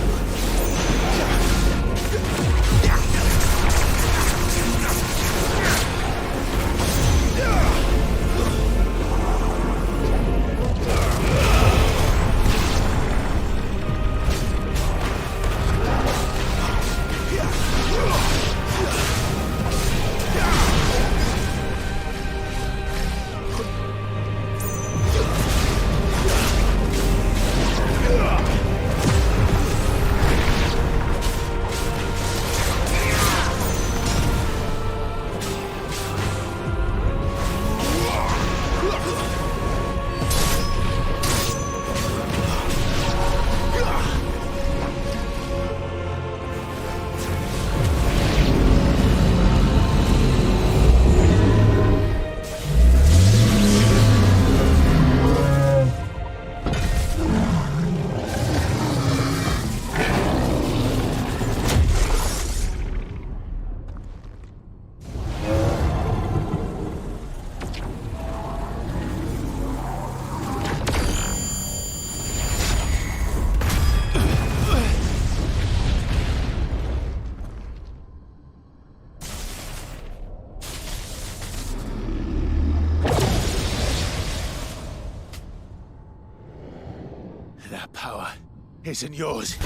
isn't yours.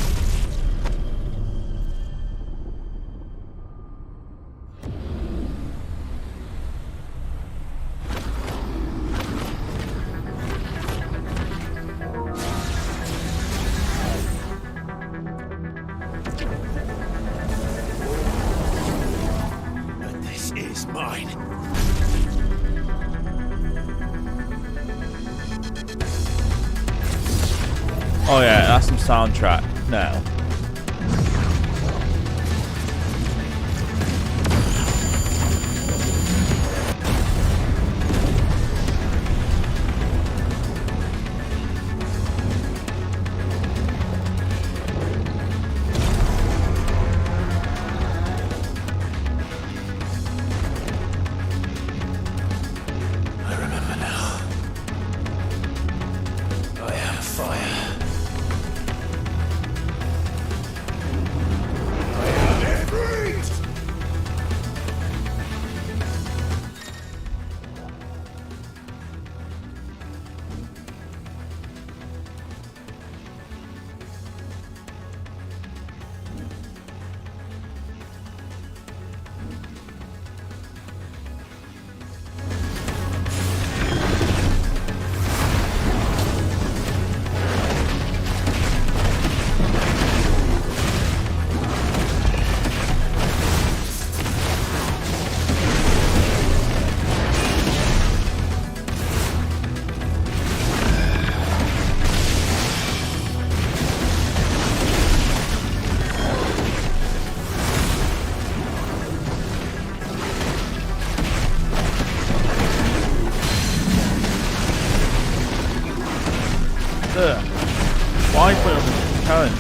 But this is mine. Oh yeah, that's some soundtrack now. I remember now. I am fire. Why put it on the current?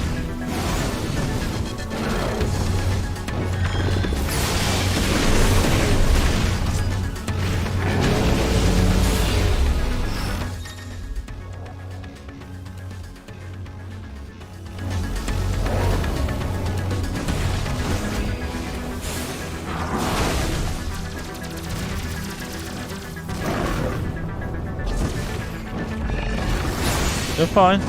You're fine.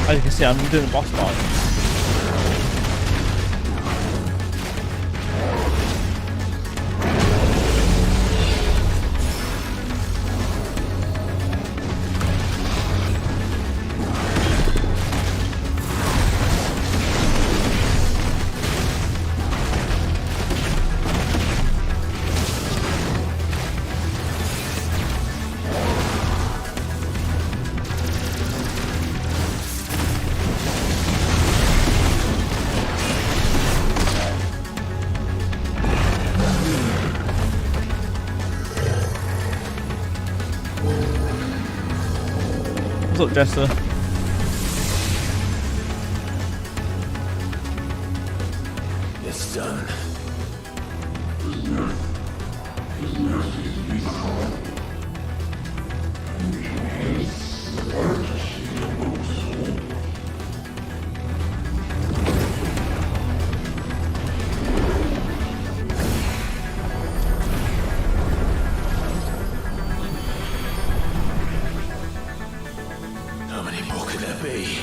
As you can see, I'm doing a boss fight. What's up, Jester? It's done. How many more could there be?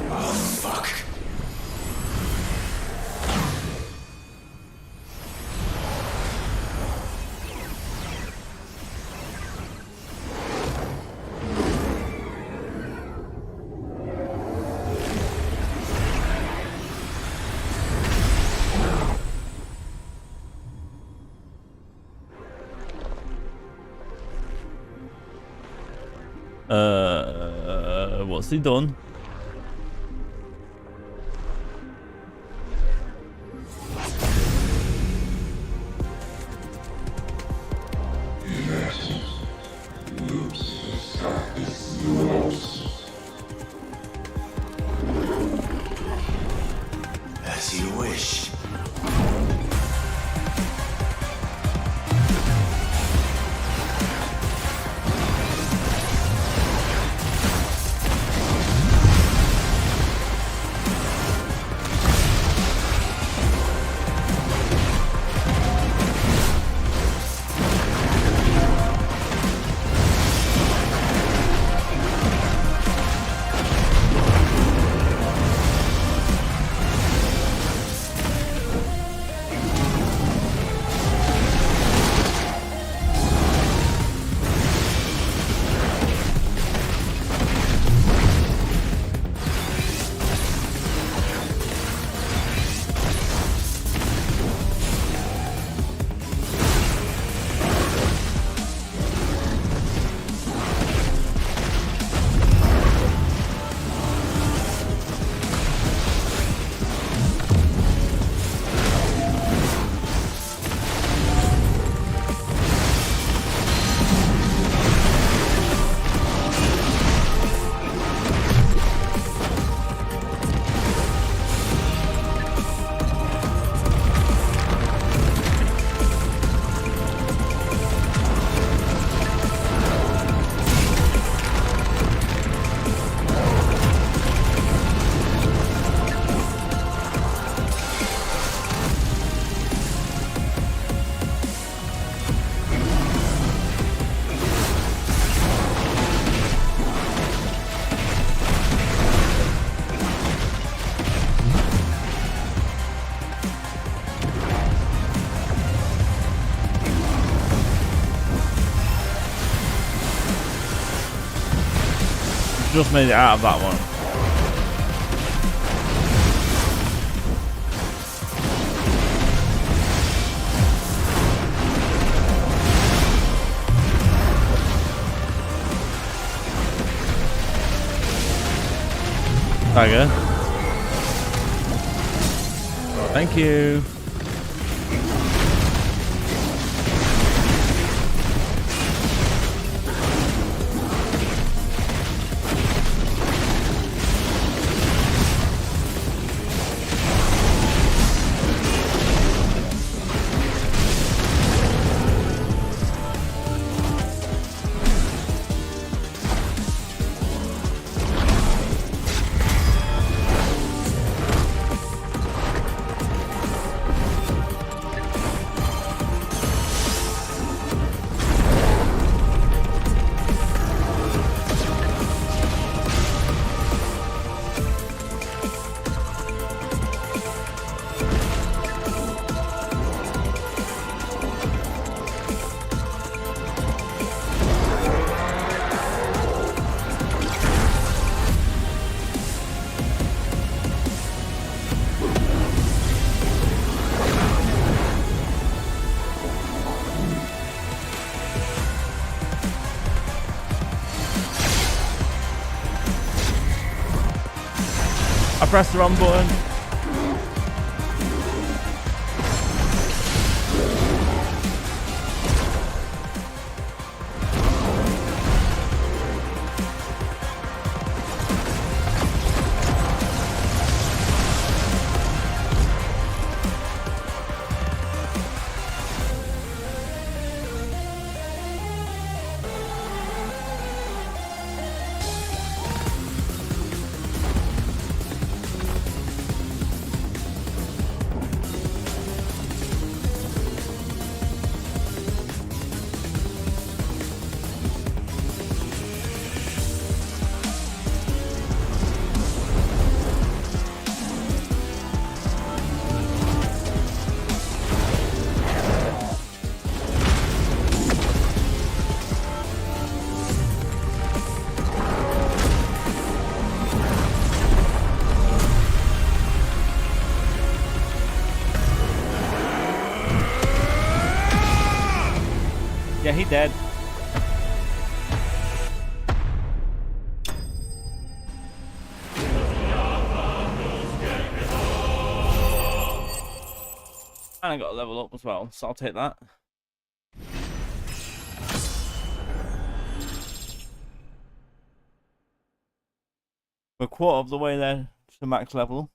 Oh, fuck. What's he done? Yes. As you wish. Just made it out of that one. Tiger. Thank you. I pressed the wrong button. Yeah, he dead. And I got a level up as well, so I'll take that. We're a quarter of the way there to max level.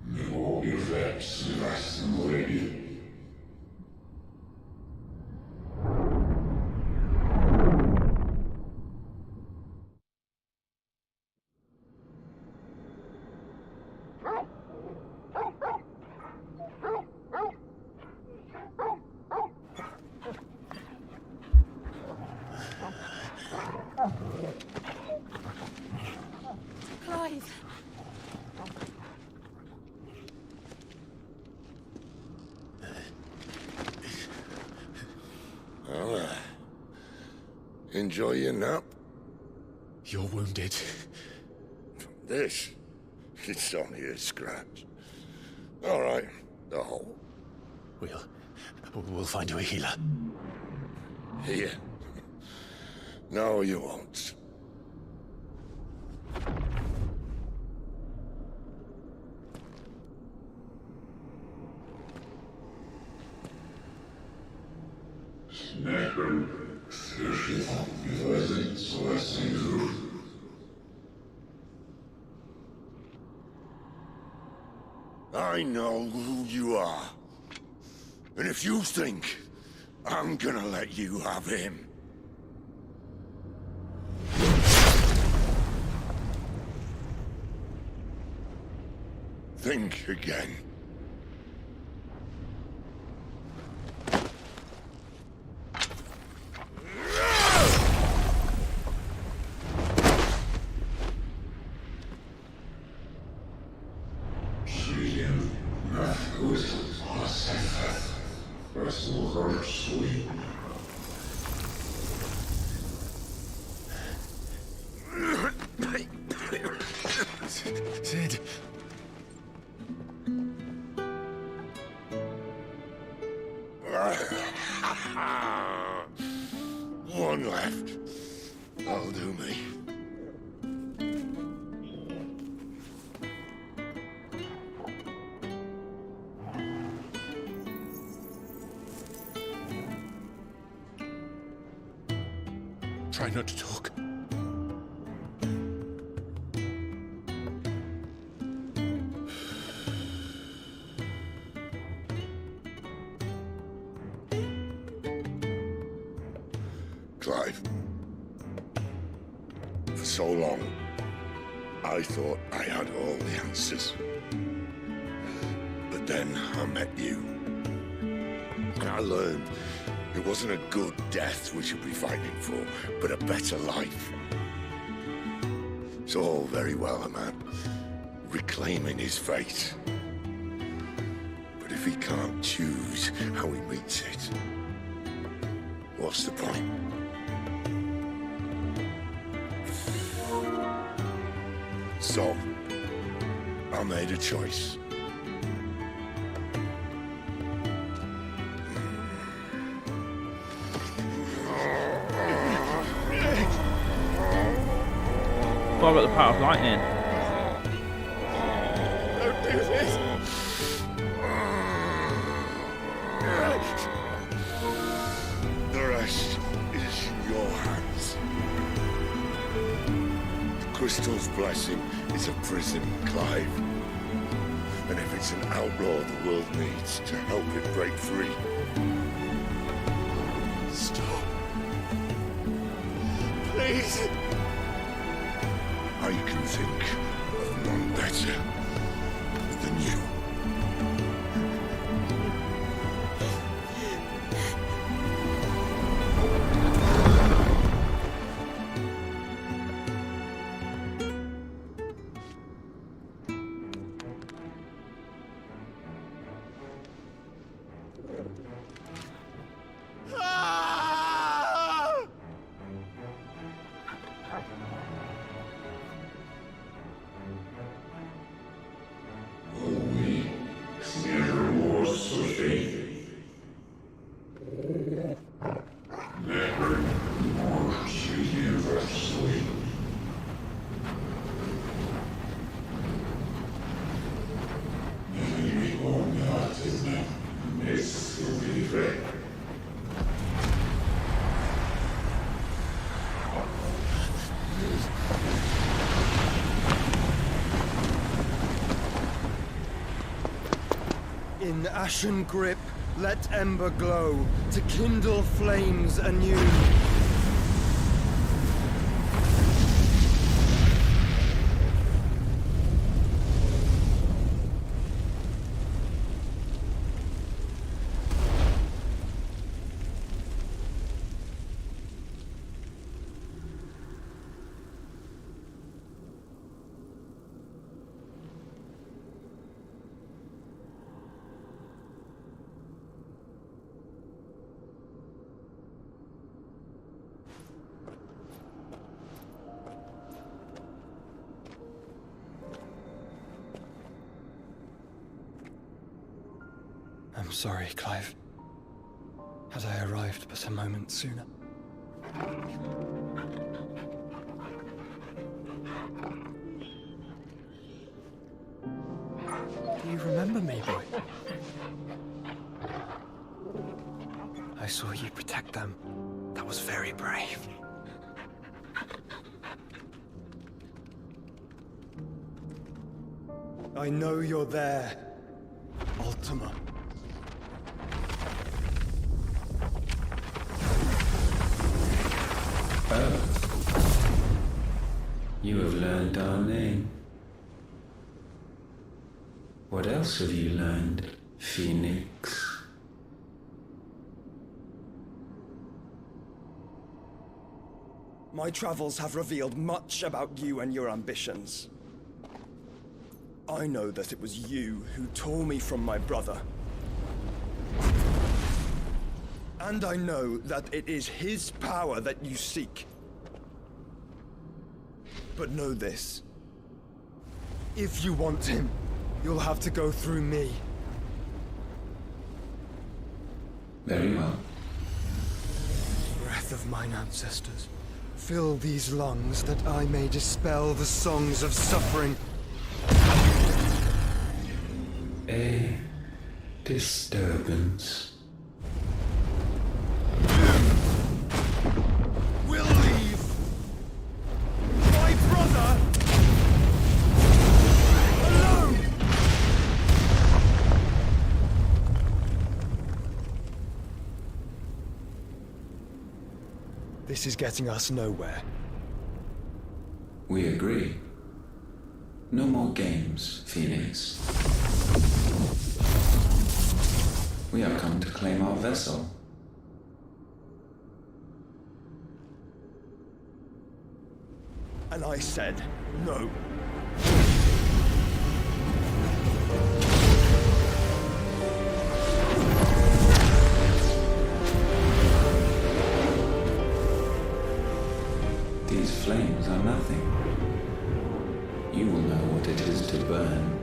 No effects last ready. Clive! Well, enjoy your nap? You're wounded. This? It's only a scratch. All right, the hole. We'll find you a healer. Here. No, you won't. Snacker, słyszy wyrazy z własnych róż. I know who you are. And if you think I'm gonna let you have him... think again. Sid. One left. That'll do me. Try not to talk. Clive. For so long, I thought I had all the answers. But then I met you. And I learned it wasn't a good death we should be fighting for, but a better life. It's all very well, a man reclaiming his fate. But if he can't choose how he meets it, what's the point? So, I made a choice. What about the power of lightning? Don't do this! The rest is in your hands. The crystal's blessing is a prison, Clive. And if it's an outlaw the world needs to help it break free... Stop. Please! I can think of none better than you. In ashen grip, let ember glow to kindle flames anew. I'm sorry, Clive. Had I arrived but a moment sooner. Do you remember me, boy? I saw you protect them. That was very brave. I know you're there, Ultima. Oh. You have learned our name. What else have you learned, Phoenix? My travels have revealed much about you and your ambitions. I know that it was you who tore me from my brother. And I know that it is his power that you seek. But know this. If you want him, you'll have to go through me. Very well. Breath of mine ancestors, fill these lungs that I may dispel the songs of suffering. A disturbance. We'll leave. My brother alone. This is getting us nowhere. We agree. No more games, Phoenix. We have come to claim our vessel. And I said no. These flames are nothing. You will know what it is to burn.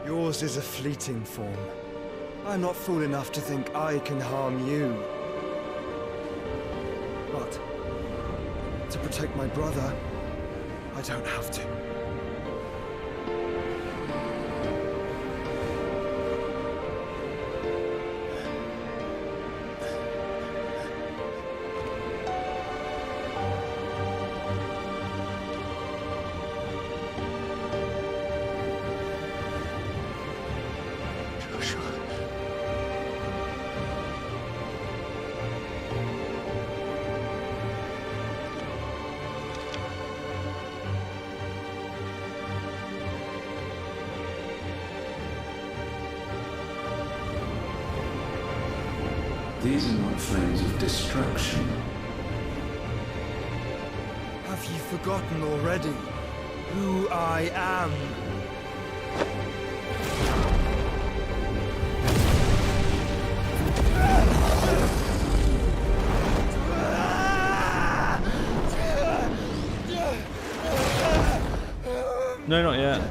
Yours is a fleeting form. I'm not fool enough to think I can harm you. But to protect my brother, I don't have to. These are not flames of destruction. Have you forgotten already who I am? No, not yet.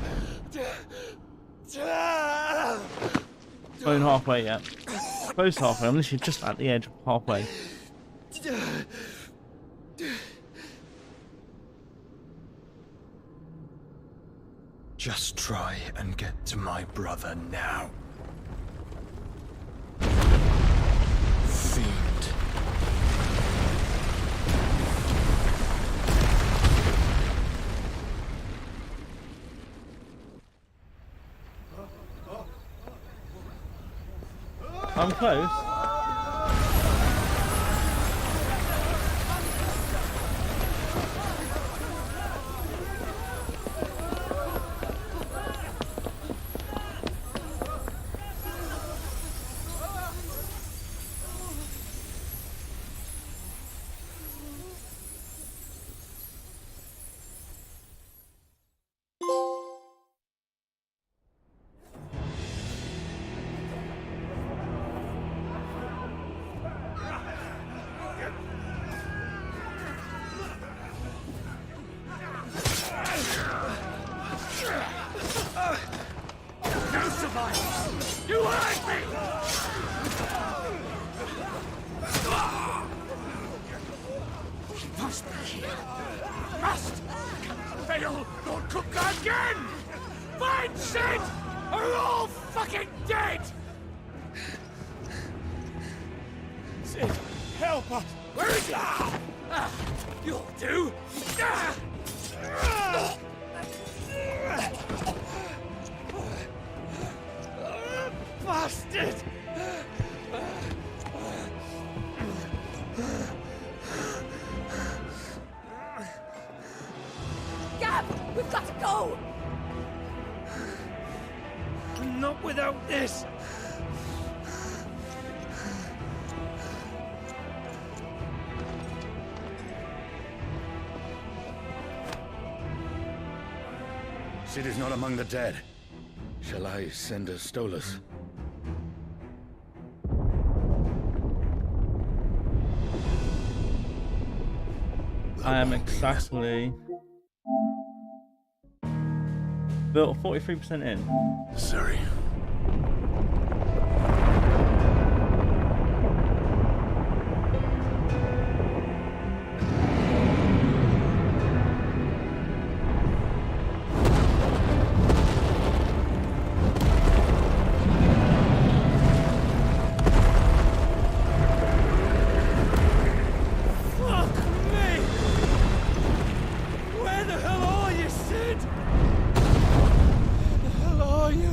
Not even halfway yet. Close to halfway. I'm literally just at the edge of halfway. Just try and get to my brother now. Fiend. I'm close. No survivors! You heard me! He must be here. Must! Fail Lord Cook again! Find Sid! Or we're all fucking dead! Sid, help us! Where is he? You'll do! Bastard! Gab, we've got to go! Not without this! Sid is not among the dead. Shall I send a Stolas? I am exactly built 43% in. Sorry. Fuck me! Where the hell are you, Sid? Where the hell are you?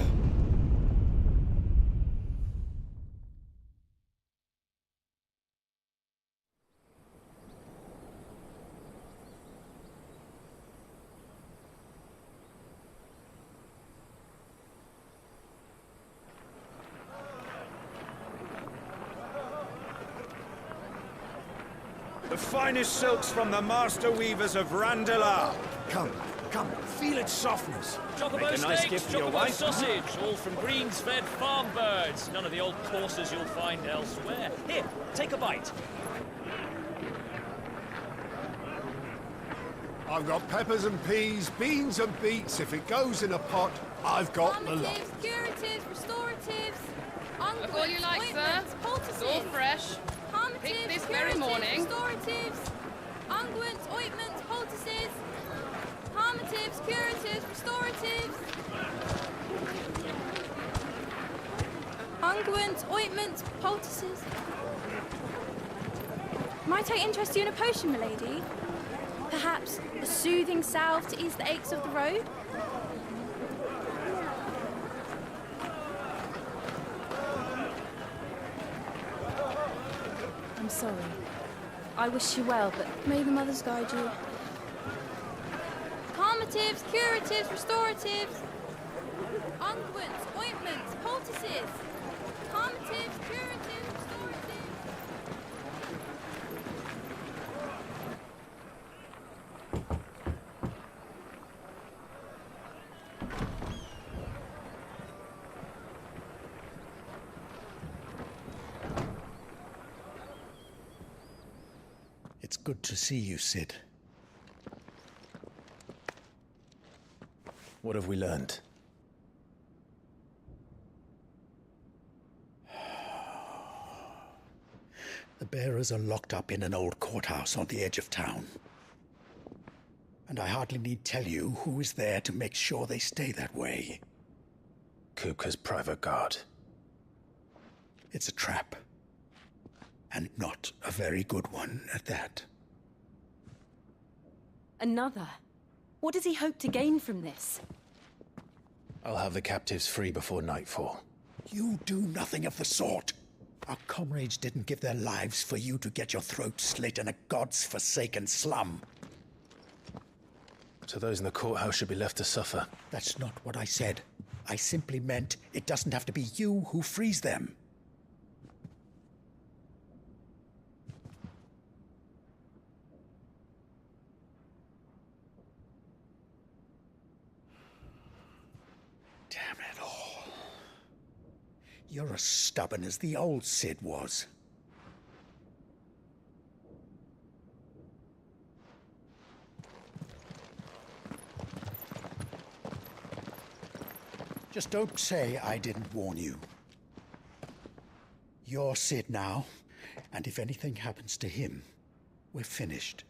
The finest silks from the master weavers of Randalar. Come, come, feel its softness. Chocobo Make a nice steak, gift for your chocobo wife. sausage, all from greens-fed farm birds. None of the old courses you'll find elsewhere. Here, take a bite. I've got peppers and peas, beans and beets. If it goes in a pot, I've got the lot. Calmatives, curatives, restoratives, Look all you like, sir. It's all fresh. Picked this very morning. Restoratives, unguents, ointments, poultices, calmatives, curatives, restoratives, unguents, ointments, poultices. Might I interest you in a potion, milady? Perhaps a soothing salve to ease the aches of the road? I'm sorry. I wish you well, but may the mothers guide you. Calmatives, curatives, restoratives, unguents, ointments, poultices. Calmatives, curatives, restoratives. It's good to see you, Sid. What have we learned? The bearers are locked up in an old courthouse on the edge of town. And I hardly need tell you who is there to make sure they stay that way. Kupka's private guard. It's a trap. And not a very good one at that. Another? What does he hope to gain from this? I'll have the captives free before nightfall. You do nothing of the sort. Our comrades didn't give their lives for you to get your throat slit in a god's forsaken slum. So those in the courthouse should be left to suffer. That's not what I said. I simply meant it doesn't have to be you who frees them. Damn it all. You're as stubborn as the old Cid was. Just don't say I didn't warn you. You're Cid now, and if anything happens to him, we're finished.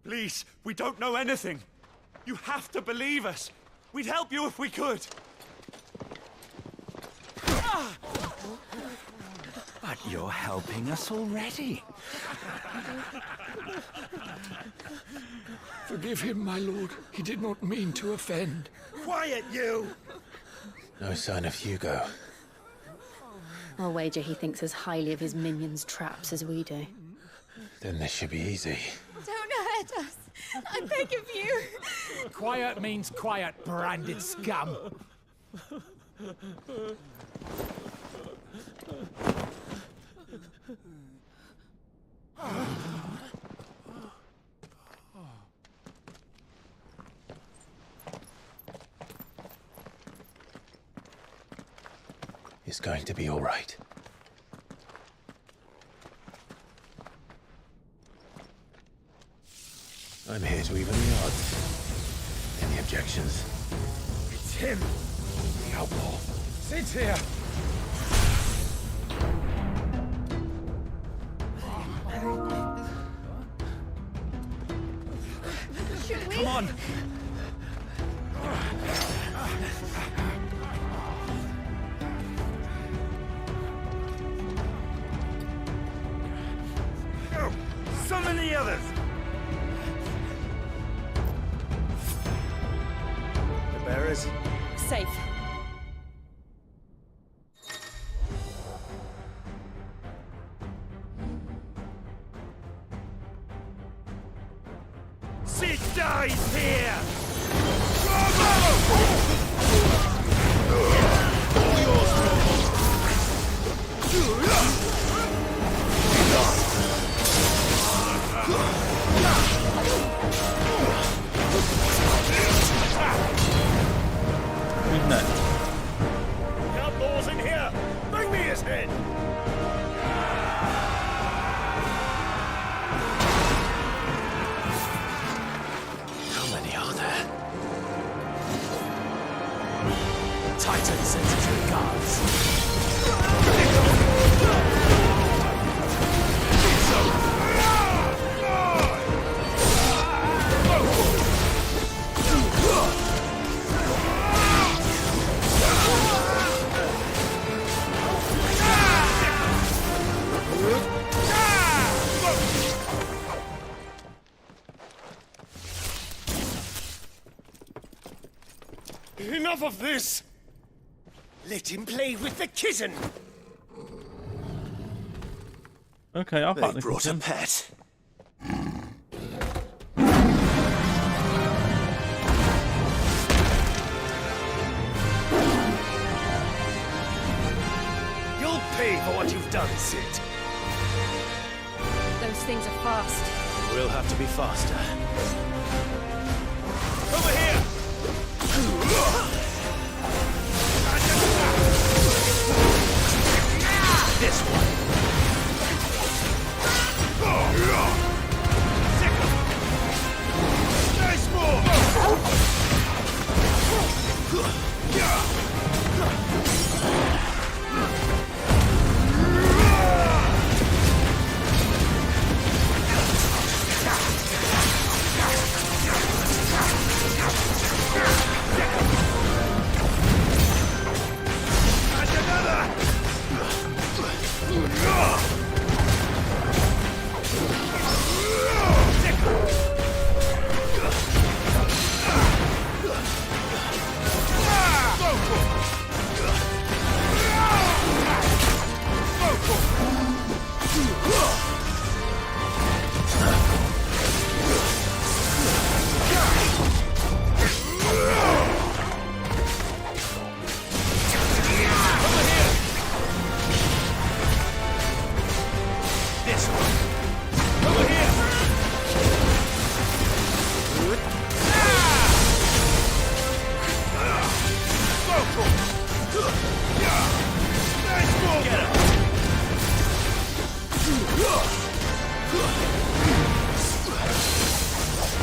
Please, we don't know anything. You have to believe us. We'd help you if we could. But you're helping us already. Forgive him, my lord. He did not mean to offend. Quiet, you! No sign of Hugo. I'll wager he thinks as highly of his minions' traps as we do. Then this should be easy. Don't hurt us. I beg of you. Quiet means quiet, branded scum. It's going to be all right. I'm here to even the odds. Any objections? It's him, the outlaw. Sid's here. Should we? Come on. Go! Summon the others! The bearers? Safe. Cid dies here! Who's next? The outlaw's in here! Bring me his head! How many are there? Titan sends his regards. Enough of this! Let him play with the kitten! Okay, I'll find They the brought a kitten. pet. You'll pay for what you've done, Cid. Those things are fast. We'll have to be faster. Over here! This one. Nice move!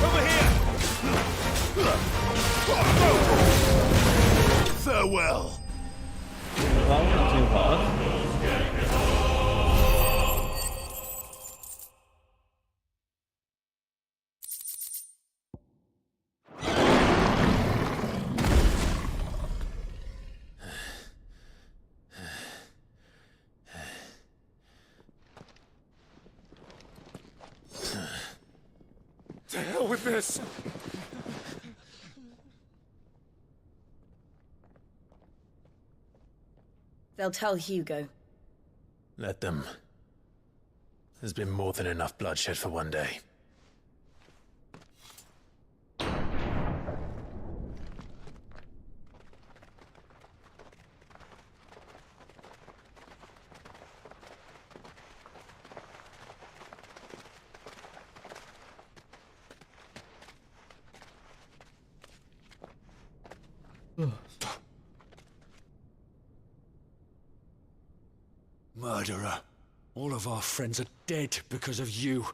Over here! Farewell! That wasn't too hard. To hell with this! They'll tell Hugo. Let them. There's been more than enough bloodshed for one day. Murderer. All of our friends are dead because of you.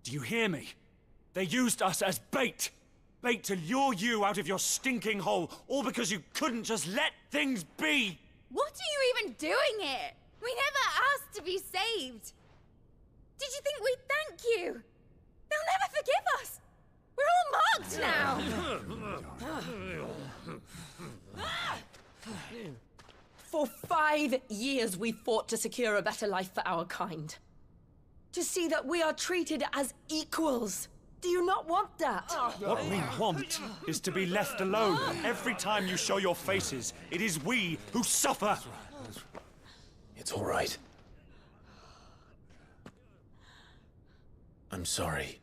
Do you hear me? They used us as bait. Bait to lure you out of your stinking hole, all because you couldn't just let things be. What are you even doing here? We never asked to be saved. Did you think we'd thank you? They'll never forgive us. We're all marked now. For 5 years we fought to secure a better life for our kind. To see that we are treated as equals. Do you not want that? What we want is to be left alone. Every time you show your faces, it is we who suffer. It's all right. I'm sorry.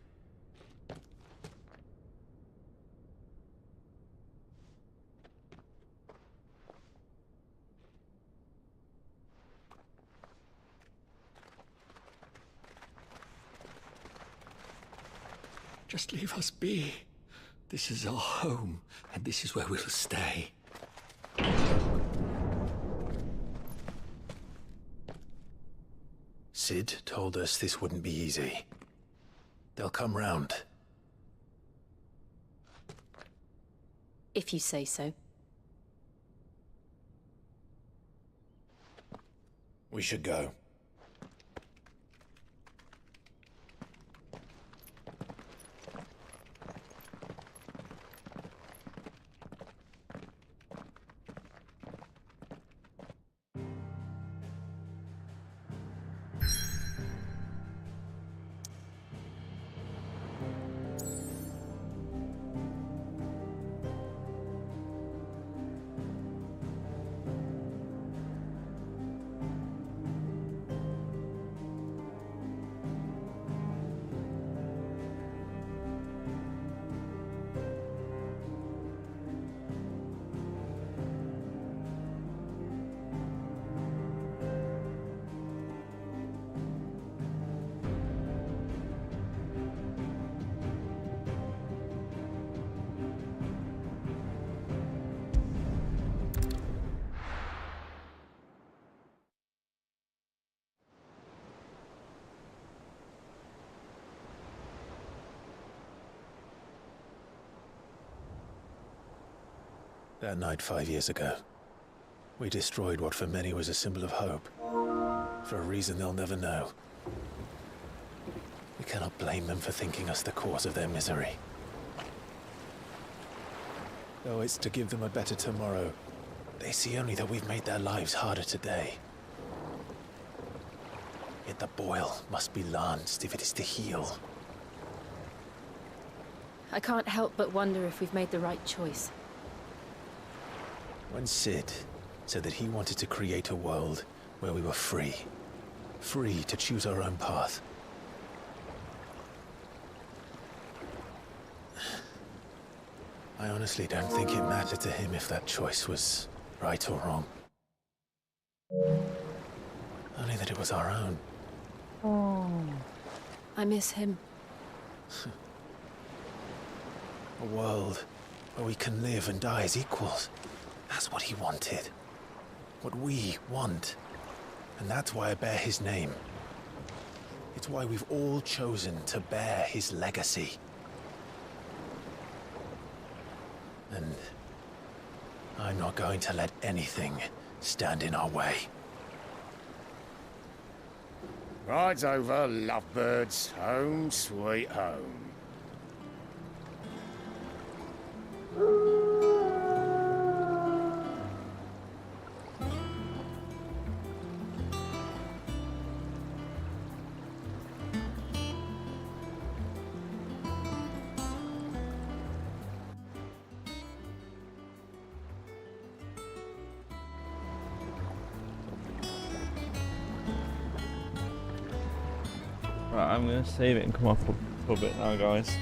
Just leave us be. This is our home, and this is where we'll stay. Sid told us this wouldn't be easy. They'll come round. If you say so. We should go. That night 5 years ago, we destroyed what for many was a symbol of hope. For a reason they'll never know. We cannot blame them for thinking us the cause of their misery. Though it's to give them a better tomorrow, they see only that we've made their lives harder today. Yet the boil must be lanced if it is to heal. I can't help but wonder if we've made the right choice. When Sid said that he wanted to create a world where we were free. Free to choose our own path. I honestly don't think it mattered to him if that choice was right or wrong. Only that it was our own. Oh. I miss him. A world where we can live and die as equals. That's what he wanted. What we want. And that's why I bear his name. It's why we've all chosen to bear his legacy. And I'm not going to let anything stand in our way. Ride's over, lovebirds. Home sweet home. Right, I'm gonna save it and come off for a bit now, guys.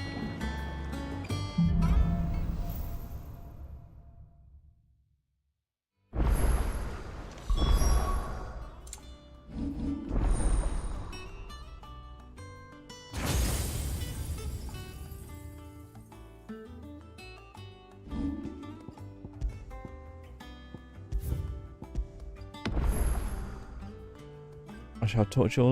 I shall talk to you all